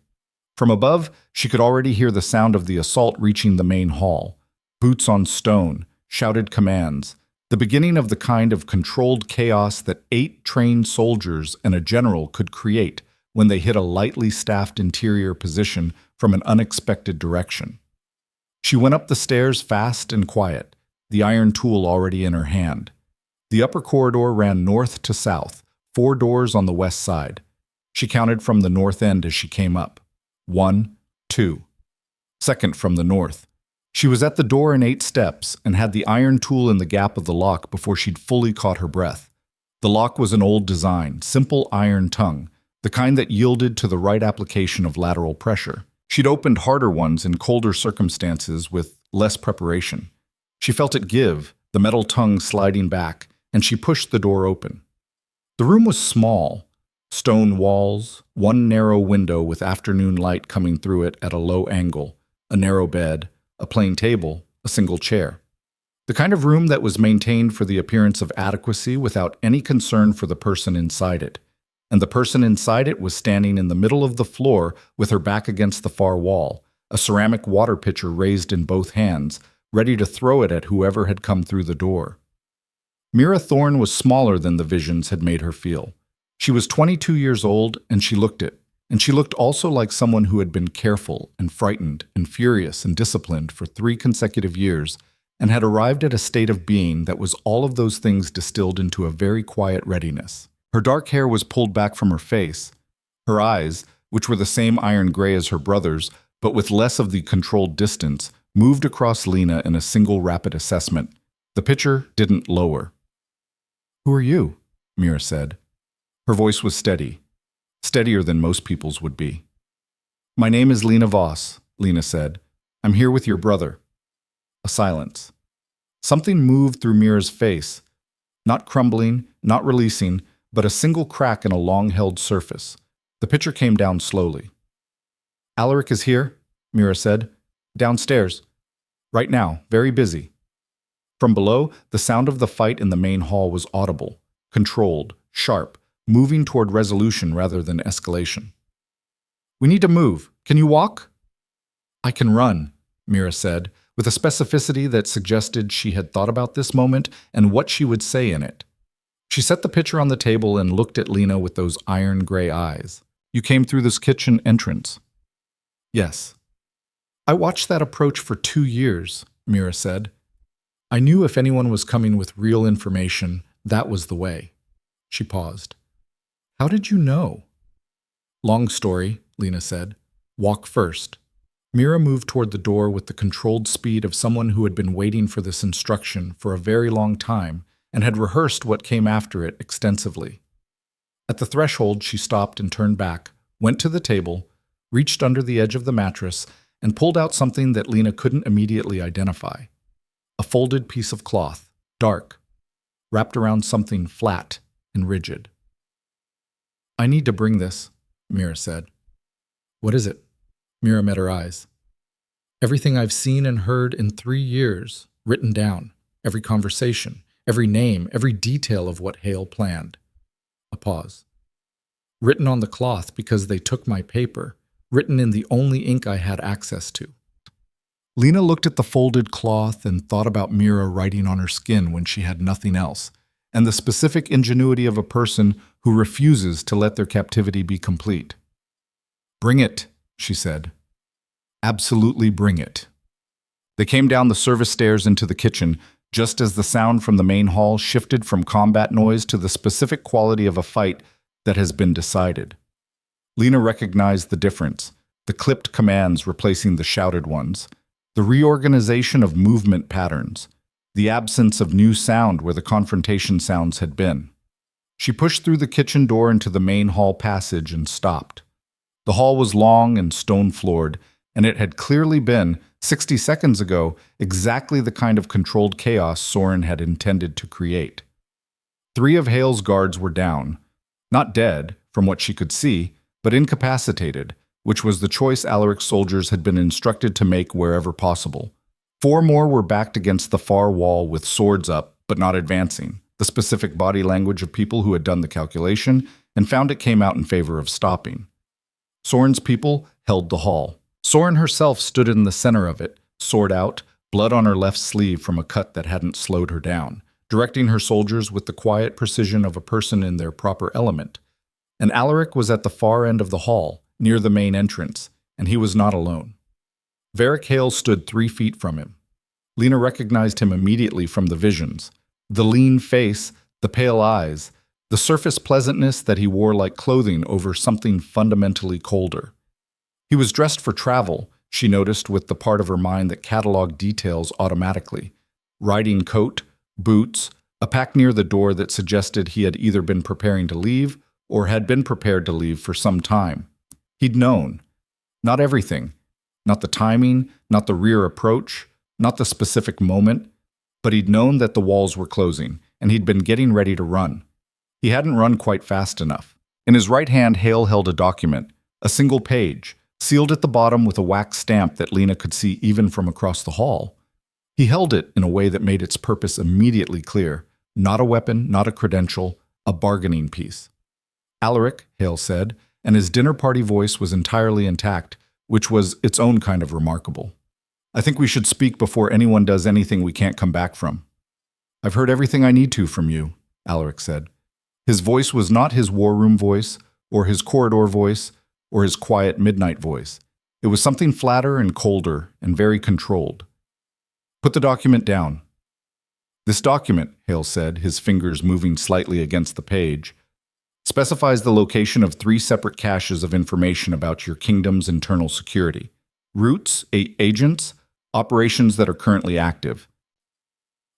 From above, she could already hear the sound of the assault reaching the main hall. Boots on stone, shouted commands, the beginning of the kind of controlled chaos that 8 trained soldiers and a general could create when they hit a lightly staffed interior position from an unexpected direction. She went up the stairs fast and quiet, the iron tool already in her hand. The upper corridor ran north to south, 4 doors on the west side. She counted from the north end as she came up. 1, 2. Second from the north. She was at the door in 8 steps and had the iron tool in the gap of the lock before she'd fully caught her breath. The lock was an old design, simple iron tongue, the kind that yielded to the right application of lateral pressure. She'd opened harder ones in colder circumstances with less preparation. She felt it give, the metal tongue sliding back, and she pushed the door open. The room was small. Stone walls, 1 narrow window with afternoon light coming through it at a low angle, a narrow bed, a plain table, a single chair. The kind of room that was maintained for the appearance of adequacy without any concern for the person inside it. And the person inside it was standing in the middle of the floor with her back against the far wall, a ceramic water pitcher raised in both hands, ready to throw it at whoever had come through the door. Mira Thorne was smaller than the visions had made her feel. She was 22 years old, and she looked it. And she looked also like someone who had been careful and frightened and furious and disciplined for 3 consecutive years and had arrived at a state of being that was all of those things distilled into a very quiet readiness. Her dark hair was pulled back from her face. Her eyes, which were the same iron gray as her brother's, but with less of the controlled distance, moved across Lena in a single rapid assessment. The pitcher didn't lower. "Who are you?" Mira said. Her voice was steady, steadier than most people's would be. "My name is Lena Voss," Lena said. "I'm here with your brother." A silence. Something moved through Mira's face, not crumbling, not releasing, but a single crack in a long-held surface. The pitcher came down slowly. "Alaric is here," Mira said. "Downstairs. Right now, very busy." From below, the sound of the fight in the main hall was audible, controlled, sharp, moving toward resolution rather than escalation. "We need to move. Can you walk?" "I can run," Mira said, with a specificity that suggested she had thought about this moment and what she would say in it. She set the pitcher on the table and looked at Lena with those iron gray eyes. "You came through this kitchen entrance?" "Yes." "I watched that approach for 2 years," Mira said. "I knew if anyone was coming with real information, that was the way." She paused. "How did you know?" "Long story," Lena said. "Walk first." Mira moved toward the door with the controlled speed of someone who had been waiting for this instruction for a very long time and had rehearsed what came after it extensively. At the threshold, she stopped and turned back, went to the table, reached under the edge of the mattress, and pulled out something that Lena couldn't immediately identify. A folded piece of cloth, dark, wrapped around something flat and rigid. "I need to bring this," Mira said. "What is it?" Mira met her eyes. "Everything I've seen and heard in 3 years, written down, every conversation, every name, every detail of what Hale planned." A pause. "Written on the cloth because they took my paper, written in the only ink I had access to." Lena looked at the folded cloth and thought about Mira writing on her skin when she had nothing else, and the specific ingenuity of a person who refuses to let their captivity be complete. "Bring it," she said. "Absolutely bring it." They came down the service stairs into the kitchen, just as the sound from the main hall shifted from combat noise to the specific quality of a fight that has been decided. Lena recognized the difference, the clipped commands replacing the shouted ones, the reorganization of movement patterns, the absence of new sound where the confrontation sounds had been. She pushed through the kitchen door into the main hall passage and stopped. The hall was long and stone-floored, and it had clearly been, 60 seconds ago, exactly the kind of controlled chaos Soren had intended to create. 3 of Hale's guards were down, not dead, from what she could see, but incapacitated, which was the choice Alaric's soldiers had been instructed to make wherever possible. 4 more were backed against the far wall with swords up, but not advancing, the specific body language of people who had done the calculation and found it came out in favor of stopping. Soren's people held the hall. Soren herself stood in the center of it, sword out, blood on her left sleeve from a cut that hadn't slowed her down, directing her soldiers with the quiet precision of a person in their proper element. And Alaric was at the far end of the hall, near the main entrance, and he was not alone. Varric Hale stood 3 feet from him. Lena recognized him immediately from the visions. The lean face, the pale eyes, the surface pleasantness that he wore like clothing over something fundamentally colder. He was dressed for travel, she noticed with the part of her mind that cataloged details automatically. Riding coat, boots, a pack near the door that suggested he had either been preparing to leave or had been prepared to leave for some time. He'd known. Not everything. Not the timing, not the rear approach, not the specific moment, but he'd known that the walls were closing, and he'd been getting ready to run. He hadn't run quite fast enough. In his right hand, Hale held a document, a single page, sealed at the bottom with a wax stamp that Lena could see even from across the hall. He held it in a way that made its purpose immediately clear. Not a weapon, not a credential, a bargaining piece. Alaric, Hale said, and his dinner party voice was entirely intact, which was its own kind of remarkable. I think we should speak before anyone does anything we can't come back from. I've heard everything I need to from you, Alaric said. His voice was not his war room voice, or his corridor voice, or his quiet midnight voice. It was something flatter and colder and very controlled. Put the document down. This document, Hale said, his fingers moving slightly against the page, specifies the location of 3 separate caches of information about your kingdom's internal security. Routes, agents, operations that are currently active.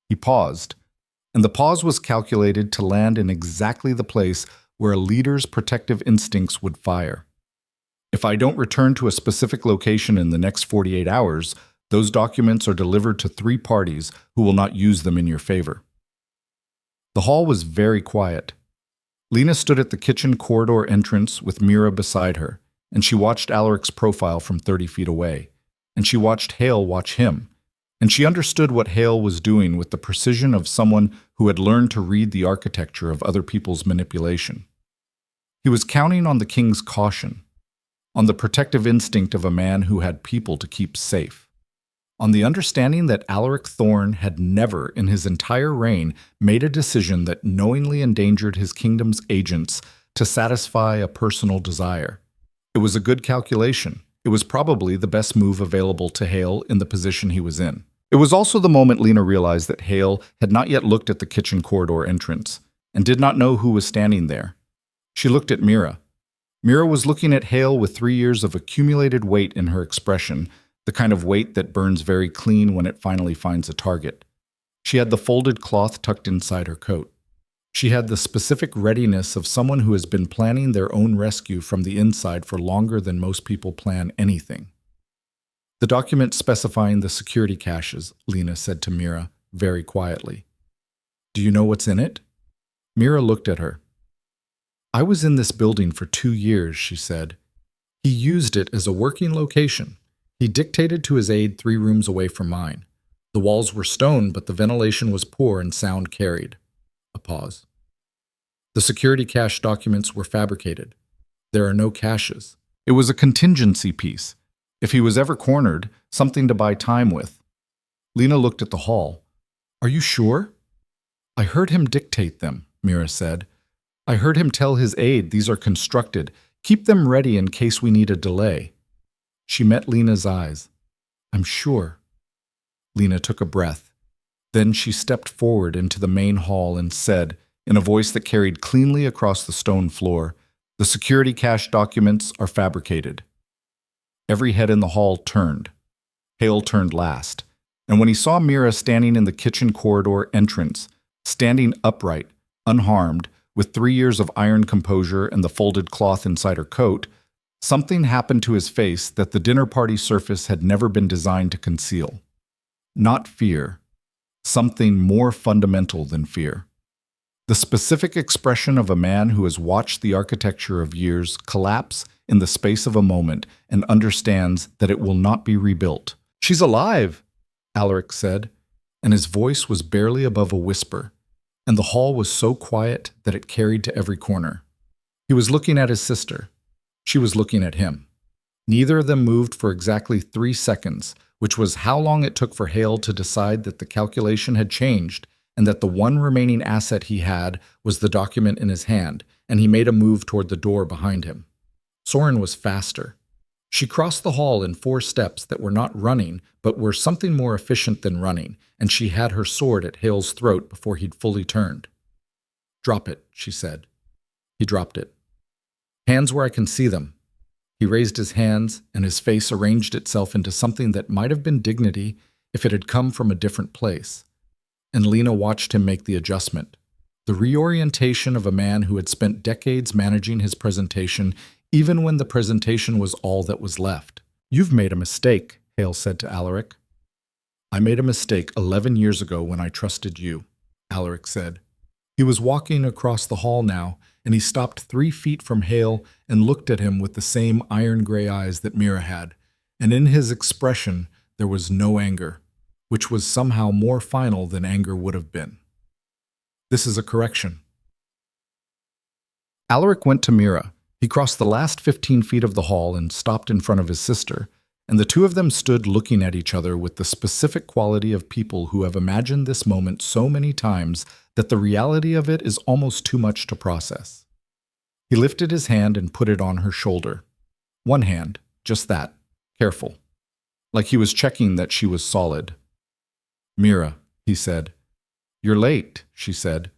He paused, and the pause was calculated to land in exactly the place where a leader's protective instincts would fire. If I don't return to a specific location in the next 48 hours, those documents are delivered to 3 parties who will not use them in your favor. The hall was very quiet. Lena stood at the kitchen corridor entrance with Mira beside her, and she watched Alaric's profile from 30 feet away, and she watched Hale watch him, and she understood what Hale was doing with the precision of someone who had learned to read the architecture of other people's manipulation. He was counting on the king's caution, on the protective instinct of a man who had people to keep safe, on the understanding that Alaric Thorne had never in his entire reign made a decision that knowingly endangered his kingdom's agents to satisfy a personal desire. It was a good calculation. It was probably the best move available to Hale in the position he was in. It was also the moment Lena realized that Hale had not yet looked at the kitchen corridor entrance and did not know who was standing there. She looked at Mira. Mira was looking at Hale with 3 years of accumulated weight in her expression, the kind of weight that burns very clean when it finally finds a target. She had the folded cloth tucked inside her coat. She had the specific readiness of someone who has been planning their own rescue from the inside for longer than most people plan anything. The document specifying the security caches, Lena said to Mira, very quietly. Do you know what's in it? Mira looked at her. I was in this building for 2 years, she said. He used it as a working location. He dictated to his aide 3 rooms away from mine. The walls were stone, but the ventilation was poor and sound carried. A pause. The security cache documents were fabricated. There are no caches. It was a contingency piece. If he was ever cornered, something to buy time with. Lena looked at the hall. Are you sure? I heard him dictate them, Mira said. I heard him tell his aide these are constructed. Keep them ready in case we need a delay. She met Lena's eyes. I'm sure. Lena took a breath. Then she stepped forward into the main hall and said, in a voice that carried cleanly across the stone floor, the security cache documents are fabricated. Every head in the hall turned. Hale turned last, and when he saw Mira standing in the kitchen corridor entrance, standing upright, unharmed, with 3 years of iron composure and the folded cloth inside her coat, something happened to his face that the dinner party surface had never been designed to conceal. Not fear. Something more fundamental than fear. The specific expression of a man who has watched the architecture of years collapse in the space of a moment and understands that it will not be rebuilt. She's alive, Alaric said, and his voice was barely above a whisper, and the hall was so quiet that it carried to every corner. He was looking at his sister. She was looking at him. Neither of them moved for exactly 3 seconds, which was how long it took for Hale to decide that the calculation had changed and that the one remaining asset he had was the document in his hand, and he made a move toward the door behind him. Soren was faster. She crossed the hall in 4 steps that were not running, but were something more efficient than running, and she had her sword at Hale's throat before he'd fully turned. "Drop it," she said. He dropped it. "Hands where I can see them." He raised his hands, and his face arranged itself into something that might have been dignity if it had come from a different place. And Lena watched him make the adjustment. The reorientation of a man who had spent decades managing his presentation, even when the presentation was all that was left. "You've made a mistake," Hale said to Alaric. "I made a mistake 11 years ago when I trusted you," Alaric said. He was walking across the hall now, and he stopped 3 feet from Hale and looked at him with the same iron-gray eyes that Mira had, and in his expression there was no anger, which was somehow more final than anger would have been. "This is a correction." Alaric went to Mira. He crossed the last 15 feet of the hall and stopped in front of his sister, and the two of them stood looking at each other with the specific quality of people who have imagined this moment so many times that the reality of it is almost too much to process. He lifted his hand and put it on her shoulder. One hand, just that, careful, like he was checking that she was solid. "Mira," he said. "You're late," she said.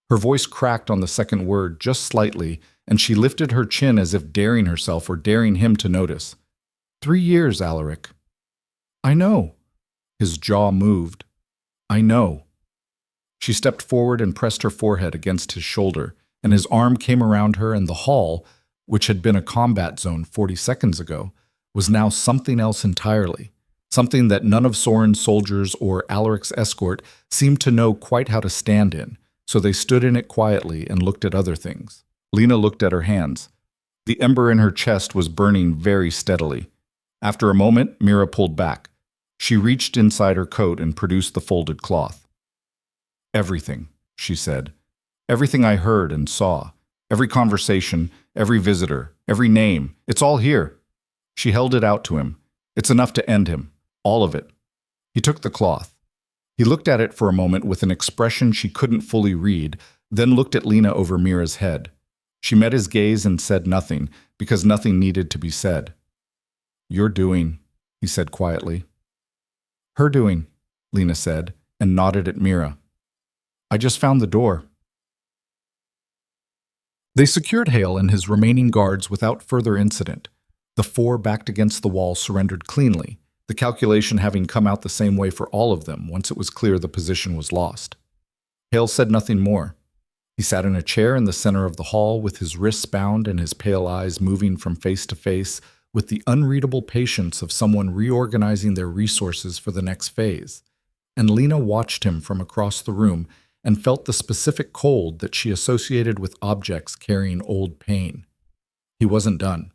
Her voice cracked on the second word just slightly, and she lifted her chin as if daring herself or daring him to notice. 3 years, Alaric." "I know." His jaw moved. "I know." She stepped forward and pressed her forehead against his shoulder, and his arm came around her, and the hall, which had been a combat zone 40 seconds ago, was now something else entirely, something that none of Soren's soldiers or Alaric's escort seemed to know quite how to stand in, so they stood in it quietly and looked at other things. Lena looked at her hands. The ember in her chest was burning very steadily. After a moment, Mira pulled back. She reached inside her coat and produced the folded cloth. "Everything," she said. "Everything I heard and saw. Every conversation, every visitor, every name. It's all here." She held it out to him. "It's enough to end him. All of it." He took the cloth. He looked at it for a moment with an expression she couldn't fully read, then looked at Lena over Mira's head. She met his gaze and said nothing, because nothing needed to be said. "You're doing," he said quietly. "Her doing," Lena said, and nodded at Mira. "I just found the door." They secured Hale and his remaining guards without further incident. The 4 backed against the wall surrendered cleanly, the calculation having come out the same way for all of them once it was clear the position was lost. Hale said nothing more. He sat in a chair in the center of the hall with his wrists bound and his pale eyes moving from face to face with the unreadable patience of someone reorganizing their resources for the next phase. And Lena watched him from across the room and felt the specific cold that she associated with objects carrying old pain. He wasn't done.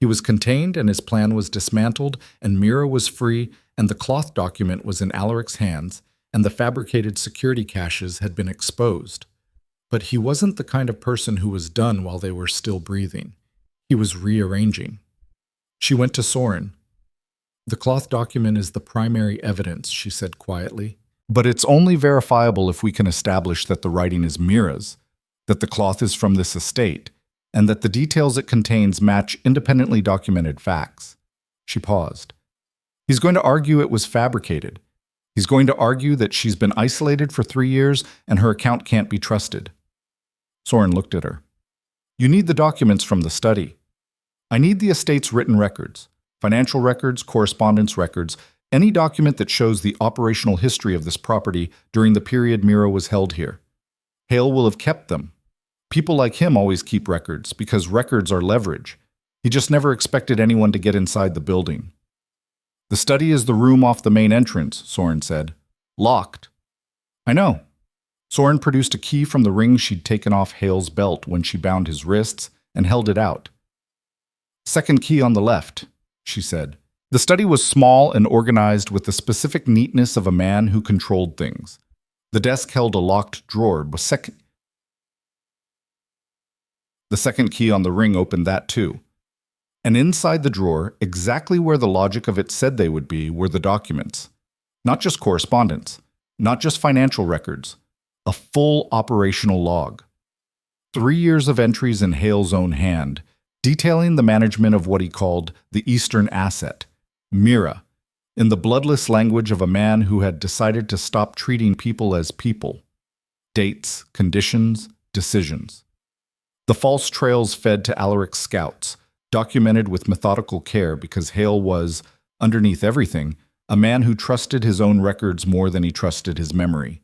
He was contained and his plan was dismantled, and Mira was free, and the cloth document was in Alaric's hands, and the fabricated security caches had been exposed. But he wasn't the kind of person who was done while they were still breathing. He was rearranging. She went to Soren. "The cloth document is the primary evidence," she said quietly. "But it's only verifiable if we can establish that the writing is Mira's, that the cloth is from this estate, and that the details it contains match independently documented facts." She paused. "He's going to argue it was fabricated. He's going to argue that she's been isolated for 3 years and her account can't be trusted." Soren looked at her. "You need the documents from the study. I need the estate's written records, financial records, correspondence records, any document that shows the operational history of this property during the period Mira was held here. Hale will have kept them. People like him always keep records because records are leverage. He just never expected anyone to get inside the building." "The study is the room off the main entrance," Soren said. "Locked." "I know." Soren produced a key from the ring she'd taken off Hale's belt when she bound his wrists and held it out. "Second key on the left," she said. The study was small and organized with the specific neatness of a man who controlled things. The desk held a locked drawer, but the second key on the ring opened that too. And inside the drawer, exactly where the logic of it said they would be, were the documents. Not just correspondence, not just financial records, a full operational log. 3 years of entries in Hale's own hand, detailing the management of what he called the Eastern asset, Mira, in the bloodless language of a man who had decided to stop treating people as people. Dates, conditions, decisions. The false trails fed to Alaric's scouts, documented with methodical care because Hale was, underneath everything, a man who trusted his own records more than he trusted his memory.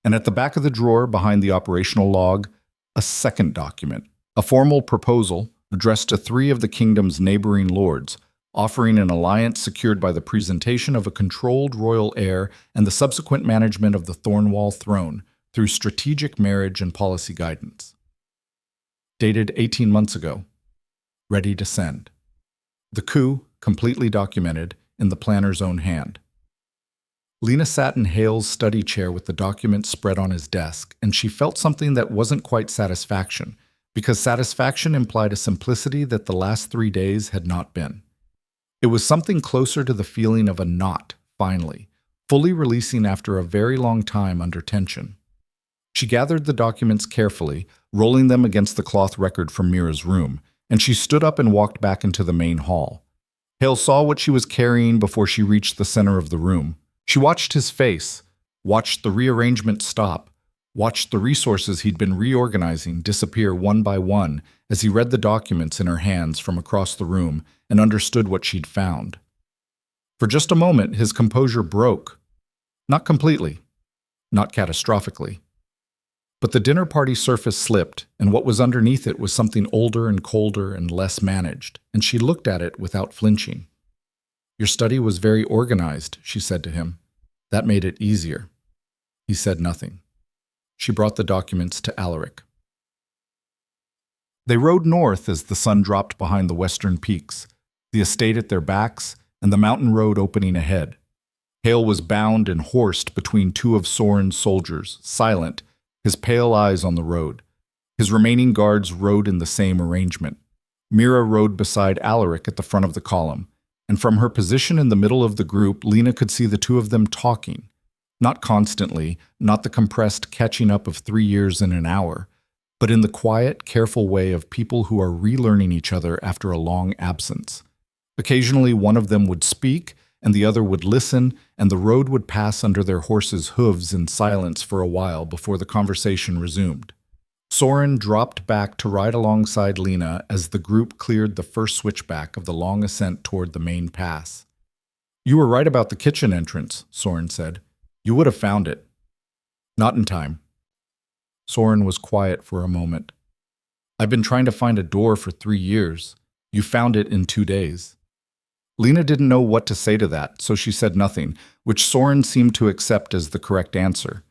And at the back of the drawer, behind the operational log, a second document, a formal proposal addressed to 3 of the kingdom's neighboring lords, offering an alliance secured by the presentation of a controlled royal heir and the subsequent management of the Thornwall throne through strategic marriage and policy guidance. Dated 18 months ago. Ready to send. The coup, completely documented, in the planner's own hand. Lena sat in Hale's study chair with the document spread on his desk, and she felt something that wasn't quite satisfaction, because satisfaction implied a simplicity that the last 3 days had not been. It was something closer to the feeling of a knot, finally, fully releasing after a very long time under tension. She gathered the documents carefully, rolling them against the cloth record from Mira's room, and she stood up and walked back into the main hall. Hale saw what she was carrying before she reached the center of the room. She watched his face, watched the rearrangement stop, watched the resources he'd been reorganizing disappear one by one as he read the documents in her hands from across the room and understood what she'd found. For just a moment, his composure broke. Not completely, not catastrophically. But the dinner party surface slipped, and what was underneath it was something older and colder and less managed, and she looked at it without flinching. "Your study was very organized," she said to him. "That made it easier." He said nothing. She brought the documents to Alaric. They rode north as the sun dropped behind the western peaks, the estate at their backs, and the mountain road opening ahead. Hale was bound and horsed between 2 of Soren's soldiers, silent, his pale eyes on the road. His remaining guards rode in the same arrangement. Mira rode beside Alaric at the front of the column, and from her position in the middle of the group, Lena could see the 2 of them talking. Not constantly, not the compressed catching up of 3 years in an hour, but in the quiet, careful way of people who are relearning each other after a long absence. Occasionally one of them would speak, and the other would listen, and the road would pass under their horses' hooves in silence for a while before the conversation resumed. Soren dropped back to ride alongside Lena as the group cleared the first switchback of the long ascent toward the main pass. "You were right about the kitchen entrance," Soren said. "You would have found it." "Not in time." Soren was quiet for a moment. "I've been trying to find a door for 3 years. You found it in 2 days." Lena didn't know what to say to that, so she said nothing, which Soren seemed to accept as the correct answer.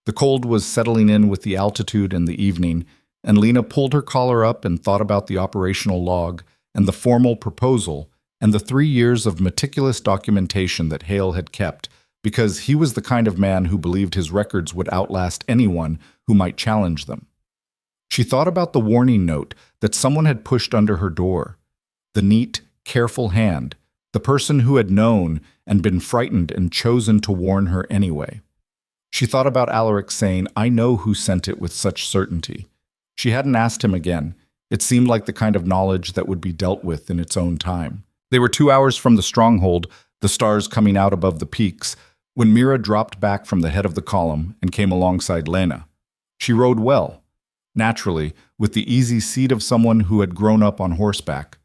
The cold was settling in with the altitude and the evening, and Lena pulled her collar up and thought about the operational log and the formal proposal and the 3 years of meticulous documentation that Hale had kept, because he was the kind of man who believed his records would outlast anyone who might challenge them. She thought about the warning note that someone had pushed under her door, the neat, careful hand, the person who had known and been frightened and chosen to warn her anyway. She thought about Alaric saying, "I know who sent it," with such certainty. She hadn't asked him again. It seemed like the kind of knowledge that would be dealt with in its own time. They were 2 hours from the stronghold, the stars coming out above the peaks, when Mira dropped back from the head of the column and came alongside Lena. She rode well, naturally, with the easy seat of someone who had grown up on horseback.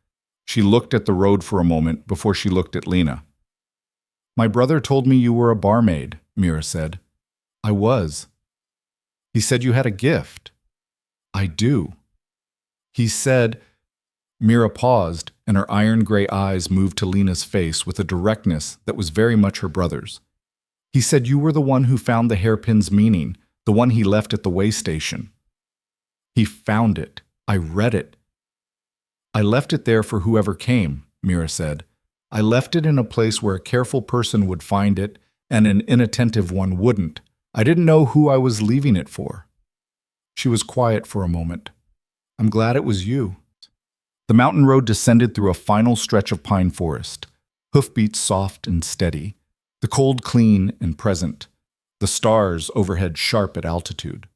She looked at the road for a moment before she looked at Lena. "My brother told me you were a barmaid," Mira said. "I was." "He said you had a gift." "I do." "He said—" Mira paused, and her iron-gray eyes moved to Lena's face with a directness that was very much her brother's. "He said you were the one who found the hairpin's meaning, the one he left at the way station." "He found it. I read it." "I left it there for whoever came," Mira said. I left it in a place where a careful person would find it and an inattentive one wouldn't. I didn't know who I was leaving it for." She was quiet for a moment. "I'm glad it was you." The mountain road descended through a final stretch of pine forest, hoofbeats soft and steady, the cold clean and present, the stars overhead sharp at altitude.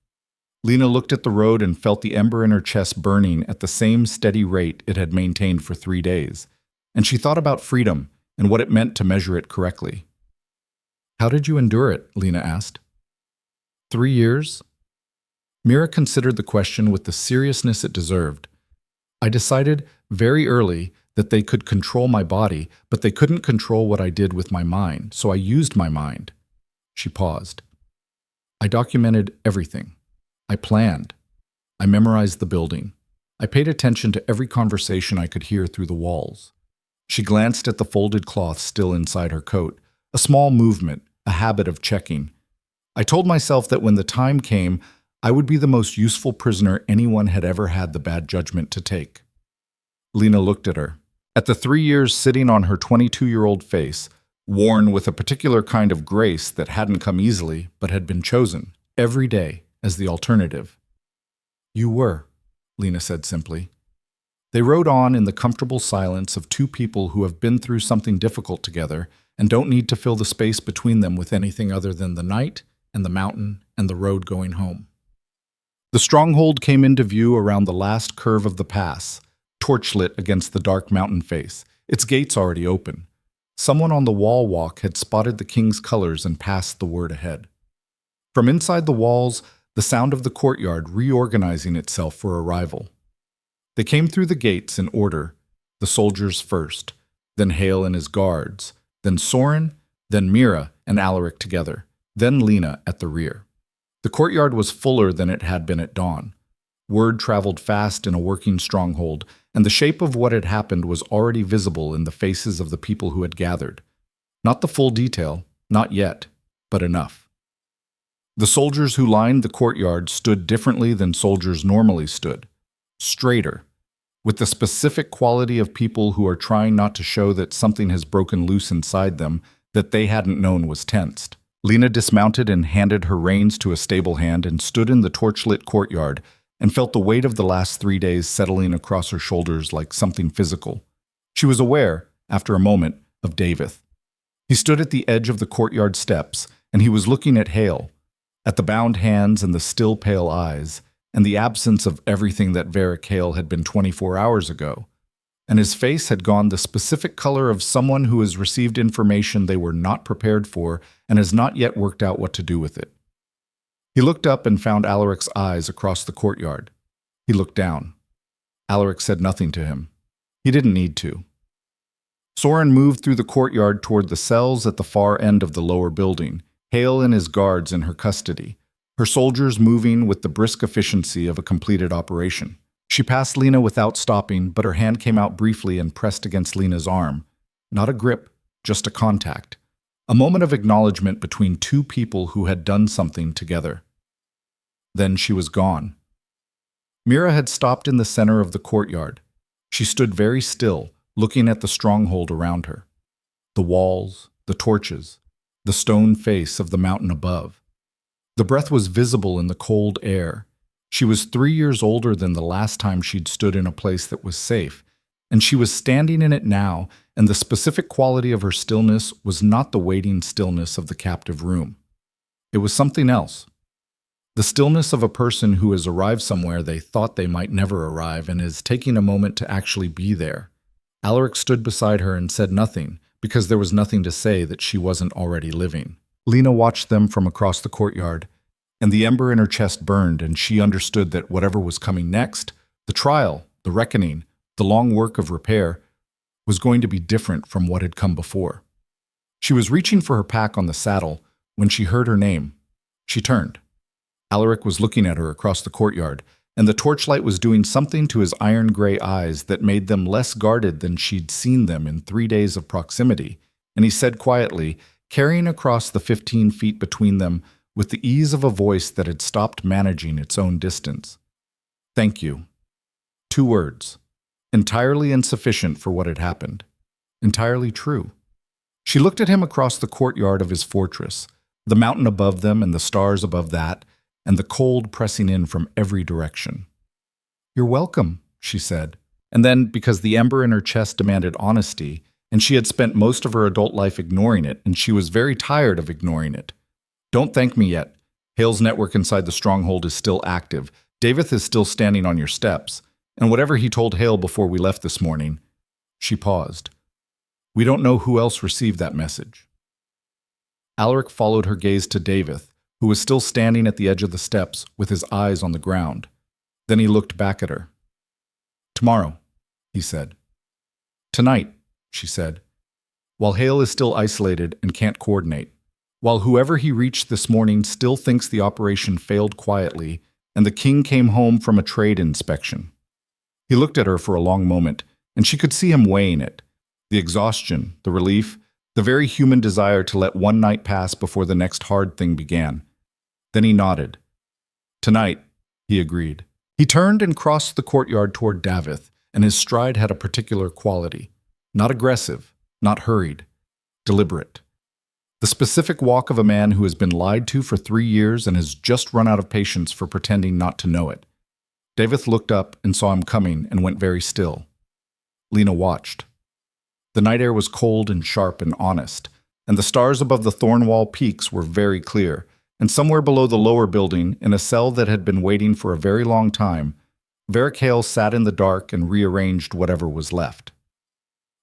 Lena looked at the road and felt the ember in her chest burning at the same steady rate it had maintained for 3 days, and she thought about freedom and what it meant to measure it correctly. "How did you endure it?" Lena asked. 3 years? Mira considered the question with the seriousness it deserved. "I decided very early that they could control my body, but they couldn't control what I did with my mind, so I used my mind." She paused. "I documented everything. I planned. I memorized the building. I paid attention to every conversation I could hear through the walls." She glanced at the folded cloth still inside her coat, a small movement, a habit of checking. "I told myself that when the time came, I would be the most useful prisoner anyone had ever had the bad judgment to take." Lena looked at her. At the 3 years sitting on her 22-year-old face, worn with a particular kind of grace that hadn't come easily but had been chosen, every day, as the alternative. "You were," Lena said simply. They rode on in the comfortable silence of two people who have been through something difficult together and don't need to fill the space between them with anything other than the night and the mountain and the road going home. The stronghold came into view around the last curve of the pass, torchlit against the dark mountain face, its gates already open. Someone on the wall walk had spotted the king's colors and passed the word ahead. From inside the walls, the sound of the courtyard reorganizing itself for arrival. They came through the gates in order, the soldiers first, then Hale and his guards, then Soren, then Mira and Alaric together, then Lena at the rear. The courtyard was fuller than it had been at dawn. Word traveled fast in a working stronghold, and the shape of what had happened was already visible in the faces of the people who had gathered. Not the full detail, not yet, but enough. The soldiers who lined the courtyard stood differently than soldiers normally stood. Straighter, with the specific quality of people who are trying not to show that something has broken loose inside them that they hadn't known was tensed. Lena dismounted and handed her reins to a stable hand and stood in the torchlit courtyard and felt the weight of the last 3 days settling across her shoulders like something physical. She was aware, after a moment, of David. He stood at the edge of the courtyard steps, and he was looking at Hale, at the bound hands and the still pale eyes, and the absence of everything that Varric Hale had been 24 hours ago. And his face had gone the specific color of someone who has received information they were not prepared for and has not yet worked out what to do with it. He looked up and found Alaric's eyes across the courtyard. He looked down. Alaric said nothing to him. He didn't need to. Soren moved through the courtyard toward the cells at the far end of the lower building, Hale and his guards in her custody, her soldiers moving with the brisk efficiency of a completed operation. She passed Lena without stopping, but her hand came out briefly and pressed against Lena's arm. Not a grip, just a contact. A moment of acknowledgement between two people who had done something together. Then she was gone. Mira had stopped in the center of the courtyard. She stood very still, looking at the stronghold around her. The walls, the torches, the stone face of the mountain above. The breath was visible in the cold air. She was 3 years older than the last time she'd stood in a place that was safe, and she was standing in it now, and the specific quality of her stillness was not the waiting stillness of the captive room. It was something else. The stillness of a person who has arrived somewhere they thought they might never arrive and is taking a moment to actually be there. Alaric stood beside her and said nothing, because there was nothing to say that she wasn't already living. Lena watched them from across the courtyard, and the ember in her chest burned, and she understood that whatever was coming next, the trial, the reckoning, the long work of repair, was going to be different from what had come before. She was reaching for her pack on the saddle when she heard her name. She turned. Alaric was looking at her across the courtyard, and the torchlight was doing something to his iron-gray eyes that made them less guarded than she'd seen them in 3 days of proximity, and he said quietly, carrying across the 15 feet between them with the ease of a voice that had stopped managing its own distance. "Thank you." 2 words, entirely insufficient for what had happened. Entirely true. She looked at him across the courtyard of his fortress, the mountain above them and the stars above that, and the cold pressing in from every direction. "You're welcome," she said. And then, because the ember in her chest demanded honesty, and she had spent most of her adult life ignoring it, and she was very tired of ignoring it. "Don't thank me yet. Hale's network inside the stronghold is still active. David is still standing on your steps. And whatever he told Hale before we left this morning..." She paused. "We don't know who else received that message." Alaric followed her gaze to David, who was still standing at the edge of the steps with his eyes on the ground. Then he looked back at her. "Tomorrow," he said. "Tonight," she said. "While Hale is still isolated and can't coordinate. While whoever he reached this morning still thinks the operation failed quietly, and the king came home from a trade inspection." He looked at her for a long moment, and she could see him weighing it. The exhaustion, the relief, the very human desire to let one night pass before the next hard thing began. Then he nodded. "Tonight," he agreed. He turned and crossed the courtyard toward Davith, and his stride had a particular quality. Not aggressive, not hurried, deliberate. The specific walk of a man who has been lied to for 3 years and has just run out of patience for pretending not to know it. Davith looked up and saw him coming and went very still. Lena watched. The night air was cold and sharp and honest, and the stars above the Thornwall peaks were very clear, and somewhere below the lower building, in a cell that had been waiting for a very long time, Varric Hale sat in the dark and rearranged whatever was left.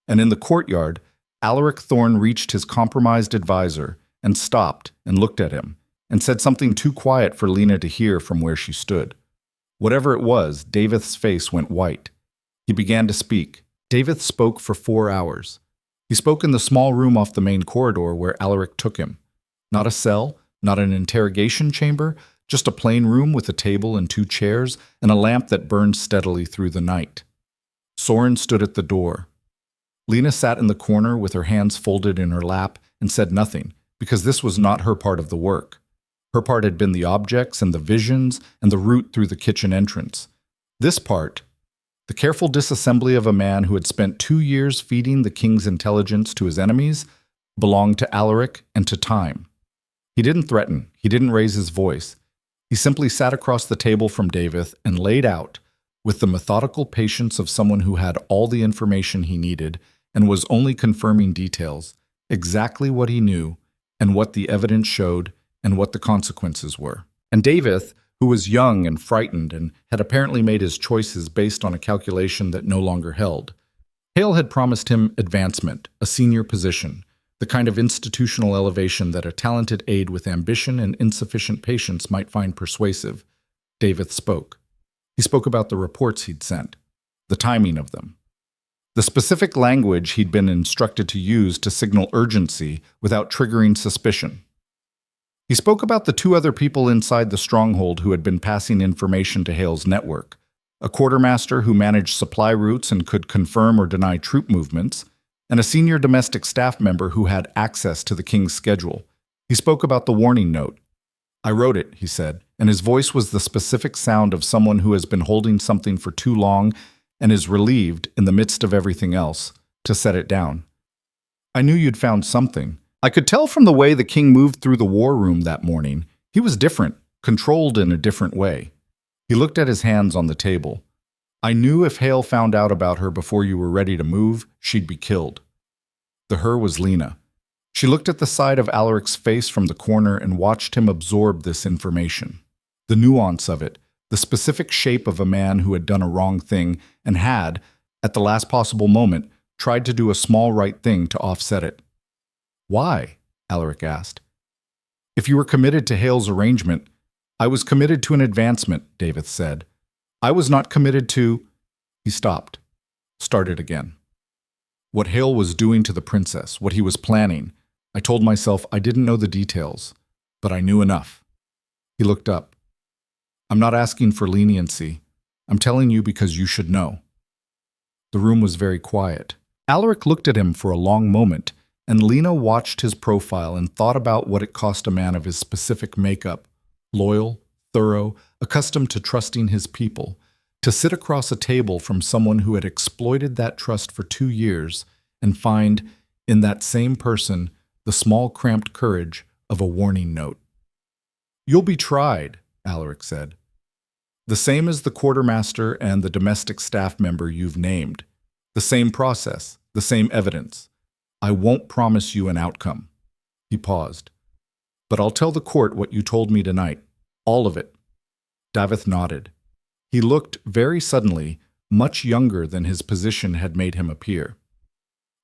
And in the courtyard, Alaric Thorne reached his compromised advisor and stopped and looked at him and said something too quiet for Lena to hear from where she stood. Whatever it was, Davith's face went white. He began to speak. Davith spoke for 4 hours. He spoke in the small room off the main corridor where Alaric took him. Not a cell, not an interrogation chamber, just a plain room with a table and 2 chairs and a lamp that burned steadily through the night. Soren stood at the door. Lena sat in the corner with her hands folded in her lap and said nothing, because this was not her part of the work. Her part had been the objects and the visions and the route through the kitchen entrance. This part, the careful disassembly of a man who had spent 2 years feeding the king's intelligence to his enemies, belonged to Alaric and to time. He didn't threaten, he didn't raise his voice. He simply sat across the table from Davith and laid out, with the methodical patience of someone who had all the information he needed and was only confirming details, exactly what he knew and what the evidence showed and what the consequences were. And Davith, who was young and frightened and had apparently made his choices based on a calculation that no longer held. Hale had promised him advancement, a senior position, the kind of institutional elevation that a talented aide with ambition and insufficient patience might find persuasive. Davith spoke. He spoke about the reports he'd sent, the timing of them, the specific language he'd been instructed to use to signal urgency without triggering suspicion. He spoke about the 2 other people inside the stronghold who had been passing information to Hale's network, a quartermaster who managed supply routes and could confirm or deny troop movements, and a senior domestic staff member who had access to the king's schedule. He spoke about the warning note. "I wrote it," he said, and his voice was the specific sound of someone who has been holding something for too long and is relieved, in the midst of everything else, to set it down. "I knew you'd found something. I could tell from the way the king moved through the war room that morning. He was different, controlled in a different way." He looked at his hands on the table. "I knew if Hale found out about her before you were ready to move, she'd be killed." The her was Lena. She looked at the side of Alaric's face from the corner and watched him absorb this information. The nuance of it, the specific shape of a man who had done a wrong thing and had, at the last possible moment, tried to do a small right thing to offset it. "Why?" Alaric asked. "If you were committed to Hale's arrangement..." "I was committed to an advancement," Davith said. "I was not committed to..." He stopped, started again. "What Hale was doing to the princess, what he was planning. I told myself I didn't know the details, but I knew enough." He looked up. "I'm not asking for leniency. I'm telling you because you should know." The room was very quiet. Alaric looked at him for a long moment, and Lena watched his profile and thought about what it cost a man of his specific makeup, loyal, thorough, accustomed to trusting his people, to sit across a table from someone who had exploited that trust for 2 years and find, in that same person, the small cramped courage of a warning note. "You'll be tried," Alaric said. "The same as the quartermaster and the domestic staff member you've named. The same process, the same evidence. I won't promise you an outcome." He paused. "But I'll tell the court what you told me tonight. All of it." Davith nodded. He looked, very suddenly, much younger than his position had made him appear.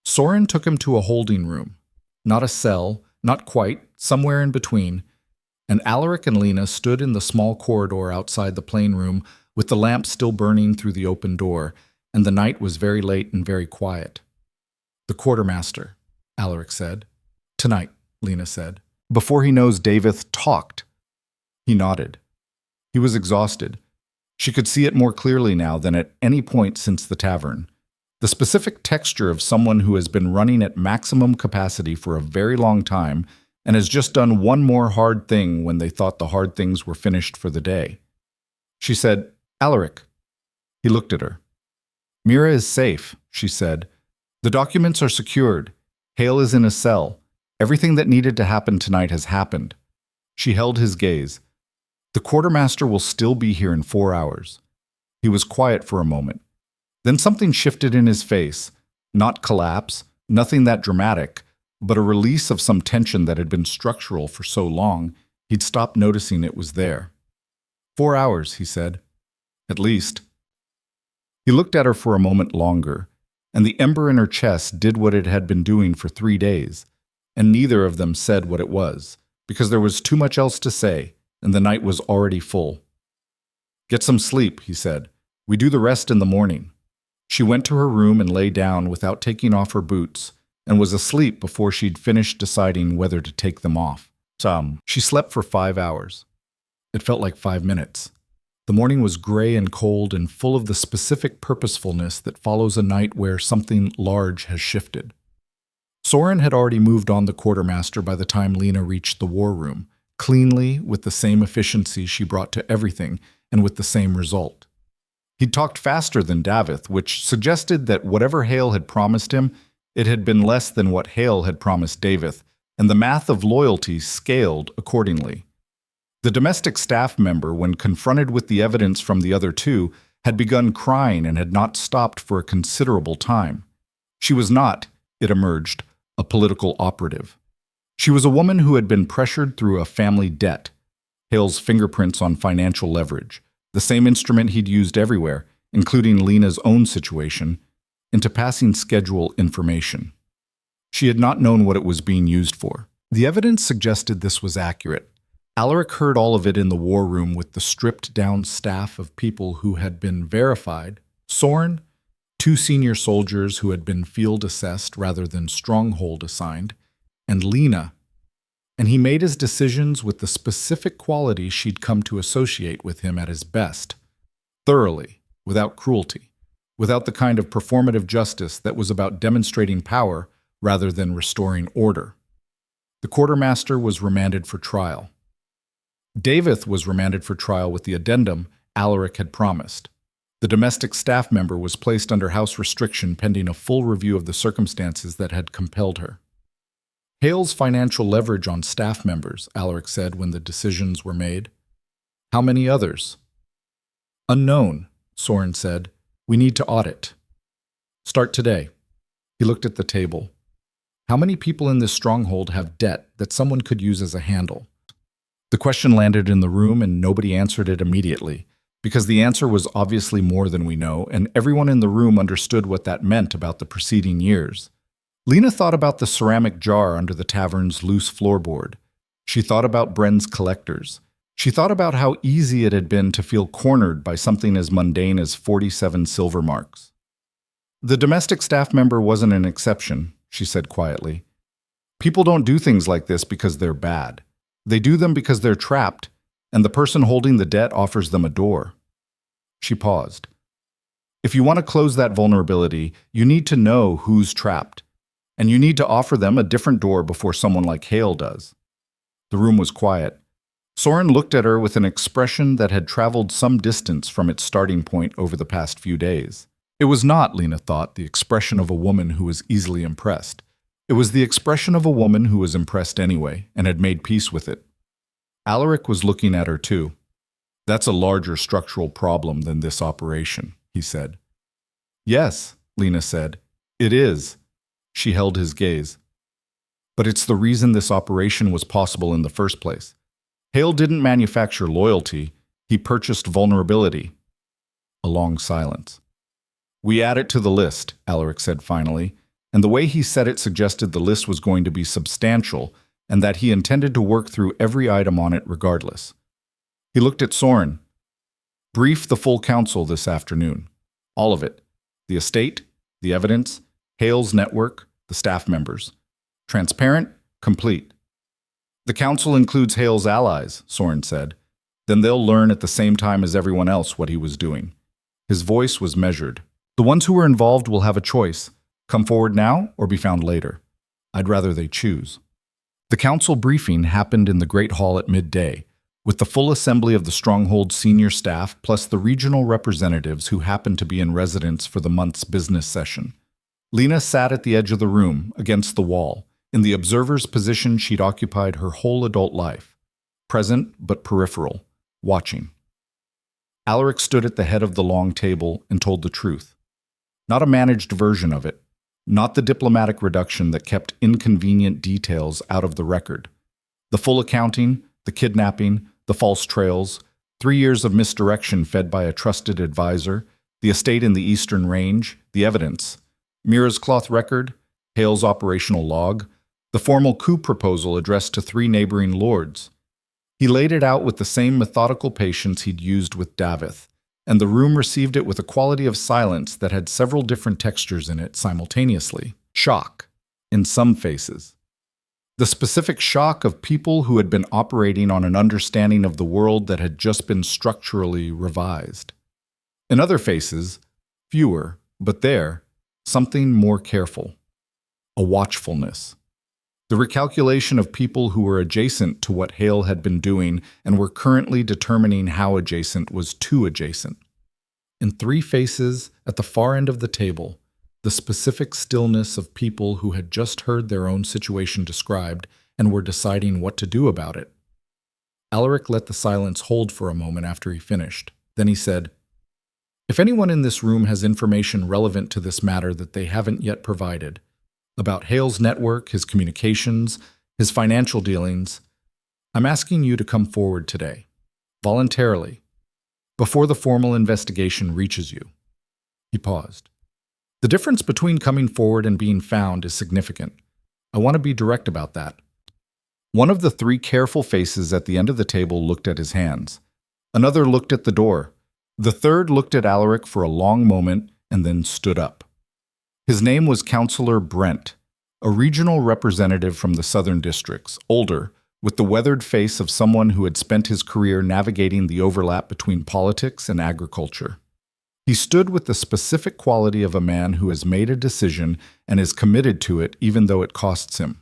Soren took him to a holding room. Not a cell, not quite, somewhere in between, and Alaric and Lena stood in the small corridor outside the plain room with the lamp still burning through the open door, and the night was very late and very quiet. "The quartermaster," Alaric said. "Tonight," Lena said. "Before he knows Davith talked." He nodded. He was exhausted. She could see it more clearly now than at any point since the tavern. The specific texture of someone who has been running at maximum capacity for a very long time and has just done one more hard thing when they thought the hard things were finished for the day. She said, "Alaric." He looked at her. "Mira is safe," she said. "The documents are secured. Hale is in a cell. Everything that needed to happen tonight has happened." She held his gaze. "The quartermaster will still be here in 4 hours." He was quiet for a moment. Then something shifted in his face. Not collapse, nothing that dramatic, but a release of some tension that had been structural for so long, he'd stopped noticing it was there. 4 hours, he said. "At least." He looked at her for a moment longer, and the ember in her chest did what it had been doing for 3 days, and neither of them said what it was, because there was too much else to say, and the night was already full. "Get some sleep," he said. "We do the rest in the morning." She went to her room and lay down without taking off her boots, and was asleep before she'd finished deciding whether to take them off. She slept for 5 hours. It felt like 5 minutes. The morning was gray and cold and full of the specific purposefulness that follows a night where something large has shifted. Soren had already moved on the quartermaster by the time Lena reached the war room, cleanly, with the same efficiency she brought to everything, and with the same result. He'd talked faster than Davith, which suggested that whatever Hale had promised him, it had been less than what Hale had promised Davith, and the math of loyalty scaled accordingly. The domestic staff member, when confronted with the evidence from the other two, had begun crying and had not stopped for a considerable time. She was not, it emerged, a political operative. She was a woman who had been pressured through a family debt, Hale's fingerprints on financial leverage, the same instrument he'd used everywhere, including Lena's own situation, into passing schedule information. She had not known what it was being used for. The evidence suggested this was accurate. Alaric heard all of it in the war room with the stripped-down staff of people who had been verified, Soren, 2 senior soldiers who had been field-assessed rather than stronghold-assigned, and Lena, and he made his decisions with the specific quality she'd come to associate with him at his best, thoroughly, without cruelty, without the kind of performative justice that was about demonstrating power rather than restoring order. The quartermaster was remanded for trial. Davith was remanded for trial with the addendum Alaric had promised. The domestic staff member was placed under house restriction pending a full review of the circumstances that had compelled her. Hale's financial leverage on staff members, Alaric said when the decisions were made. How many others? Unknown, Soren said. We need to audit. Start today. He looked at the table. How many people in this stronghold have debt that someone could use as a handle? The question landed in the room and nobody answered it immediately, because the answer was obviously more than we know, and everyone in the room understood what that meant about the preceding years. Lena thought about the ceramic jar under the tavern's loose floorboard. She thought about Bren's collectors. She thought about how easy it had been to feel cornered by something as mundane as 47 silver marks. The domestic staff member wasn't an exception, she said quietly. People don't do things like this because they're bad. They do them because they're trapped, and the person holding the debt offers them a door. She paused. If you want to close that vulnerability, you need to know who's trapped. And you need to offer them a different door before someone like Hale does. The room was quiet. Soren looked at her with an expression that had traveled some distance from its starting point over the past few days. It was not, Lena thought, the expression of a woman who was easily impressed. It was the expression of a woman who was impressed anyway and had made peace with it. Alaric was looking at her too. "That's a larger structural problem than this operation," he said. "Yes," Lena said. "It is." She held his gaze. "But it's the reason this operation was possible in the first place. Hale didn't manufacture loyalty, he purchased vulnerability." A long silence. "We add it to the list," Alaric said finally, and the way he said it suggested the list was going to be substantial and that he intended to work through every item on it regardless. He looked at Soren. "Brief the full council this afternoon. All of it. The estate, the evidence, Hale's network, the staff members. Transparent, complete." "The council includes Hale's allies," Soren said. "Then they'll learn at the same time as everyone else what he was doing." His voice was measured. "The ones who are involved will have a choice. Come forward now or be found later. I'd rather they choose." The council briefing happened in the Great Hall at midday, with the full assembly of the Stronghold senior staff plus the regional representatives who happened to be in residence for the month's business session. Lena sat at the edge of the room, against the wall, in the observer's position she'd occupied her whole adult life, present but peripheral, watching. Alaric stood at the head of the long table and told the truth. Not a managed version of it, not the diplomatic reduction that kept inconvenient details out of the record. The full accounting, the kidnapping, the false trails, 3 years of misdirection fed by a trusted advisor, the estate in the Eastern Range, the evidence, Mira's cloth record, Hale's operational log, the formal coup proposal addressed to 3 neighboring lords. He laid it out with the same methodical patience he'd used with Davith, and the room received it with a quality of silence that had several different textures in it simultaneously. Shock, in some faces. The specific shock of people who had been operating on an understanding of the world that had just been structurally revised. In other faces, fewer, but there, something more careful. A watchfulness. The recalculation of people who were adjacent to what Hale had been doing and were currently determining how adjacent was too adjacent. In 3 faces, at the far end of the table, the specific stillness of people who had just heard their own situation described and were deciding what to do about it. Alaric let the silence hold for a moment after he finished. Then he said, "If anyone in this room has information relevant to this matter that they haven't yet provided, about Hale's network, his communications, his financial dealings, I'm asking you to come forward today, voluntarily, before the formal investigation reaches you." He paused. "The difference between coming forward and being found is significant. I want to be direct about that." One of the 3 careful faces at the end of the table looked at his hands. Another looked at the door. The third looked at Alaric for a long moment and then stood up. His name was Councillor Brent, a regional representative from the southern districts, older, with the weathered face of someone who had spent his career navigating the overlap between politics and agriculture. He stood with the specific quality of a man who has made a decision and is committed to it even though it costs him.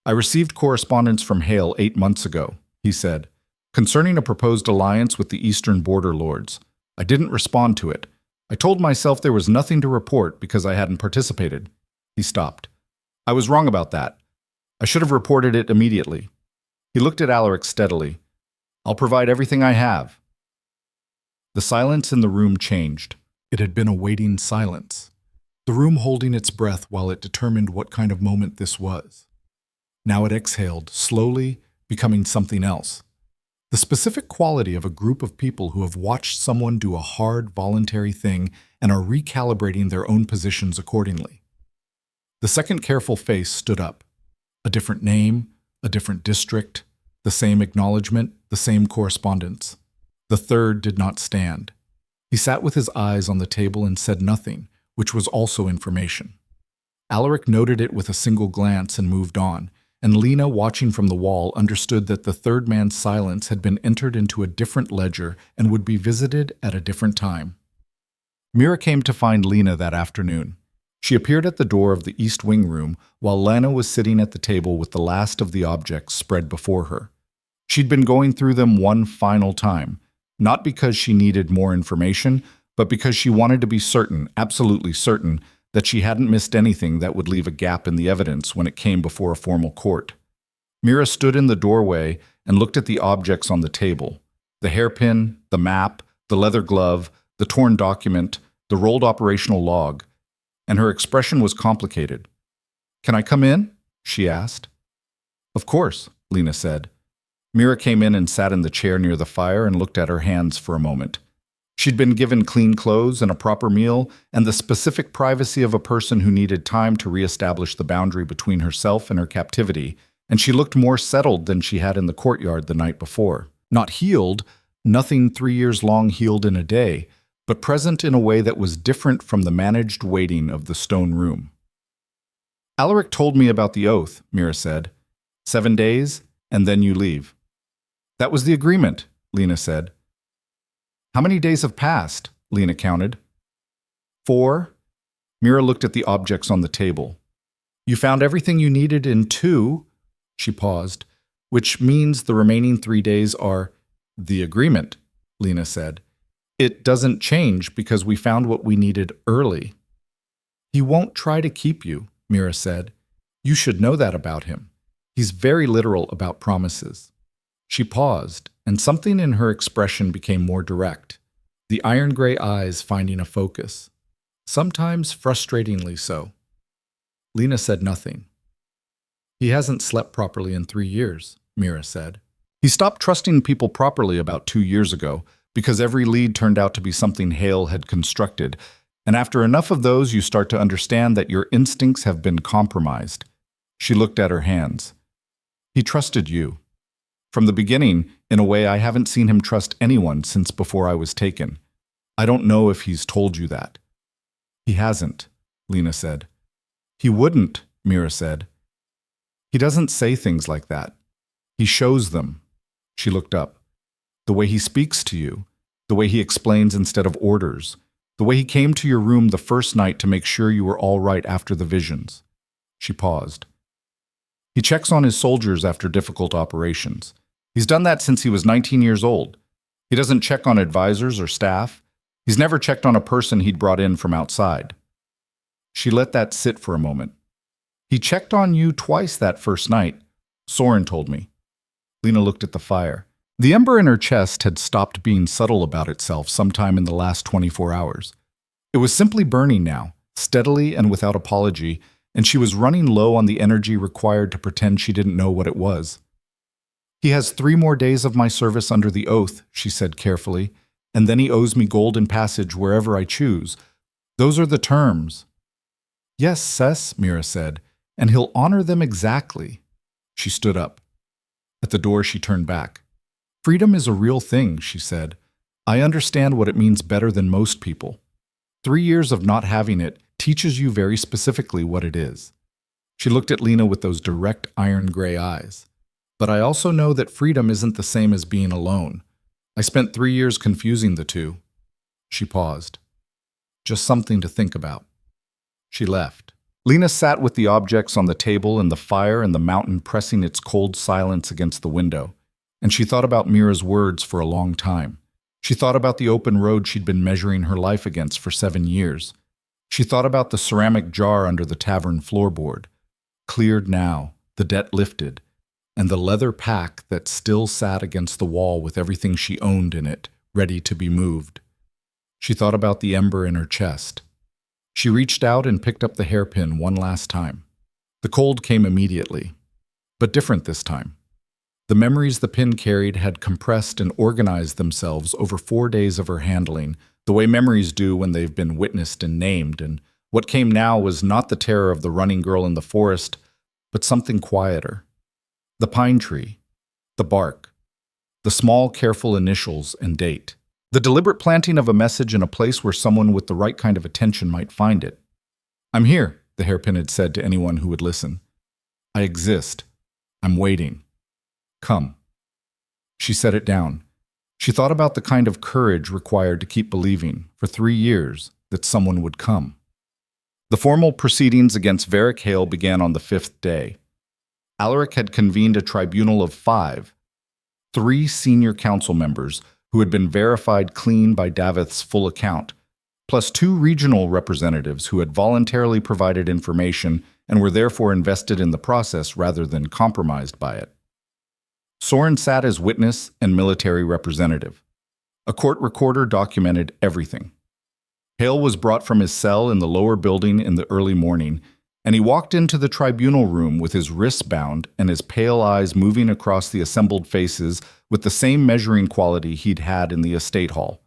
"I received correspondence from Hale 8 months ago," he said, "concerning a proposed alliance with the Eastern Border Lords. I didn't respond to it. I told myself there was nothing to report because I hadn't participated." He stopped. "I was wrong about that. I should have reported it immediately." He looked at Alaric steadily. "I'll provide everything I have." The silence in the room changed. It had been a waiting silence, the room holding its breath while it determined what kind of moment this was. Now it exhaled, slowly, becoming something else. The specific quality of a group of people who have watched someone do a hard, voluntary thing and are recalibrating their own positions accordingly. The second careful face stood up. A different name, a different district, the same acknowledgement, the same correspondence. The third did not stand. He sat with his eyes on the table and said nothing, which was also information. Alaric noted it with a single glance and moved on, and Lena, watching from the wall, understood that the third man's silence had been entered into a different ledger and would be visited at a different time. Mira came to find Lena that afternoon. She appeared at the door of the East Wing room while Lena was sitting at the table with the last of the objects spread before her. She'd been going through them one final time, not because she needed more information, but because she wanted to be certain, absolutely certain, that she hadn't missed anything that would leave a gap in the evidence when it came before a formal court. Mira stood in the doorway and looked at the objects on the table: the hairpin, the map, the leather glove, the torn document, the rolled operational log, and her expression was complicated. "Can I come in?" she asked. "Of course," Lena said. Mira came in and sat in the chair near the fire and looked at her hands for a moment. She'd been given clean clothes and a proper meal and the specific privacy of a person who needed time to reestablish the boundary between herself and her captivity, and she looked more settled than she had in the courtyard the night before. Not healed, nothing 3 years long healed in a day, but present in a way that was different from the managed waiting of the stone room. "Alaric told me about the oath," Mira said. 7 days, and then you leave." "That was the agreement," Lena said. "How many days have passed?" Lena counted. 4. Mira looked at the objects on the table. "You found everything you needed in 2. She paused. "Which means the remaining 3 days are—" "The agreement," Lena said. "It doesn't change because we found what we needed early." "He won't try to keep you," Mira said. "You should know that about him. He's very literal about promises." She paused, and something in her expression became more direct, the iron-gray eyes finding a focus, sometimes frustratingly so. Lena said nothing. "He hasn't slept properly in 3 years," Mira said. "He stopped trusting people properly about 2 years ago, because every lead turned out to be something Hale had constructed, and after enough of those you start to understand that your instincts have been compromised." She looked at her hands. "He trusted you. From the beginning, in a way I haven't seen him trust anyone since before I was taken. I don't know if he's told you that." "He hasn't," Lena said. "He wouldn't," Mira said. "He doesn't say things like that. He shows them." She looked up. "The way he speaks to you, the way he explains instead of orders, the way he came to your room the first night to make sure you were all right after the visions." She paused. "He checks on his soldiers after difficult operations. He's done that since he was 19 years old. He doesn't check on advisors or staff. He's never checked on a person he'd brought in from outside." She let that sit for a moment. "He checked on you twice that first night. Soren told me." Lena looked at the fire. The ember in her chest had stopped being subtle about itself sometime in the last 24 hours. It was simply burning now, steadily and without apology, and she was running low on the energy required to pretend she didn't know what it was. "He has 3 more days of my service under the oath," she said carefully, "and then he owes me golden passage wherever I choose. Those are the terms." "Yes, Sess," Mira said, "and he'll honor them exactly." She stood up. At the door she turned back. "Freedom is a real thing," she said. "I understand what it means better than most people. 3 years of not having it teaches you very specifically what it is." She looked at Lena with those direct iron-gray eyes. "But I also know that freedom isn't the same as being alone. I spent 3 years confusing the two." She paused. "Just something to think about." She left. Lena sat with the objects on the table and the fire and the mountain pressing its cold silence against the window, and she thought about Mira's words for a long time. She thought about the open road she'd been measuring her life against for 7 years. She thought about the ceramic jar under the tavern floorboard, cleared now, the debt lifted, and the leather pack that still sat against the wall with everything she owned in it, ready to be moved. She thought about the ember in her chest. She reached out and picked up the hairpin one last time. The cold came immediately, but different this time. The memories the pin carried had compressed and organized themselves over 4 days of her handling, the way memories do when they've been witnessed and named, and what came now was not the terror of the running girl in the forest, but something quieter. The pine tree, the bark, the small, careful initials and date. The deliberate planting of a message in a place where someone with the right kind of attention might find it. "I'm here," the hairpin had said to anyone who would listen. "I exist. I'm waiting. Come." She set it down. She thought about the kind of courage required to keep believing, for 3 years, that someone would come. The formal proceedings against Varric Hale began on the 5th day. Alaric had convened a tribunal of 5, 3 senior council members who had been verified clean by Davith's full account, plus 2 regional representatives who had voluntarily provided information and were therefore invested in the process rather than compromised by it. Soren sat as witness and military representative. A court recorder documented everything. Hale was brought from his cell in the lower building in the early morning, and he walked into the tribunal room with his wrists bound and his pale eyes moving across the assembled faces with the same measuring quality he'd had in the estate hall.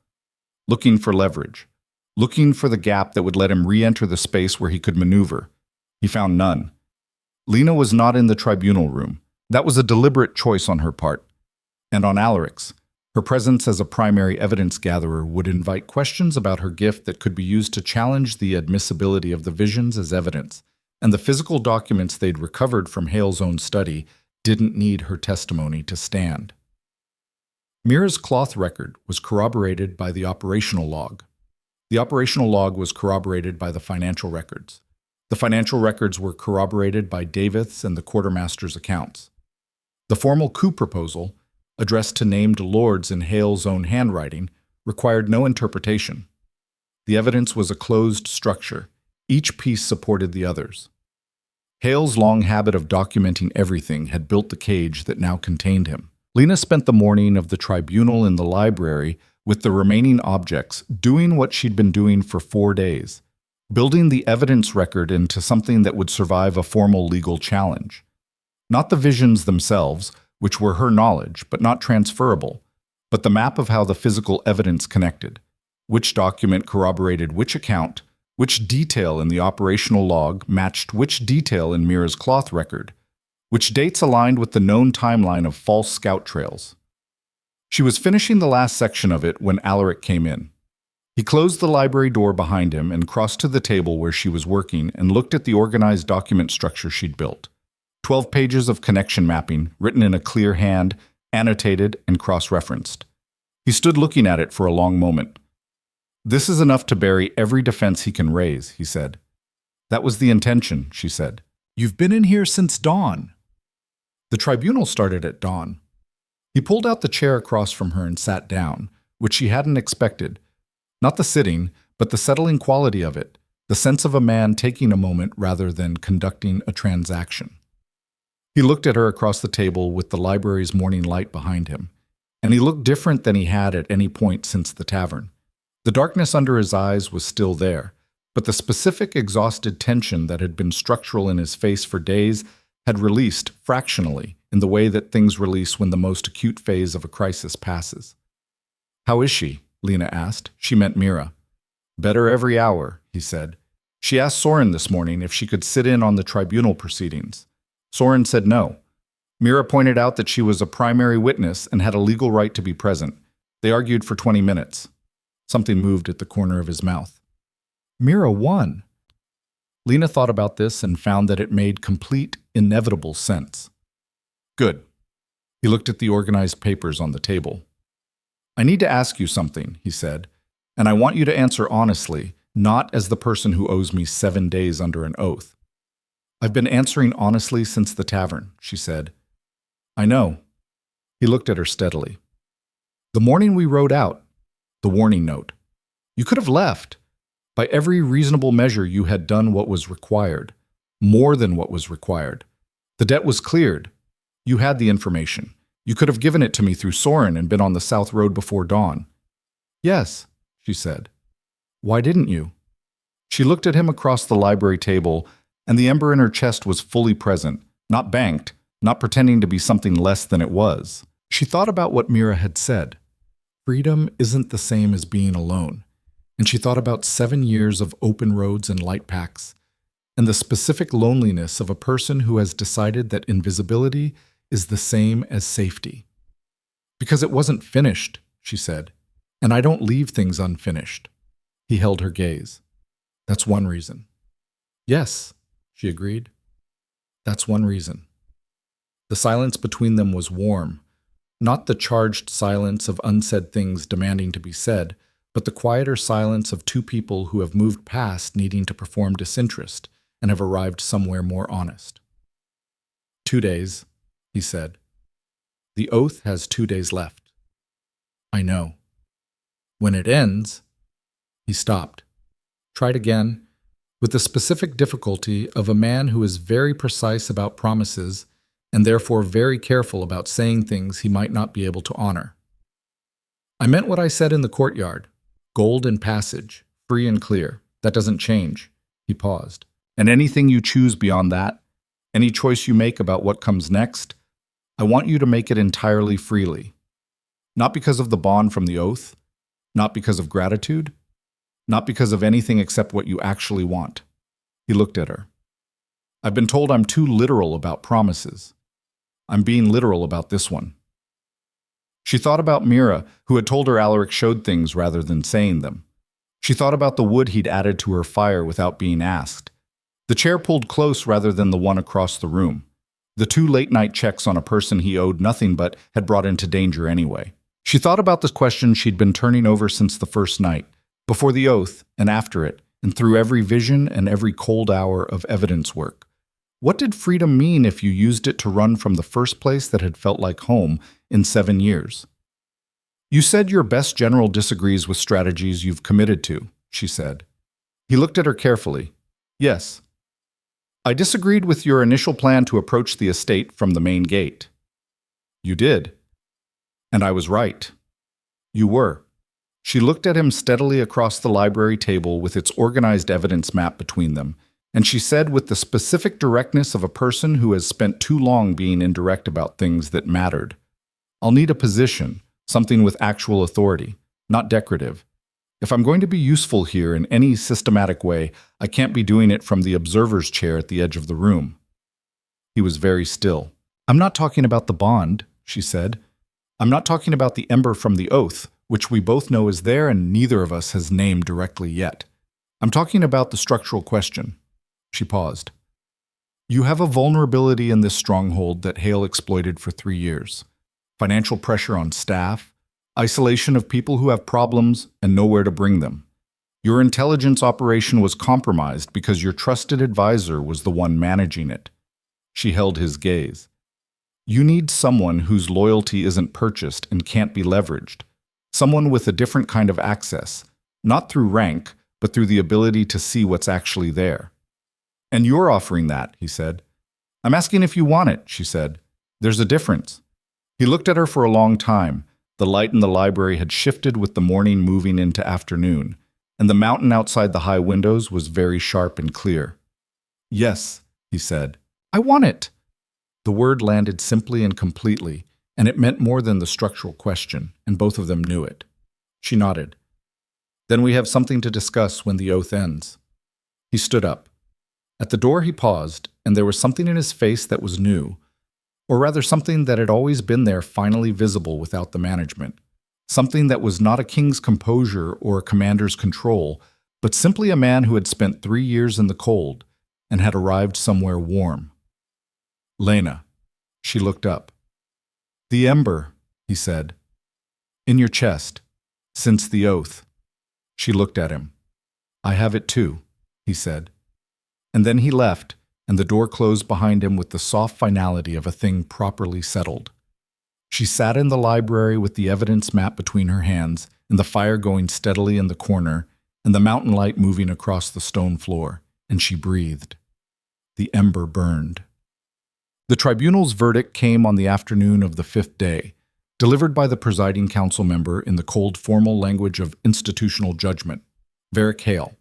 Looking for leverage. Looking for the gap that would let him re-enter the space where he could maneuver. He found none. Lena was not in the tribunal room. That was a deliberate choice on her part. And on Alaric's, her presence as a primary evidence gatherer would invite questions about her gift that could be used to challenge the admissibility of the visions as evidence, and the physical documents they'd recovered from Hale's own study didn't need her testimony to stand. Mira's cloth record was corroborated by the operational log. The operational log was corroborated by the financial records. The financial records were corroborated by David's and the quartermaster's accounts. The formal coup proposal, addressed to named lords in Hale's own handwriting, required no interpretation. The evidence was a closed structure. Each piece supported the others. Hale's long habit of documenting everything had built the cage that now contained him. Lena spent the morning of the tribunal in the library with the remaining objects, doing what she'd been doing for 4 days, building the evidence record into something that would survive a formal legal challenge. Not the visions themselves, which were her knowledge, but not transferable, but the map of how the physical evidence connected. Which document corroborated which account, which detail in the operational log matched which detail in Mira's cloth record, which dates aligned with the known timeline of false scout trails. She was finishing the last section of it when Alaric came in. He closed the library door behind him and crossed to the table where she was working and looked at the organized document structure she'd built. 12 pages of connection mapping, written in a clear hand, annotated and cross-referenced. He stood looking at it for a long moment. "This is enough to bury every defense he can raise," he said. "That was the intention," she said. "You've been in here since dawn." The tribunal started at dawn. He pulled out the chair across from her and sat down, which she hadn't expected. Not the sitting, but the settling quality of it, the sense of a man taking a moment rather than conducting a transaction. He looked at her across the table with the library's morning light behind him, and he looked different than he had at any point since the tavern. The darkness under his eyes was still there, but the specific exhausted tension that had been structural in his face for days had released fractionally in the way that things release when the most acute phase of a crisis passes. "How is she?" Lena asked. She meant Mira. "Better every hour," he said. "She asked Soren this morning if she could sit in on the tribunal proceedings. Soren said no. Mira pointed out that she was a primary witness and had a legal right to be present. They argued for 20 minutes. Something moved at the corner of his mouth. Mira won. Lena thought about this and found that it made complete, inevitable sense. Good. He looked at the organized papers on the table. "I need to ask you something," he said, "and I want you to answer honestly, not as the person who owes me 7 days under an oath." "I've been answering honestly since the tavern," she said. "I know." He looked at her steadily. "The morning we rode out, the warning note. You could have left. By every reasonable measure, you had done what was required. More than what was required. The debt was cleared. You had the information. You could have given it to me through Soren and been on the South Road before dawn." "Yes," she said. "Why didn't you?" She looked at him across the library table, and the ember in her chest was fully present, not banked, not pretending to be something less than it was. She thought about what Mira had said. Freedom isn't the same as being alone. And she thought about 7 years of open roads and light packs, and the specific loneliness of a person who has decided that invisibility is the same as safety. "Because it wasn't finished," she said, "and I don't leave things unfinished." He held her gaze. "That's one reason." "Yes," she agreed. "That's one reason." The silence between them was warm, not the charged silence of unsaid things demanding to be said, but the quieter silence of two people who have moved past needing to perform disinterest and have arrived somewhere more honest. 2 days, he said. The oath has 2 days left. I know. When it ends, he stopped. tried again, with the specific difficulty of a man who is very precise about promises and therefore very careful about saying things he might not be able to honor. I meant what I said in the courtyard. Gold and passage, free and clear. That doesn't change. He paused. And anything you choose beyond that, any choice you make about what comes next, I want you to make it entirely freely. Not because of the bond from the oath, not because of gratitude, not because of anything except what you actually want. He looked at her. I've been told I'm too literal about promises. I'm being literal about this one. She thought about Mira, who had told her Alaric showed things rather than saying them. She thought about the wood he'd added to her fire without being asked. The chair pulled close rather than the one across the room. The 2 late-night checks on a person he owed nothing but had brought into danger anyway. She thought about the question she'd been turning over since the first night, before the oath and after it, and through every vision and every cold hour of evidence work. What did freedom mean if you used it to run from the first place that had felt like home in 7 years? You said your best general disagrees with strategies you've committed to, she said. He looked at her carefully. Yes. I disagreed with your initial plan to approach the estate from the main gate. You did. And I was right. You were. She looked at him steadily across the library table with its organized evidence map between them, and she said with the specific directness of a person who has spent too long being indirect about things that mattered. I'll need a position, something with actual authority, not decorative. If I'm going to be useful here in any systematic way, I can't be doing it from the observer's chair at the edge of the room. He was very still. I'm not talking about the bond, she said. I'm not talking about the ember from the oath, which we both know is there and neither of us has named directly yet. I'm talking about the structural question. She paused. You have a vulnerability in this stronghold that Hale exploited for 3 years. Financial pressure on staff, isolation of people who have problems and nowhere to bring them. Your intelligence operation was compromised because your trusted advisor was the one managing it. She held his gaze. You need someone whose loyalty isn't purchased and can't be leveraged. Someone with a different kind of access, not through rank, but through the ability to see what's actually there. And you're offering that, he said. I'm asking if you want it, she said. There's a difference. He looked at her for a long time. The light in the library had shifted with the morning moving into afternoon, and the mountain outside the high windows was very sharp and clear. Yes, he said. I want it. The word landed simply and completely, and it meant more than the structural question, and both of them knew it. She nodded. Then we have something to discuss when the oath ends. He stood up. At the door he paused, and there was something in his face that was new, or rather something that had always been there finally visible without the management. Something that was not a king's composure or a commander's control, but simply a man who had spent 3 years in the cold and had arrived somewhere warm. Lena. She looked up. The ember, he said. In your chest, since the oath. She looked at him. I have it too, he said. And then he left, and the door closed behind him with the soft finality of a thing properly settled. She sat in the library with the evidence map between her hands, and the fire going steadily in the corner, and the mountain light moving across the stone floor, and she breathed. The ember burned. The tribunal's verdict came on the afternoon of the 5th day, delivered by the presiding council member in the cold formal language of institutional judgment, Varric Hale,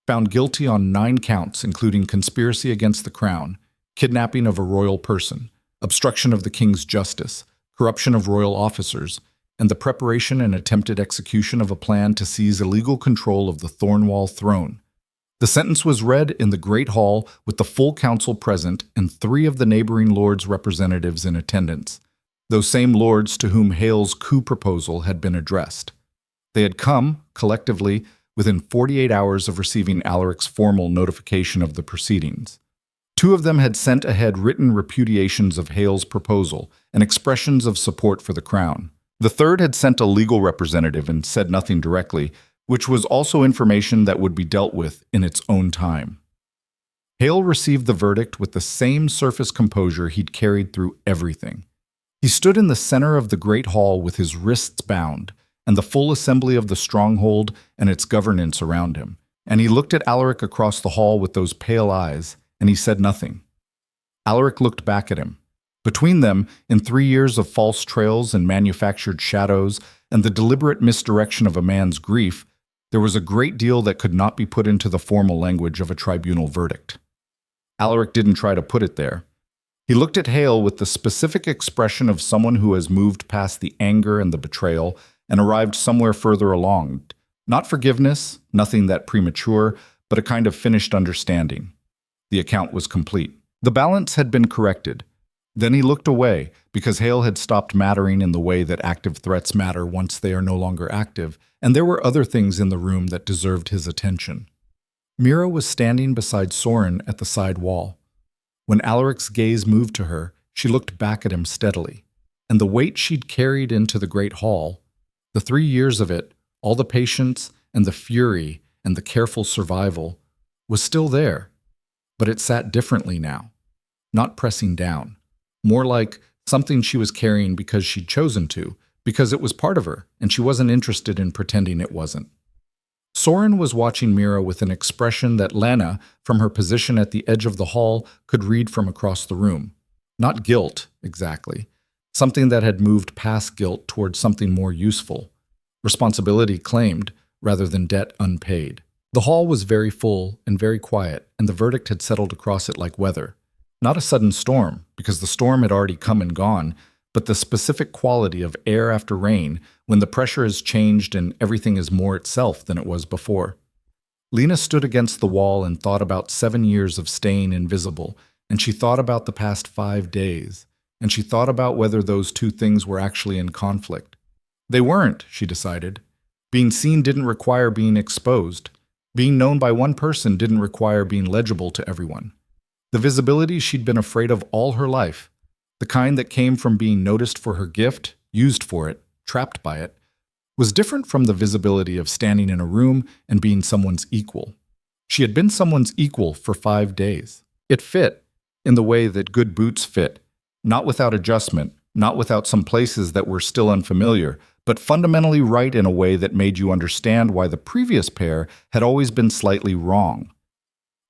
found guilty on 9 counts including conspiracy against the crown, kidnapping of a royal person, obstruction of the king's justice, corruption of royal officers, and the preparation and attempted execution of a plan to seize illegal control of the Thornwall throne. The sentence was read in the Great Hall with the full council present and 3 of the neighboring lords' representatives in attendance, those same lords to whom Hale's coup proposal had been addressed. They had come, collectively, within 48 hours of receiving Alaric's formal notification of the proceedings. 2 of them had sent ahead written repudiations of Hale's proposal and expressions of support for the crown. The 3rd had sent a legal representative and said nothing directly, which was also information that would be dealt with in its own time. Hale received the verdict with the same surface composure he'd carried through everything. He stood in the center of the great hall with his wrists bound, and the full assembly of the stronghold and its governance around him, and he looked at Alaric across the hall with those pale eyes, and he said nothing. Alaric looked back at him. Between them, in 3 years of false trails and manufactured shadows and the deliberate misdirection of a man's grief, there was a great deal that could not be put into the formal language of a tribunal verdict. Alaric didn't try to put it there. He looked at Hale with the specific expression of someone who has moved past the anger and the betrayal and arrived somewhere further along. Not forgiveness, nothing that premature, but a kind of finished understanding. The account was complete. The balance had been corrected. Then he looked away, because Hale had stopped mattering in the way that active threats matter once they are no longer active, and there were other things in the room that deserved his attention. Mira was standing beside Soren at the side wall. When Alaric's gaze moved to her, she looked back at him steadily, and the weight she'd carried into the great hall, the 3 years of it, all the patience and the fury and the careful survival, was still there, but it sat differently now, not pressing down. More like something she was carrying because she'd chosen to, because it was part of her, and she wasn't interested in pretending it wasn't. Soren was watching Mira with an expression that Lena, from her position at the edge of the hall, could read from across the room. Not guilt, exactly. Something that had moved past guilt towards something more useful. Responsibility claimed, rather than debt unpaid. The hall was very full and very quiet, and the verdict had settled across it like weather. Not a sudden storm, because the storm had already come and gone, but the specific quality of air after rain when the pressure has changed and everything is more itself than it was before. Lena stood against the wall and thought about 7 years of staying invisible, and she thought about the past 5 days, and she thought about whether those two things were actually in conflict. They weren't, she decided. Being seen didn't require being exposed. Being known by one person didn't require being legible to everyone. The visibility she'd been afraid of all her life, the kind that came from being noticed for her gift, used for it, trapped by it, was different from the visibility of standing in a room and being someone's equal. She had been someone's equal for 5 days. It fit, in the way that good boots fit, not without adjustment, not without some places that were still unfamiliar, but fundamentally right in a way that made you understand why the previous pair had always been slightly wrong.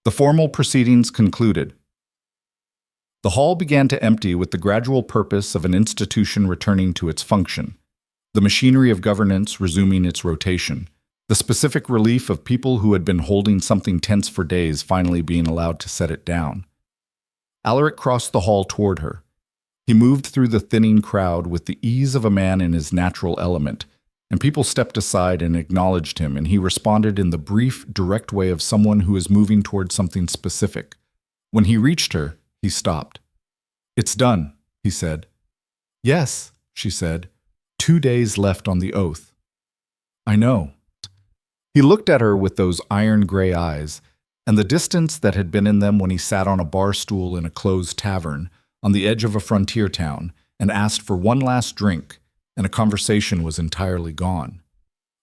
The formal proceedings concluded. The hall began to empty with the gradual purpose of an institution returning to its function, the machinery of governance resuming its rotation, the specific relief of people who had been holding something tense for days finally being allowed to set it down. Alaric crossed the hall toward her. He moved through the thinning crowd with the ease of a man in his natural element, and people stepped aside and acknowledged him, and he responded in the brief, direct way of someone who is moving toward something specific. When he reached her, he stopped. "It's done," he said. "Yes," she said. 2 days left on the oath." "I know." He looked at her with those iron-gray eyes, and the distance that had been in them when he sat on a bar stool in a closed tavern, on the edge of a frontier town, and asked for one last drink, and a conversation was entirely gone.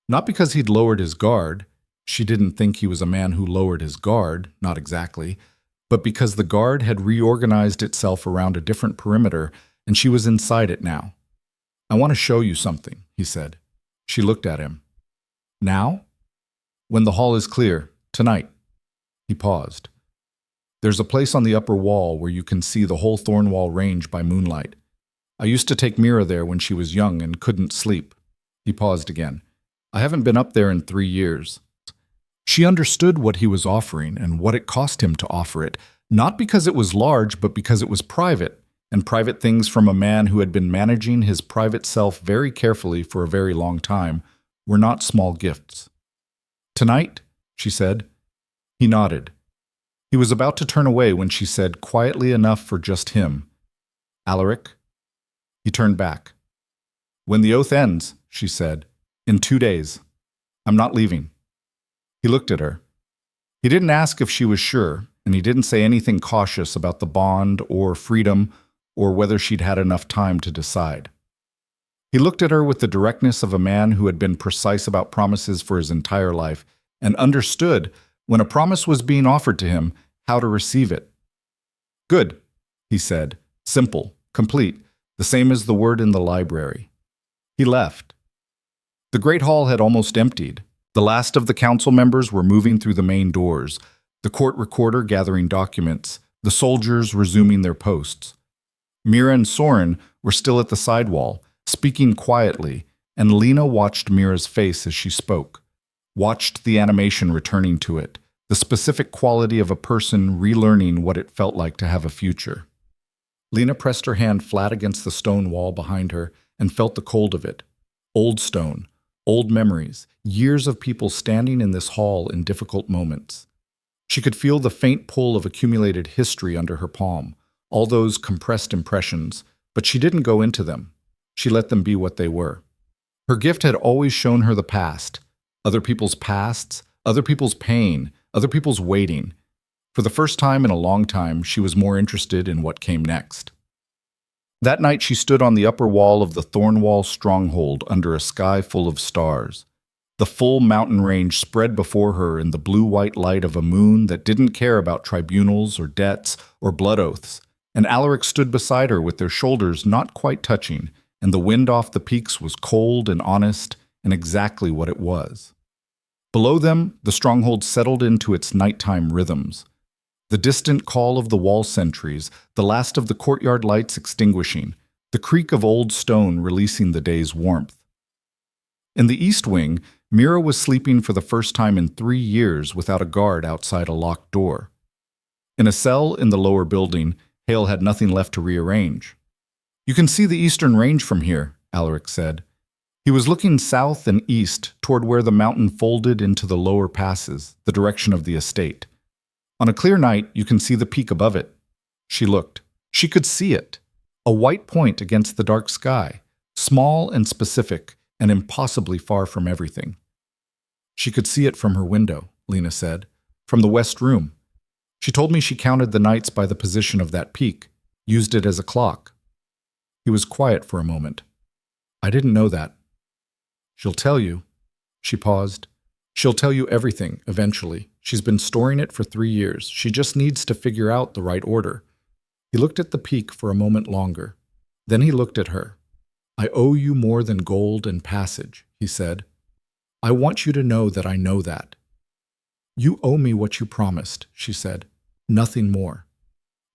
Not because he'd lowered his guard. She didn't think he was a man who lowered his guard, not exactly, but because the guard had reorganized itself around a different perimeter, and she was inside it now. "I want to show you something," he said. She looked at him. "Now?" "When the hall is clear, tonight." He paused. "There's a place on the upper wall where you can see the whole Thornwall Range by moonlight. I used to take Mira there when she was young and couldn't sleep." He paused again. "I haven't been up there in 3 years." She understood what he was offering and what it cost him to offer it, not because it was large, but because it was private, and private things from a man who had been managing his private self very carefully for a very long time were not small gifts. "Tonight?" she said. He nodded. He was about to turn away when she said, quietly enough for just him, "Alaric?" He turned back. "When the oath ends," she said, "in 2 days. I'm not leaving." He looked at her. He didn't ask if she was sure, and he didn't say anything cautious about the bond or freedom or whether she'd had enough time to decide. He looked at her with the directness of a man who had been precise about promises for his entire life and understood, when a promise was being offered to him, how to receive it. "Good," he said, simple, complete, the same as the word in the library. He left. The great hall had almost emptied. The last of the council members were moving through the main doors, the court recorder gathering documents, the soldiers resuming their posts. Mira and Soren were still at the side wall, speaking quietly, and Lena watched Mira's face as she spoke, watched the animation returning to it, the specific quality of a person relearning what it felt like to have a future. Lena pressed her hand flat against the stone wall behind her and felt the cold of it. Old stone, old memories, years of people standing in this hall in difficult moments. She could feel the faint pull of accumulated history under her palm, all those compressed impressions, but she didn't go into them. She let them be what they were. Her gift had always shown her the past, other people's pasts, other people's pain, other people's waiting. For the first time in a long time, she was more interested in what came next. That night she stood on the upper wall of the Thornwall stronghold under a sky full of stars. The full mountain range spread before her in the blue-white light of a moon that didn't care about tribunals or debts or blood oaths, and Alaric stood beside her with their shoulders not quite touching, and the wind off the peaks was cold and honest and exactly what it was. Below them, the stronghold settled into its nighttime rhythms. The distant call of the wall sentries, the last of the courtyard lights extinguishing, the creak of old stone releasing the day's warmth. In the east wing, Mira was sleeping for the first time in 3 years without a guard outside a locked door. In a cell in the lower building, Hale had nothing left to rearrange. "You can see the eastern range from here," Alaric said. He was looking south and east toward where the mountain folded into the lower passes, the direction of the estate. "On a clear night, you can see the peak above it." She looked. She could see it. A white point against the dark sky, small and specific, and impossibly far from everything. "She could see it from her window," Lena said, "from the west room. She told me she counted the nights by the position of that peak, used it as a clock." He was quiet for a moment. "I didn't know that." "She'll tell you." She paused. "She'll tell you everything, eventually. She's been storing it for 3 years. She just needs to figure out the right order." He looked at the peak for a moment longer. Then he looked at her. "I owe you more than gold and passage," he said. "I want you to know that I know that." "You owe me what you promised," she said. "Nothing more."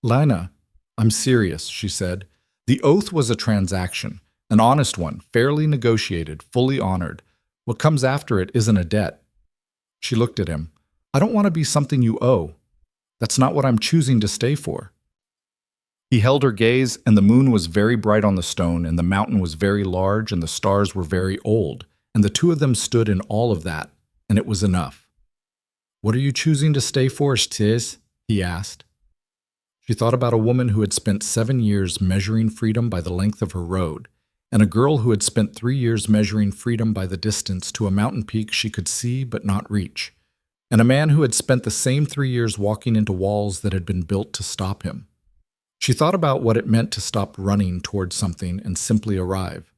"Lena, I'm serious," she said. "The oath was a transaction, an honest one, fairly negotiated, fully honored. What comes after it isn't a debt." She looked at him. "I don't want to be something you owe. That's not what I'm choosing to stay for." He held her gaze, and the moon was very bright on the stone, and the mountain was very large, and the stars were very old, and the two of them stood in all of that, and it was enough. "What are you choosing to stay for, Stiz?" he asked. She thought about a woman who had spent 7 years measuring freedom by the length of her road, and a girl who had spent 3 years measuring freedom by the distance to a mountain peak she could see but not reach, and a man who had spent the same 3 years walking into walls that had been built to stop him. She thought about what it meant to stop running towards something and simply arrive.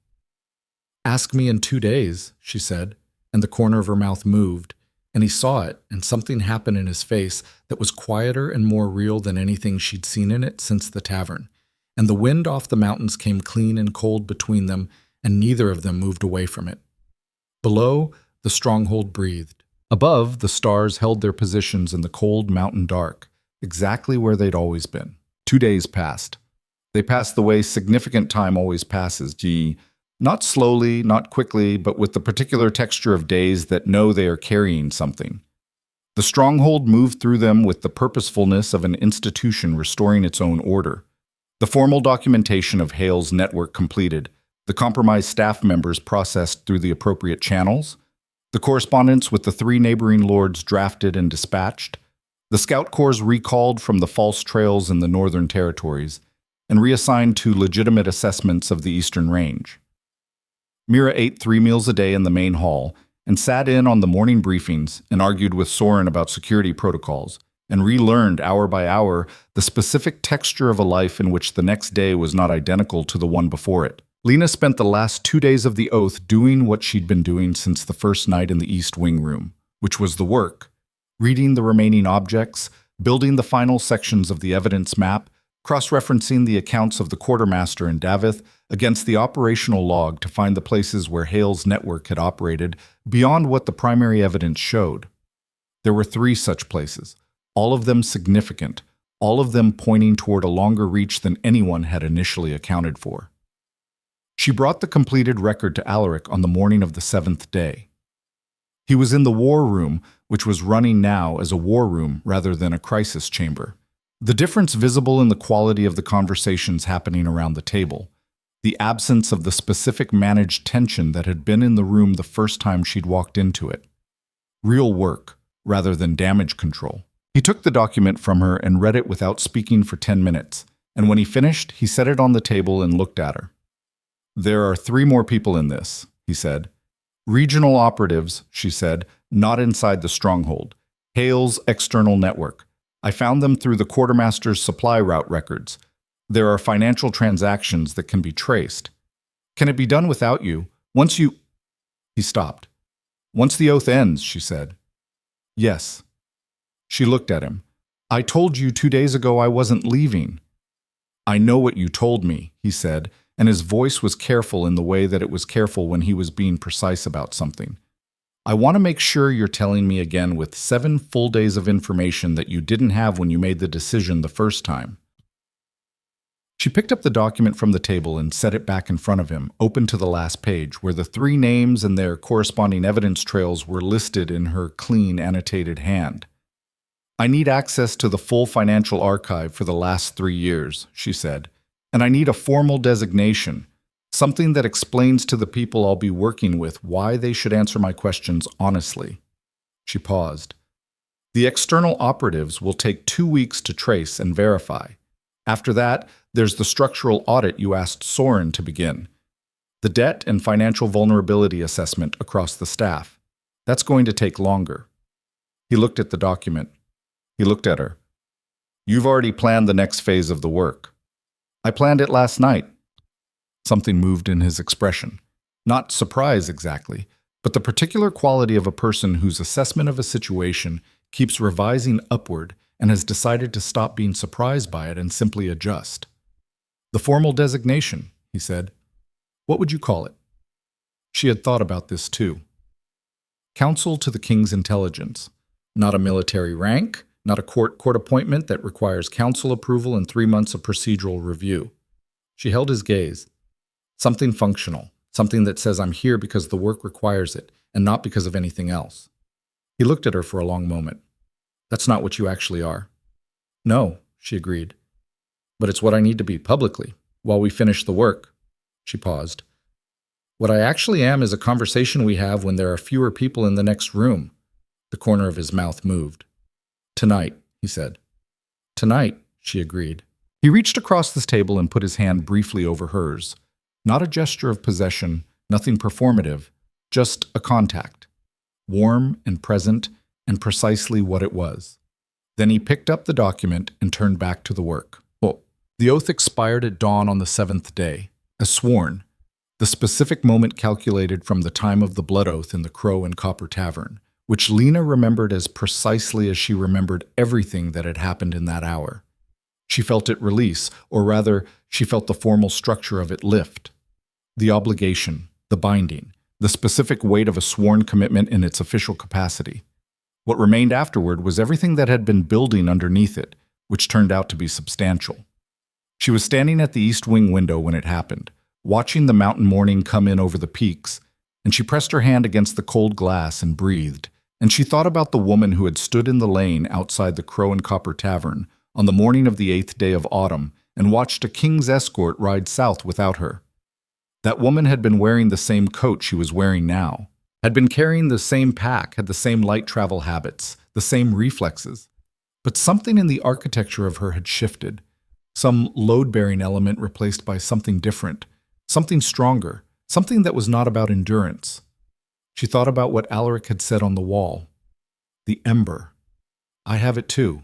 "Ask me in 2 days," she said, and the corner of her mouth moved, and he saw it, and something happened in his face that was quieter and more real than anything she'd seen in it since the tavern, and the wind off the mountains came clean and cold between them, and neither of them moved away from it. Below, the stronghold breathed. Above, the stars held their positions in the cold mountain dark, exactly where they'd always been. 2 days passed. They passed the way significant time always passes, not slowly, not quickly, but with the particular texture of days that know they are carrying something. The stronghold moved through them with the purposefulness of an institution restoring its own order. The formal documentation of Hale's network completed, the compromised staff members processed through the appropriate channels, the correspondence with the 3 neighboring lords drafted and dispatched, the scout corps recalled from the false trails in the northern territories, and reassigned to legitimate assessments of the eastern range. Mira ate 3 meals a day in the main hall, and sat in on the morning briefings and argued with Soren about security protocols, and relearned hour by hour the specific texture of a life in which the next day was not identical to the one before it. Lena spent the last 2 days of the oath doing what she'd been doing since the first night in the East Wing room, which was the work. Reading the remaining objects, building the final sections of the evidence map, cross-referencing the accounts of the quartermaster and Davith against the operational log to find the places where Hale's network had operated beyond what the primary evidence showed. There were 3 such places, all of them significant, all of them pointing toward a longer reach than anyone had initially accounted for. She brought the completed record to Alaric on the morning of the 7th day. He was in the war room, which was running now as a war room rather than a crisis chamber. The difference visible in the quality of the conversations happening around the table, the absence of the specific managed tension that had been in the room the first time she'd walked into it. Real work, rather than damage control. He took the document from her and read it without speaking for 10 minutes, and when he finished, he set it on the table and looked at her. "There are 3 more people in this," he said. "Regional operatives," she said, "not inside the stronghold. Hale's external network. I found them through the quartermaster's supply route records. There are financial transactions that can be traced. Can it be done without you? Once you—" He stopped. "Once the oath ends," she said. "Yes." She looked at him. "I told you 2 days ago I wasn't leaving." "I know what you told me," he said, and his voice was careful in the way that it was careful when he was being precise about something. "I want to make sure you're telling me again with 7 full days of information that you didn't have when you made the decision the first time." She picked up the document from the table and set it back in front of him, open to the last page, where the 3 names and their corresponding evidence trails were listed in her clean, annotated hand. "I need access to the full financial archive for the last 3 years," she said, "and I need a formal designation, something that explains to the people I'll be working with why they should answer my questions honestly." She paused. "The external operatives will take 2 weeks to trace and verify. After that, there's the structural audit you asked Soren to begin. The debt and financial vulnerability assessment across the staff. That's going to take longer." He looked at the document. He looked at her. "You've already planned the next phase of the work." "I planned it last night." Something moved in his expression. Not surprise exactly, but the particular quality of a person whose assessment of a situation keeps revising upward and has decided to stop being surprised by it and simply adjust. "The formal designation," he said. "What would you call it?" She had thought about this too. Counsel to the King's Intelligence. Not a military rank, not a court appointment that requires council approval and 3 months of procedural review. She held his gaze. Something functional, something that says I'm here because the work requires it, and not because of anything else. He looked at her for a long moment. "That's not what you actually are." "No," she agreed. "But it's what I need to be publicly, while we finish the work." She paused. "What I actually am is a conversation we have when there are fewer people in the next room." The corner of his mouth moved. "Tonight," he said. "Tonight," she agreed. He reached across this table and put his hand briefly over hers. Not a gesture of possession, nothing performative, just a contact. Warm and present, and precisely what it was. Then he picked up the document and turned back to the work. The oath expired at dawn on the 7th day, as sworn, the specific moment calculated from the time of the blood oath in the Crow and Copper Tavern, which Lena remembered as precisely as she remembered everything that had happened in that hour. She felt it release, or rather, she felt the formal structure of it lift. The obligation, the binding, the specific weight of a sworn commitment in its official capacity. What remained afterward was everything that had been building underneath it, which turned out to be substantial. She was standing at the east wing window when it happened, watching the mountain morning come in over the peaks, and she pressed her hand against the cold glass and breathed, and she thought about the woman who had stood in the lane outside the Crow and Copper Tavern on the morning of the 8th day of autumn and watched a king's escort ride south without her. That woman had been wearing the same coat she was wearing now, had been carrying the same pack, had the same light travel habits, the same reflexes. But something in the architecture of her had shifted. Some load-bearing element replaced by something different, something stronger, something that was not about endurance. She thought about what Alaric had said on the wall. The ember. I have it too.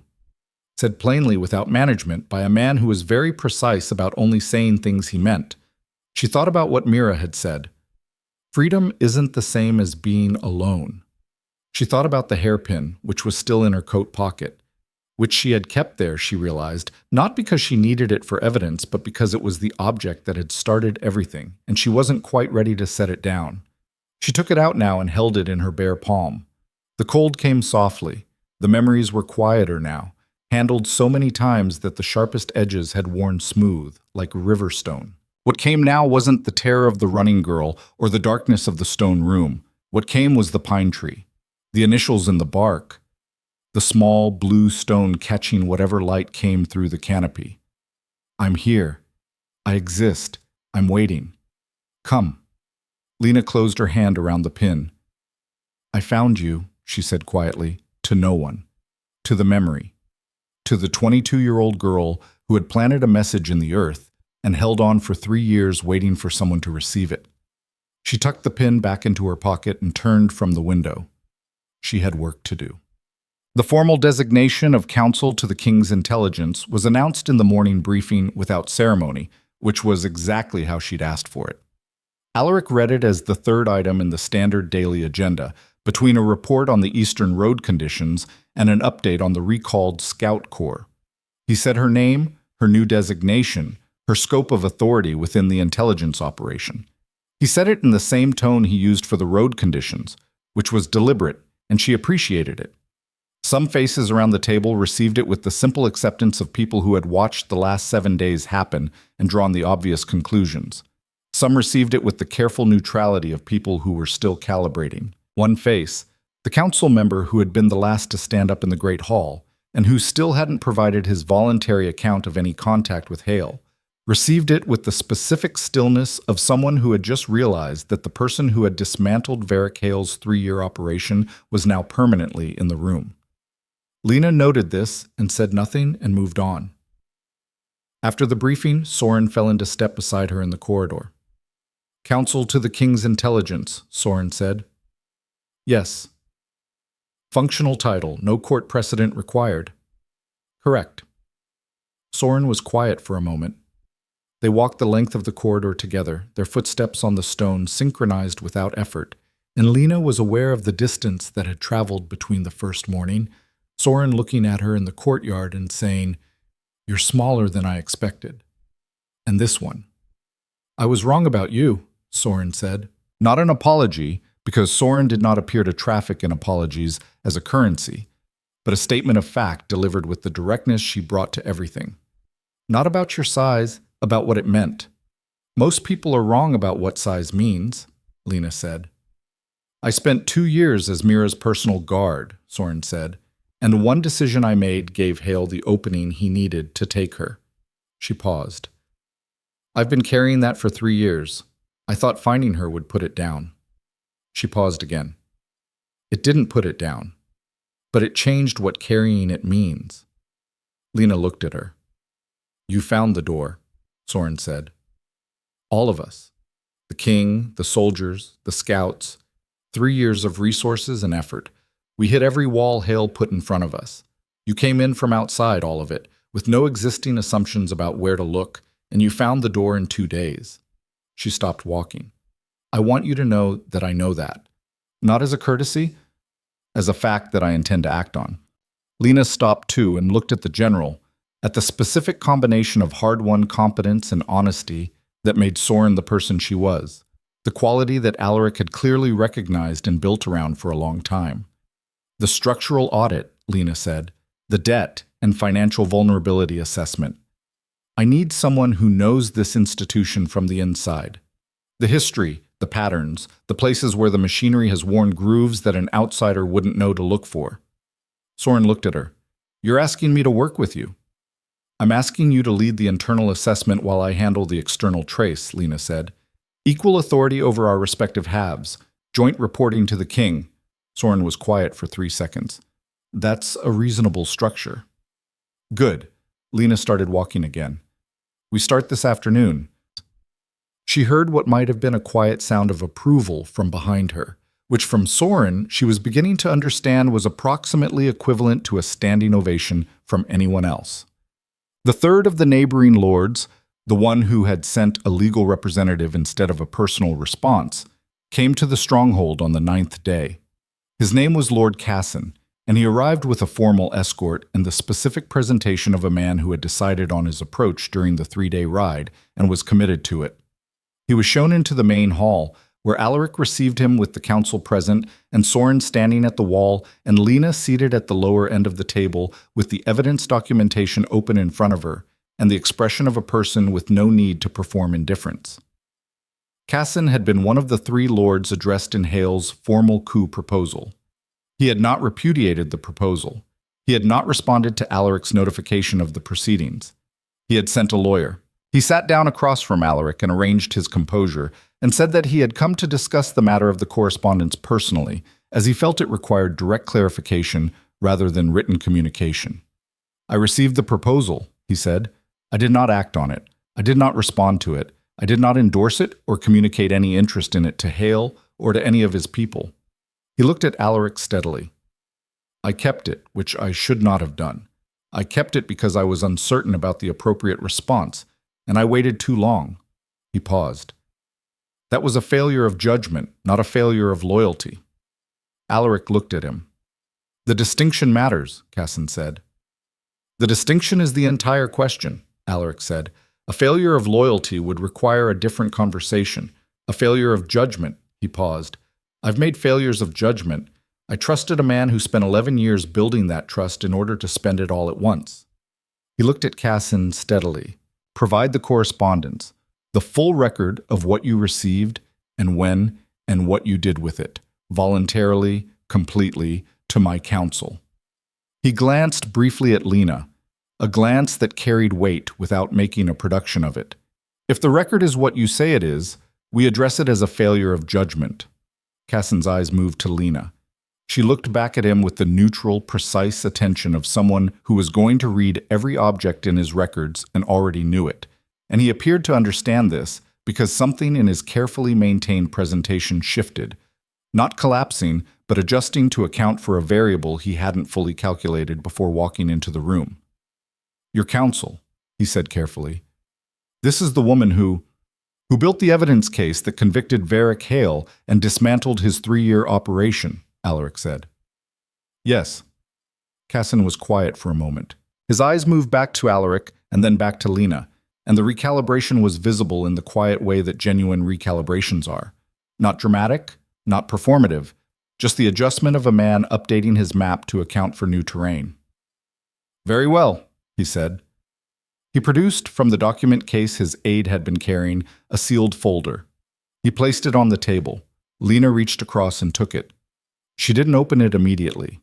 Said plainly without management by a man who was very precise about only saying things he meant. She thought about what Mira had said. Freedom isn't the same as being alone. She thought about the hairpin, which was still in her coat pocket. which she had kept there, she realized, not because she needed it for evidence, but because it was the object that had started everything, and she wasn't quite ready to set it down. She took it out now and held it in her bare palm. The cold came softly. The memories were quieter now, handled so many times that the sharpest edges had worn smooth, like river stone. What came now wasn't the terror of the running girl or the darkness of the stone room. What came was the pine tree, the initials in the bark, the small blue stone catching whatever light came through the canopy. I'm here. I exist. I'm waiting. Come. Lena closed her hand around the pin. I found you, she said quietly, to no one, to the memory, to the 22-year-old girl who had planted a message in the earth and held on for 3 years waiting for someone to receive it. She tucked the pin back into her pocket and turned from the window. She had work to do. The formal designation of counsel to the king's intelligence was announced in the morning briefing without ceremony, which was exactly how she'd asked for it. Alaric read it as the third item in the standard daily agenda, between a report on the Eastern Road conditions and an update on the recalled Scout Corps. He said her name, her new designation, her scope of authority within the intelligence operation. He said it in the same tone he used for the road conditions, which was deliberate, and she appreciated it. Some faces around the table received it with the simple acceptance of people who had watched the last 7 days happen and drawn the obvious conclusions. Some received it with the careful neutrality of people who were still calibrating. One face, the council member who had been the last to stand up in the Great Hall, and who still hadn't provided his voluntary account of any contact with Hale, received it with the specific stillness of someone who had just realized that the person who had dismantled Varric Hale's 3-year operation was now permanently in the room. Lena noted this and said nothing and moved on. After the briefing, Soren fell into step beside her in the corridor. Counsel to the king's intelligence, Soren said. Yes. Functional title, no court precedent required. Correct. Soren was quiet for a moment. They walked the length of the corridor together, their footsteps on the stone synchronized without effort, and Lena was aware of the distance that had traveled between the first morning, Soren looking at her in the courtyard and saying, "You're smaller than I expected." And this one. "I was wrong about you," Soren said. Not an apology, because Soren did not appear to traffic in apologies as a currency, but a statement of fact delivered with the directness she brought to everything. Not about your size, about what it meant. Most people are wrong about what size means, Lena said. I spent 2 years as Mira's personal guard, Soren said, and one decision I made gave Hale the opening he needed to take her. She paused. I've been carrying that for 3 years. I thought finding her would put it down. She paused again. It didn't put it down, but it changed what carrying it means. Lena looked at her. You found the door, Soren said. All of us. The king, the soldiers, the scouts. 3 years of resources and effort. We hit every wall Hale put in front of us. You came in from outside all of it, with no existing assumptions about where to look, and you found the door in 2 days. She stopped walking. I want you to know that I know that. Not as a courtesy, as a fact that I intend to act on. Lena stopped too and looked at the general, at the specific combination of hard-won competence and honesty that made Soren the person she was, the quality that Alaric had clearly recognized and built around for a long time. The structural audit, Lena said, the debt and financial vulnerability assessment. I need someone who knows this institution from the inside. The history, the patterns, the places where the machinery has worn grooves that an outsider wouldn't know to look for. Soren looked at her. You're asking me to work with you. I'm asking you to lead the internal assessment while I handle the external trace, Lena said. Equal authority over our respective halves. Joint reporting to the king. Soren was quiet for 3 seconds. That's a reasonable structure. Good. Lena started walking again. We start this afternoon. She heard what might have been a quiet sound of approval from behind her, which from Soren she was beginning to understand was approximately equivalent to a standing ovation from anyone else. The third of the neighboring lords, the one who had sent a legal representative instead of a personal response, came to the stronghold on the 9th day. His name was Lord Casson, and he arrived with a formal escort and the specific presentation of a man who had decided on his approach during the 3-day ride and was committed to it. He was shown into the main hall, where Alaric received him with the council present and Soren standing at the wall and Lena seated at the lower end of the table with the evidence documentation open in front of her and the expression of a person with no need to perform indifference. Cassin had been one of the 3 lords addressed in Hale's formal coup proposal. He had not repudiated the proposal. He had not responded to Alaric's notification of the proceedings. He had sent a lawyer. He sat down across from Alaric and arranged his composure and said that he had come to discuss the matter of the correspondence personally, as he felt it required direct clarification rather than written communication. "I received the proposal," he said. "I did not act on it. I did not respond to it. I did not endorse it or communicate any interest in it to Hale or to any of his people." He looked at Alaric steadily. "I kept it, which I should not have done. I kept it because I was uncertain about the appropriate response, and I waited too long." He paused. "That was a failure of judgment, not a failure of loyalty." Alaric looked at him. "The distinction matters," Cassin said. "The distinction is the entire question," Alaric said. "A failure of loyalty would require a different conversation. A failure of judgment," he paused. "I've made failures of judgment. I trusted a man who spent 11 years building that trust in order to spend it all at once." He looked at Cassin steadily. "Provide the correspondence, the full record of what you received and when and what you did with it, voluntarily, completely, to my counsel." He glanced briefly at Lena, a glance that carried weight without making a production of it. "If the record is what you say it is, we address it as a failure of judgment." Cassin's eyes moved to Lena. She looked back at him with the neutral, precise attention of someone who was going to read every object in his records and already knew it. And he appeared to understand this because something in his carefully maintained presentation shifted, not collapsing, but adjusting to account for a variable he hadn't fully calculated before walking into the room. "Your counsel," he said carefully. "This is the woman who built the evidence case that convicted Varric Hale and dismantled his 3-year operation," Alaric said. "Yes." Cassin was quiet for a moment. His eyes moved back to Alaric and then back to Lena, and the recalibration was visible in the quiet way that genuine recalibrations are. Not dramatic, not performative, just the adjustment of a man updating his map to account for new terrain. "Very well," he said. He produced from the document case his aide had been carrying a sealed folder. He placed it on the table. Lena reached across and took it. She didn't open it immediately.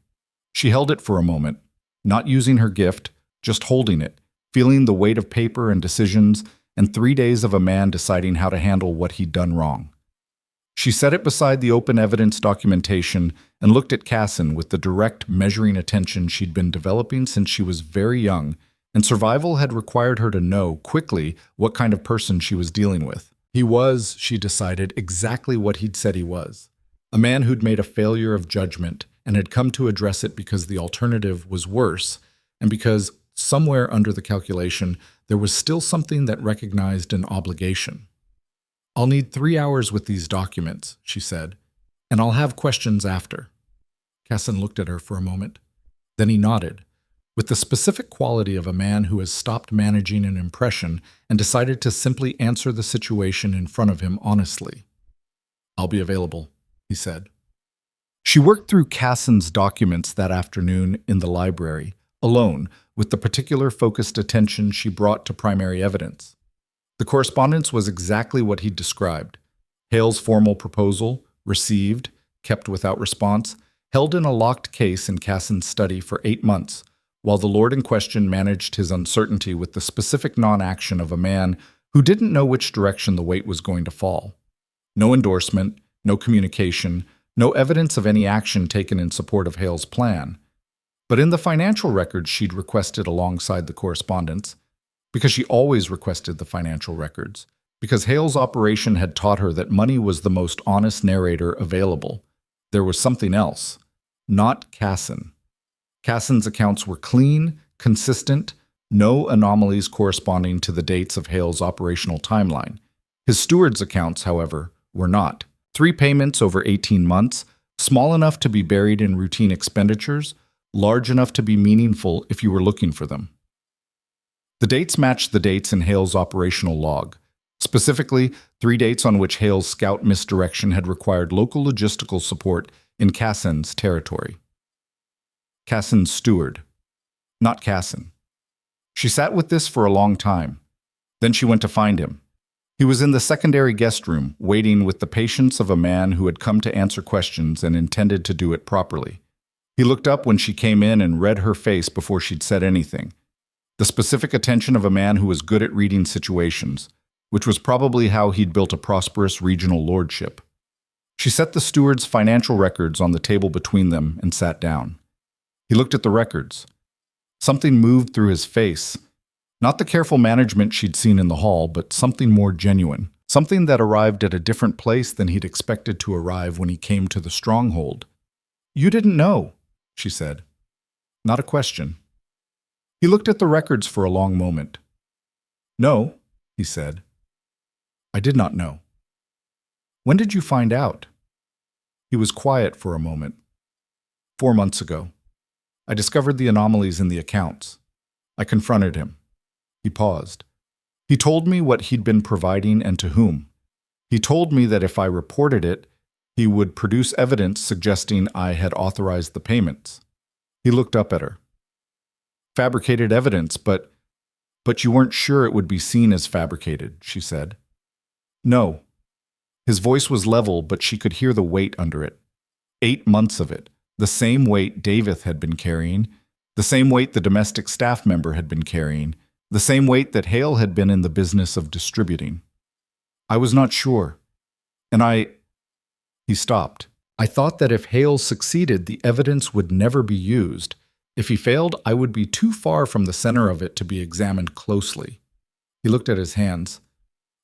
She held it for a moment, not using her gift, just holding it, feeling the weight of paper and decisions and 3 days of a man deciding how to handle what he'd done wrong. She set it beside the open evidence documentation and looked at Cassin with the direct, measuring attention she'd been developing since she was very young, and survival had required her to know quickly what kind of person she was dealing with. He was, she decided, exactly what he'd said he was. A man who'd made a failure of judgment and had come to address it because the alternative was worse, and because, somewhere under the calculation, there was still something that recognized an obligation. "I'll need 3 hours with these documents," she said, "and I'll have questions after." Cassin looked at her for a moment. Then he nodded, with the specific quality of a man who has stopped managing an impression and decided to simply answer the situation in front of him honestly. "I'll be available," he said. She worked through Cassin's documents that afternoon in the library, alone, with the particular focused attention she brought to primary evidence. The correspondence was exactly what he'd described. Hale's formal proposal, received, kept without response, held in a locked case in Cassin's study for 8 months, while the lord in question managed his uncertainty with the specific non-action of a man who didn't know which direction the weight was going to fall. No endorsement, no communication, no evidence of any action taken in support of Hale's plan. But in the financial records she'd requested alongside the correspondence, because she always requested the financial records, because Hale's operation had taught her that money was the most honest narrator available, there was something else, not Cassin. Cassin's accounts were clean, consistent, no anomalies corresponding to the dates of Hale's operational timeline. His steward's accounts, however, were not. 3 payments over 18 months, small enough to be buried in routine expenditures, large enough to be meaningful if you were looking for them. The dates matched the dates in Hale's operational log. Specifically, 3 dates on which Hale's scout misdirection had required local logistical support in Cassin's territory. Cassin's steward, not Cassin. She sat with this for a long time. Then she went to find him. He was in the secondary guest room, waiting with the patience of a man who had come to answer questions and intended to do it properly. He looked up when she came in and read her face before she'd said anything. The specific attention of a man who was good at reading situations, which was probably how he'd built a prosperous regional lordship. She set the steward's financial records on the table between them and sat down. He looked at the records. Something moved through his face. Not the careful management she'd seen in the hall, but something more genuine. Something that arrived at a different place than he'd expected to arrive when he came to the stronghold. "You didn't know," she said. Not a question. He looked at the records for a long moment. "No," he said. "I did not know." "When did you find out?" He was quiet for a moment. 4 months ago. I discovered the anomalies in the accounts. I confronted him. He paused. He told me what he'd been providing and to whom. He told me that if I reported it, he would produce evidence suggesting I had authorized the payments. He looked up at her. "Fabricated evidence, but you weren't sure it would be seen as fabricated," she said. "No." His voice was level, but she could hear the weight under it. 8 months of it. The same weight David had been carrying, the same weight the domestic staff member had been carrying, the same weight that Hale had been in the business of distributing. "I was not sure. And He stopped. "I thought that if Hale succeeded, the evidence would never be used. If he failed, I would be too far from the center of it to be examined closely." He looked at his hands.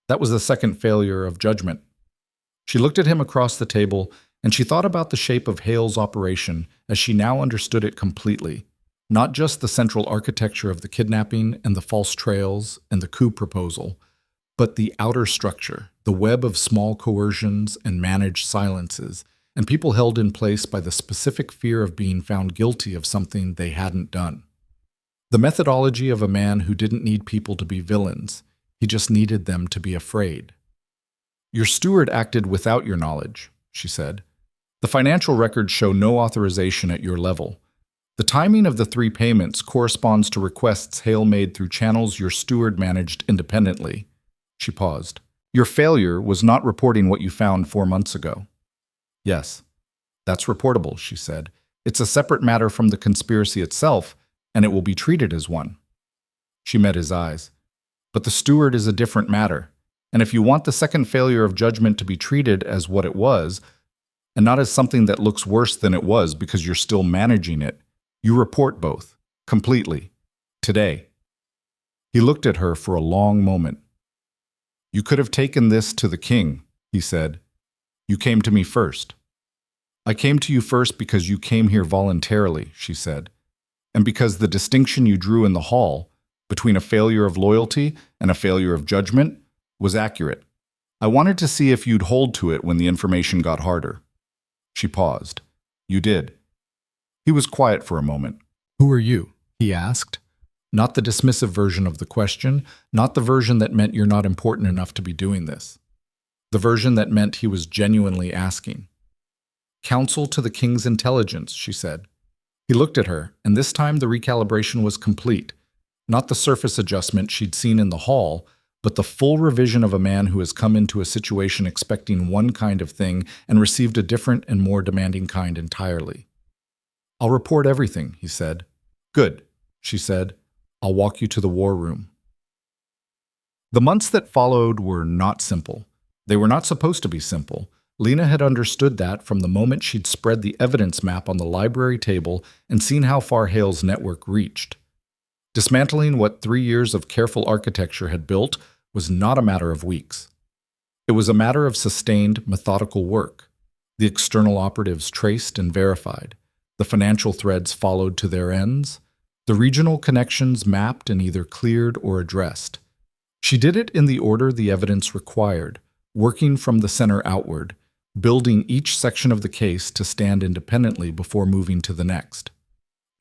That was the second failure of judgment. She looked at him across the table, and she thought about the shape of Hale's operation as she now understood it completely. Not just the central architecture of the kidnapping and the false trails and the coup proposal, but the outer structure, the web of small coercions and managed silences, and people held in place by the specific fear of being found guilty of something they hadn't done. The methodology of a man who didn't need people to be villains, he just needed them to be afraid. "Your steward acted without your knowledge," she said. "The financial records show no authorization at your level. The timing of the 3 payments corresponds to requests Hale made through channels your steward managed independently." She paused. "Your failure was not reporting what you found 4 months ago." "Yes, that's reportable," she said. "It's a separate matter from the conspiracy itself, and it will be treated as one." She met his eyes. "But the steward is a different matter, and if you want the second failure of judgment to be treated as what it was, and not as something that looks worse than it was because you're still managing it, you report both, completely, today." He looked at her for a long moment. "You could have taken this to the king," he said. "You came to me first." "I came to you first because you came here voluntarily," she said, "and because the distinction you drew in the hall between a failure of loyalty and a failure of judgment was accurate. I wanted to see if you'd hold to it when the information got harder." She paused. "You did." He was quiet for a moment. "Who are you?" he asked. Not the dismissive version of the question, not the version that meant you're not important enough to be doing this. The version that meant he was genuinely asking. "Counsel to the king's intelligence," she said. He looked at her, and this time the recalibration was complete. Not the surface adjustment she'd seen in the hall, but the full revision of a man who has come into a situation expecting one kind of thing and received a different and more demanding kind entirely. "I'll report everything," he said. "Good," she said. "I'll walk you to the war room." The months that followed were not simple. They were not supposed to be simple. Lena had understood that from the moment she'd spread the evidence map on the library table and seen how far Hale's network reached. Dismantling what 3 years of careful architecture had built was not a matter of weeks. It was a matter of sustained, methodical work. The external operatives traced and verified. The financial threads followed to their ends. The regional connections mapped and either cleared or addressed. She did it in the order the evidence required, working from the center outward, building each section of the case to stand independently before moving to the next.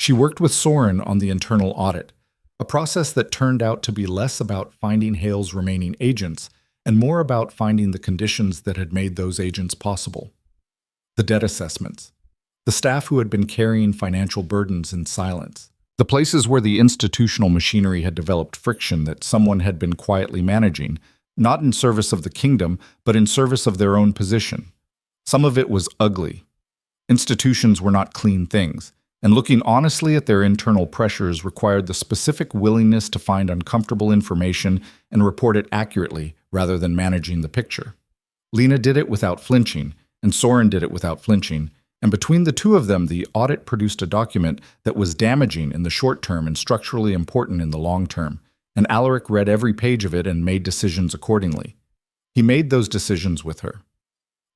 She worked with Soren on the internal audit, a process that turned out to be less about finding Hale's remaining agents and more about finding the conditions that had made those agents possible. The debt assessments, the staff who had been carrying financial burdens in silence, the places where the institutional machinery had developed friction that someone had been quietly managing, not in service of the kingdom, but in service of their own position. Some of it was ugly. Institutions were not clean things, and looking honestly at their internal pressures required the specific willingness to find uncomfortable information and report it accurately rather than managing the picture. Lena did it without flinching, and Soren did it without flinching, and between the two of them, the audit produced a document that was damaging in the short term and structurally important in the long term, and Alaric read every page of it and made decisions accordingly. He made those decisions with her.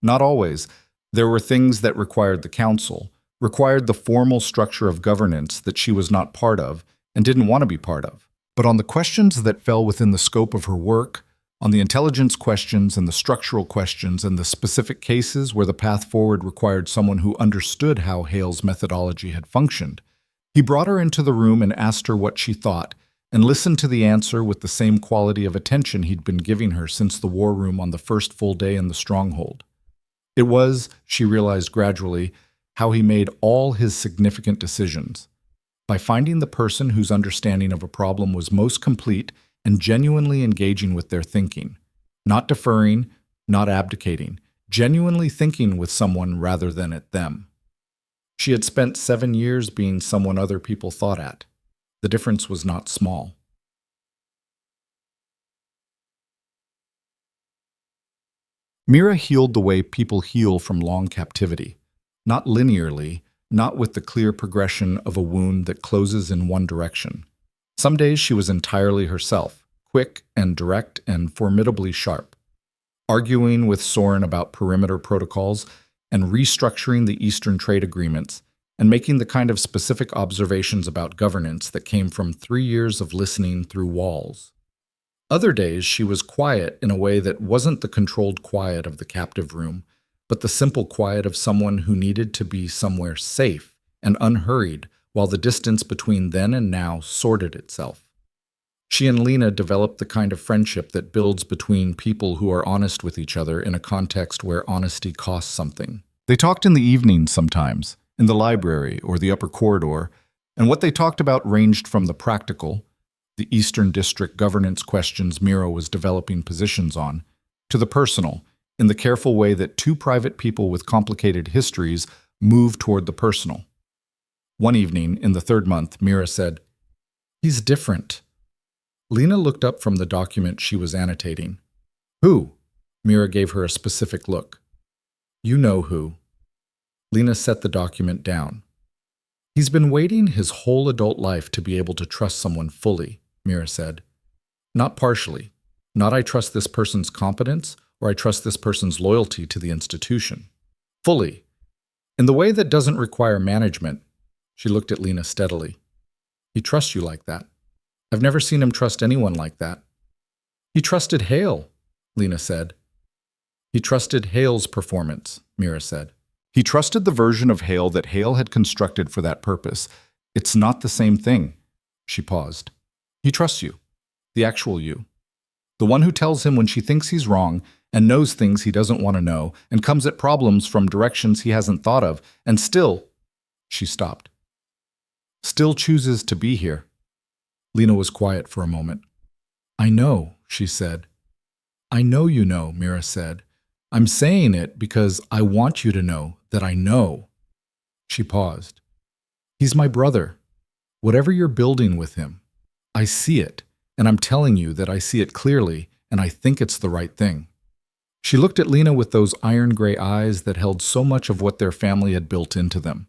Not always. There were things that required the council, required the formal structure of governance that she was not part of and didn't want to be part of. But on the questions that fell within the scope of her work, on the intelligence questions and the structural questions and the specific cases where the path forward required someone who understood how Hale's methodology had functioned, he brought her into the room and asked her what she thought, and listened to the answer with the same quality of attention he'd been giving her since the war room on the first full day in the stronghold. It was, she realized gradually, how he made all his significant decisions, by finding the person whose understanding of a problem was most complete and genuinely engaging with their thinking, not deferring, not abdicating, genuinely thinking with someone rather than at them. She had spent 7 years being someone other people thought at. The difference was not small. Mira healed the way people heal from long captivity, not linearly, not with the clear progression of a wound that closes in one direction. Some days she was entirely herself, quick and direct and formidably sharp, arguing with Soren about perimeter protocols and restructuring the Eastern trade agreements and making the kind of specific observations about governance that came from 3 years of listening through walls. Other days she was quiet in a way that wasn't the controlled quiet of the captive room, but the simple quiet of someone who needed to be somewhere safe and unhurried while the distance between then and now sorted itself. She and Lena developed the kind of friendship that builds between people who are honest with each other in a context where honesty costs something. They talked in the evenings sometimes, in the library or the upper corridor, and what they talked about ranged from the practical, the Eastern District governance questions Mira was developing positions on, to the personal, in the careful way that two private people with complicated histories move toward the personal. One evening, in the 3rd month, Mira said, "He's different." Lena looked up from the document she was annotating. "Who?" Mira gave her a specific look. "You know who." Lena set the document down. "He's been waiting his whole adult life to be able to trust someone fully," Mira said. "Not partially. Not I trust this person's competence or I trust this person's loyalty to the institution. Fully. In the way that doesn't require management." She looked at Lena steadily. "He trusts you like that. I've never seen him trust anyone like that." "He trusted Hale," Lena said. "He trusted Hale's performance," Mira said. "He trusted the version of Hale that Hale had constructed for that purpose. It's not the same thing." She paused. "He trusts you. The actual you. The one who tells him when she thinks he's wrong and knows things he doesn't want to know and comes at problems from directions he hasn't thought of and still—" She stopped. "Still chooses to be here." Lena was quiet for a moment. "I know," she said. "I know you know," Mira said. "I'm saying it because I want you to know that I know." She paused. "He's my brother. Whatever you're building with him, I see it, and I'm telling you that I see it clearly, and I think it's the right thing." She looked at Lena with those iron-gray eyes that held so much of what their family had built into them.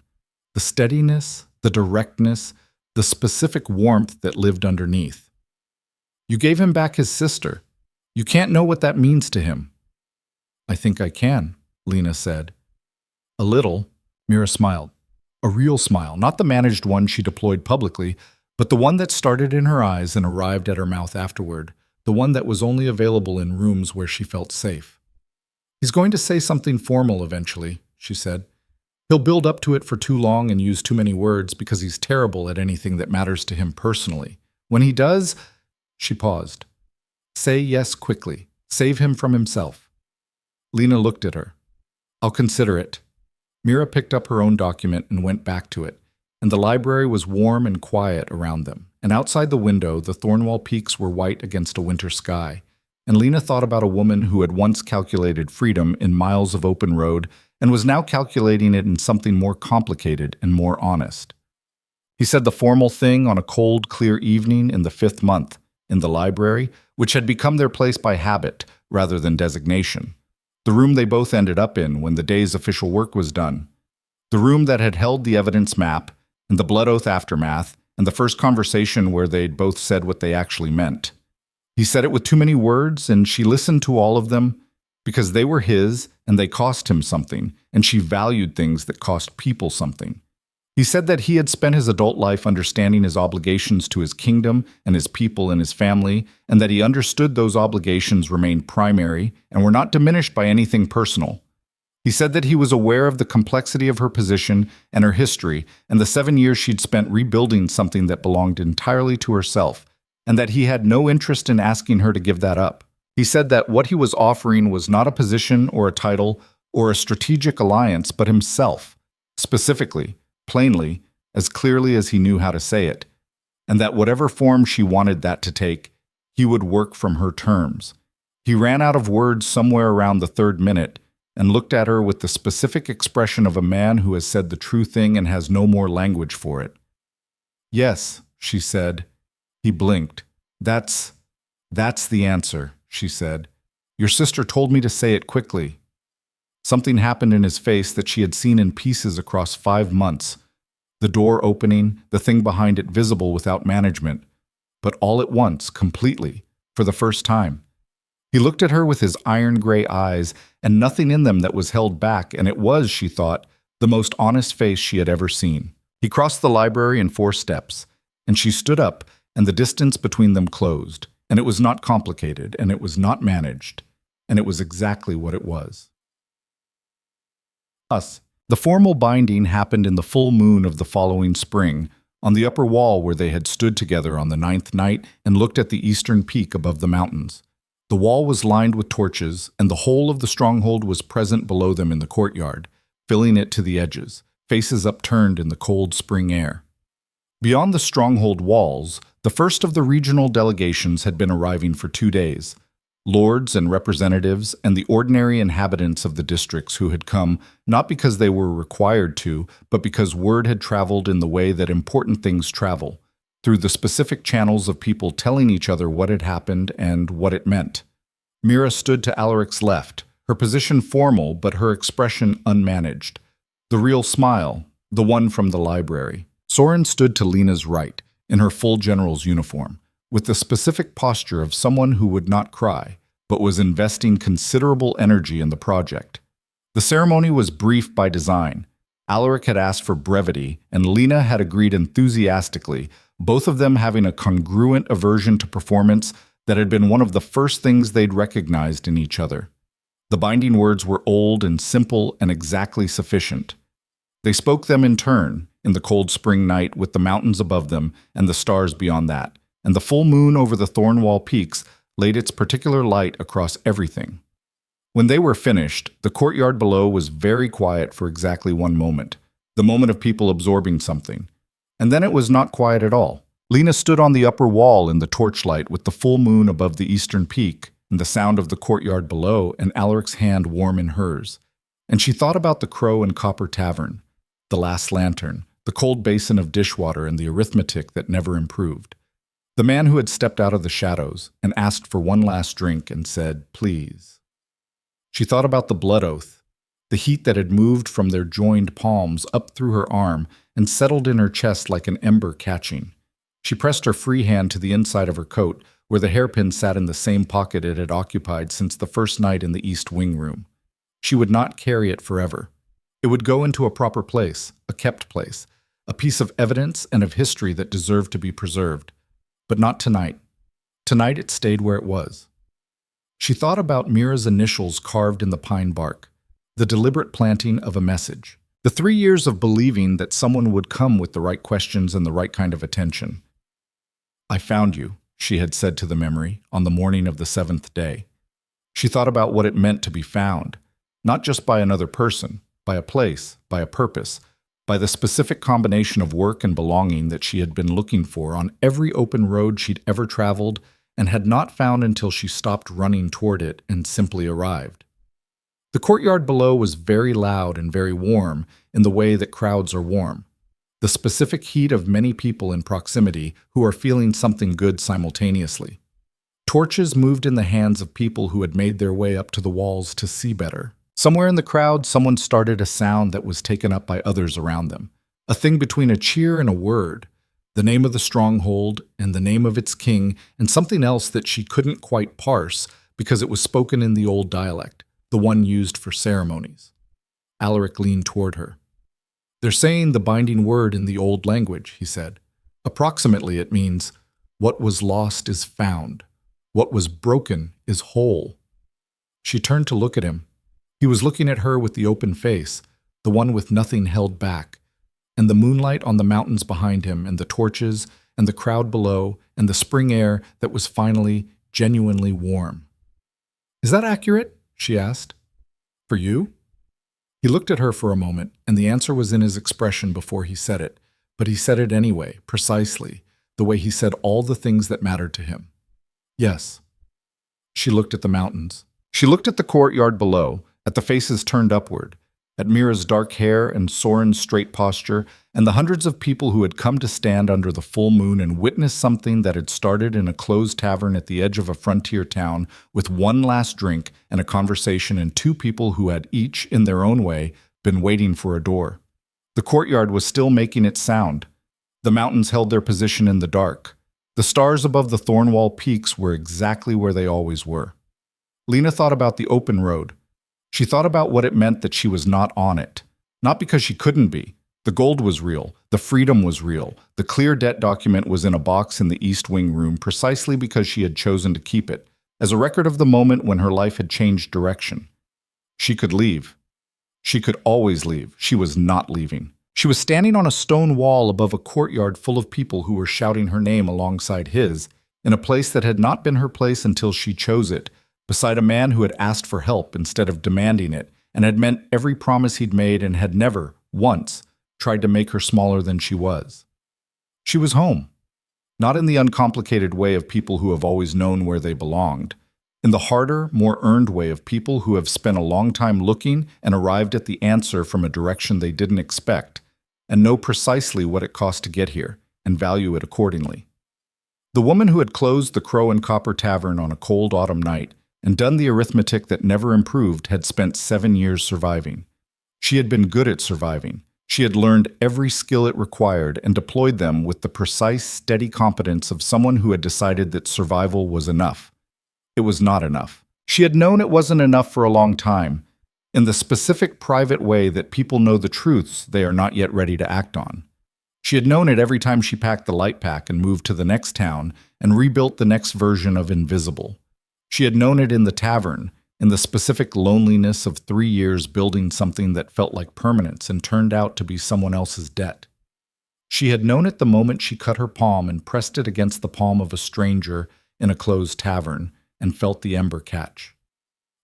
The steadiness, the directness, the specific warmth that lived underneath. "You gave him back his sister. You can't know what that means to him." "I think I can," Lena said. "A little," Mira smiled. A real smile, not the managed one she deployed publicly, but the one that started in her eyes and arrived at her mouth afterward, the one that was only available in rooms where she felt safe. "He's going to say something formal eventually," she said. He'll build up to it for too long and use too many words because he's terrible at anything that matters to him personally. When he does, she paused. Say yes quickly. Save him from himself. Lena looked at her. I'll consider it. Mira picked up her own document and went back to it, and the library was warm and quiet around them. And outside the window, the Thornwall peaks were white against a winter sky. And Lena thought about a woman who had once calculated freedom in miles of open road and was now calculating it in something more complicated and more honest. He said the formal thing on a cold, clear evening in the 5th month, in the library, which had become their place by habit rather than designation. The room they both ended up in when the day's official work was done. The room that had held the evidence map and the blood oath aftermath and the first conversation where they'd both said what they actually meant. He said it with too many words, and she listened to all of them because they were his and they cost him something, and she valued things that cost people something. He said that he had spent his adult life understanding his obligations to his kingdom and his people and his family, and that he understood those obligations remained primary and were not diminished by anything personal. He said that he was aware of the complexity of her position and her history and the 7 years she'd spent rebuilding something that belonged entirely to herself, and that he had no interest in asking her to give that up. He said that what he was offering was not a position or a title or a strategic alliance, but himself, specifically, plainly, as clearly as he knew how to say it, and that whatever form she wanted that to take, he would work from her terms. He ran out of words somewhere around the 3rd minute and looked at her with the specific expression of a man who has said the true thing and has no more language for it. Yes, she said. He blinked. That's the answer, she said. Your sister told me to say it quickly. Something happened in his face that she had seen in pieces across 5 months. The door opening, the thing behind it visible without management, but all at once, completely, for the first time. He looked at her with his iron-gray eyes, and nothing in them that was held back, and it was, she thought, the most honest face she had ever seen. He crossed the library in 4 steps, and she stood up, and the distance between them closed, and it was not complicated, and it was not managed, and it was exactly what it was. The formal binding happened in the full moon of the following spring, on the upper wall where they had stood together on the 9th night and looked at the eastern peak above the mountains. The wall was lined with torches, and the whole of the stronghold was present below them in the courtyard, filling it to the edges, faces upturned in the cold spring air. Beyond the stronghold walls, the first of the regional delegations had been arriving for 2 days. Lords and representatives and the ordinary inhabitants of the districts who had come not because they were required to, but because word had traveled in the way that important things travel, through the specific channels of people telling each other what had happened and what it meant. Mira stood to Alaric's left, her position formal but her expression unmanaged. The real smile, the one from the library. Soren stood to Lena's right, in her full general's uniform, with the specific posture of someone who would not cry, but was investing considerable energy in the project. The ceremony was brief by design. Alaric had asked for brevity, and Lena had agreed enthusiastically, both of them having a congruent aversion to performance that had been one of the first things they'd recognized in each other. The binding words were old and simple and exactly sufficient. They spoke them in turn, in the cold spring night with the mountains above them and the stars beyond that, and the full moon over the Thornwall peaks laid its particular light across everything. When they were finished, the courtyard below was very quiet for exactly 1 moment, the moment of people absorbing something. And then it was not quiet at all. Lena stood on the upper wall in the torchlight with the full moon above the eastern peak and the sound of the courtyard below and Alaric's hand warm in hers. And she thought about the Crow and Copper Tavern, the last lantern, the cold basin of dishwater and the arithmetic that never improved. The man who had stepped out of the shadows and asked for one last drink and said, "Please." She thought about the blood oath, the heat that had moved from their joined palms up through her arm and settled in her chest like an ember catching. She pressed her free hand to the inside of her coat, where the hairpin sat in the same pocket it had occupied since the first night in the East Wing room. She would not carry it forever. It would go into a proper place, a kept place, a piece of evidence and of history that deserved to be preserved. But not tonight. Tonight it stayed where it was. She thought about Mira's initials carved in the pine bark, the deliberate planting of a message, The 3 years of believing that someone would come with the right questions and the right kind of attention. "I found you," she had said to the memory on the morning of the 7th day. She thought about what it meant to be found, not just by another person, by a place, by a purpose, by the specific combination of work and belonging that she had been looking for on every open road she'd ever traveled and had not found until she stopped running toward it and simply arrived. The courtyard below was very loud and very warm in the way that crowds are warm. The specific heat of many people in proximity who are feeling something good simultaneously. Torches moved in the hands of people who had made their way up to the walls to see better. Somewhere in the crowd, someone started a sound that was taken up by others around them. A thing between a cheer and a word. The name of the stronghold and the name of its king and something else that she couldn't quite parse because it was spoken in the old dialect, the one used for ceremonies. Alaric leaned toward her. "They're saying the binding word in the old language," he said. "Approximately it means, what was lost is found. What was broken is whole." She turned to look at him. He was looking at her with the open face, the one with nothing held back, and the moonlight on the mountains behind him and the torches and the crowd below and the spring air that was finally genuinely warm. "Is that accurate?" she asked. "For you?" He looked at her for a moment, and the answer was in his expression before he said it, but he said it anyway, precisely, the way he said all the things that mattered to him. "Yes." She looked at the mountains. She looked at the courtyard below, at the faces turned upward, at Mira's dark hair and Soren's straight posture, and the hundreds of people who had come to stand under the full moon and witness something that had started in a closed tavern at the edge of a frontier town with one last drink and a conversation and two people who had each, in their own way, been waiting for a door. The courtyard was still making its sound. The mountains held their position in the dark. The stars above the Thornwall peaks were exactly where they always were. Lena thought about the open road. She thought about what it meant that she was not on it. Not because she couldn't be. The gold was real. The freedom was real. The clear debt document was in a box in the East Wing room precisely because she had chosen to keep it, as a record of the moment when her life had changed direction. She could leave. She could always leave. She was not leaving. She was standing on a stone wall above a courtyard full of people who were shouting her name alongside his, in a place that had not been her place until she chose it, beside a man who had asked for help instead of demanding it, and had meant every promise he'd made and had never, once, tried to make her smaller than she was. She was home. Not in the uncomplicated way of people who have always known where they belonged. In the harder, more earned way of people who have spent a long time looking and arrived at the answer from a direction they didn't expect, and know precisely what it cost to get here, and value it accordingly. The woman who had closed the Crow and Copper Tavern on a cold autumn night and done the arithmetic that never improved had spent 7 years surviving. She had been good at surviving. She had learned every skill it required and deployed them with the precise, steady competence of someone who had decided that survival was enough. It was not enough. She had known it wasn't enough for a long time, in the specific private way that people know the truths they are not yet ready to act on. She had known it every time she packed the light pack and moved to the next town and rebuilt the next version of Invisible. She had known it in the tavern, in the specific loneliness of 3 years building something that felt like permanence and turned out to be someone else's debt. She had known it the moment she cut her palm and pressed it against the palm of a stranger in a closed tavern and felt the ember catch.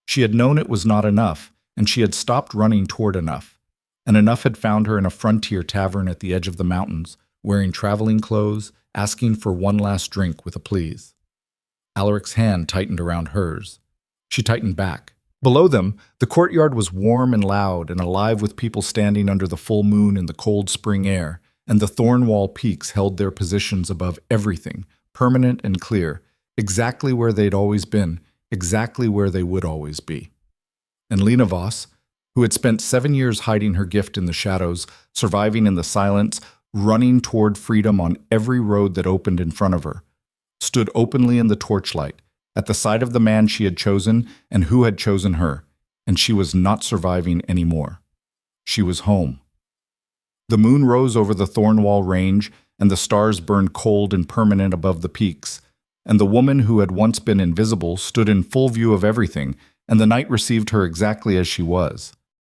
She had known it was not enough, and she had stopped running toward enough. And enough had found her in a frontier tavern at the edge of the mountains, wearing traveling clothes, asking for one last drink with a please. Alaric's hand tightened around hers. She tightened back. Below them, the courtyard was warm and loud and alive with people standing under the full moon in the cold spring air, and the Thornwall peaks held their positions above everything, permanent and clear, exactly where they'd always been, exactly where they would always be. And Lena Voss, who had spent 7 years hiding her gift in the shadows, surviving in the silence, running toward freedom on every road that opened in front of her, stood openly in the torchlight, at the side of the man she had chosen and who had chosen her, and she was not surviving anymore. She was home. The moon rose over the Thornwall range, and the stars burned cold and permanent above the peaks, and the woman who had once been invisible stood in full view of everything, and the night received her exactly as she was.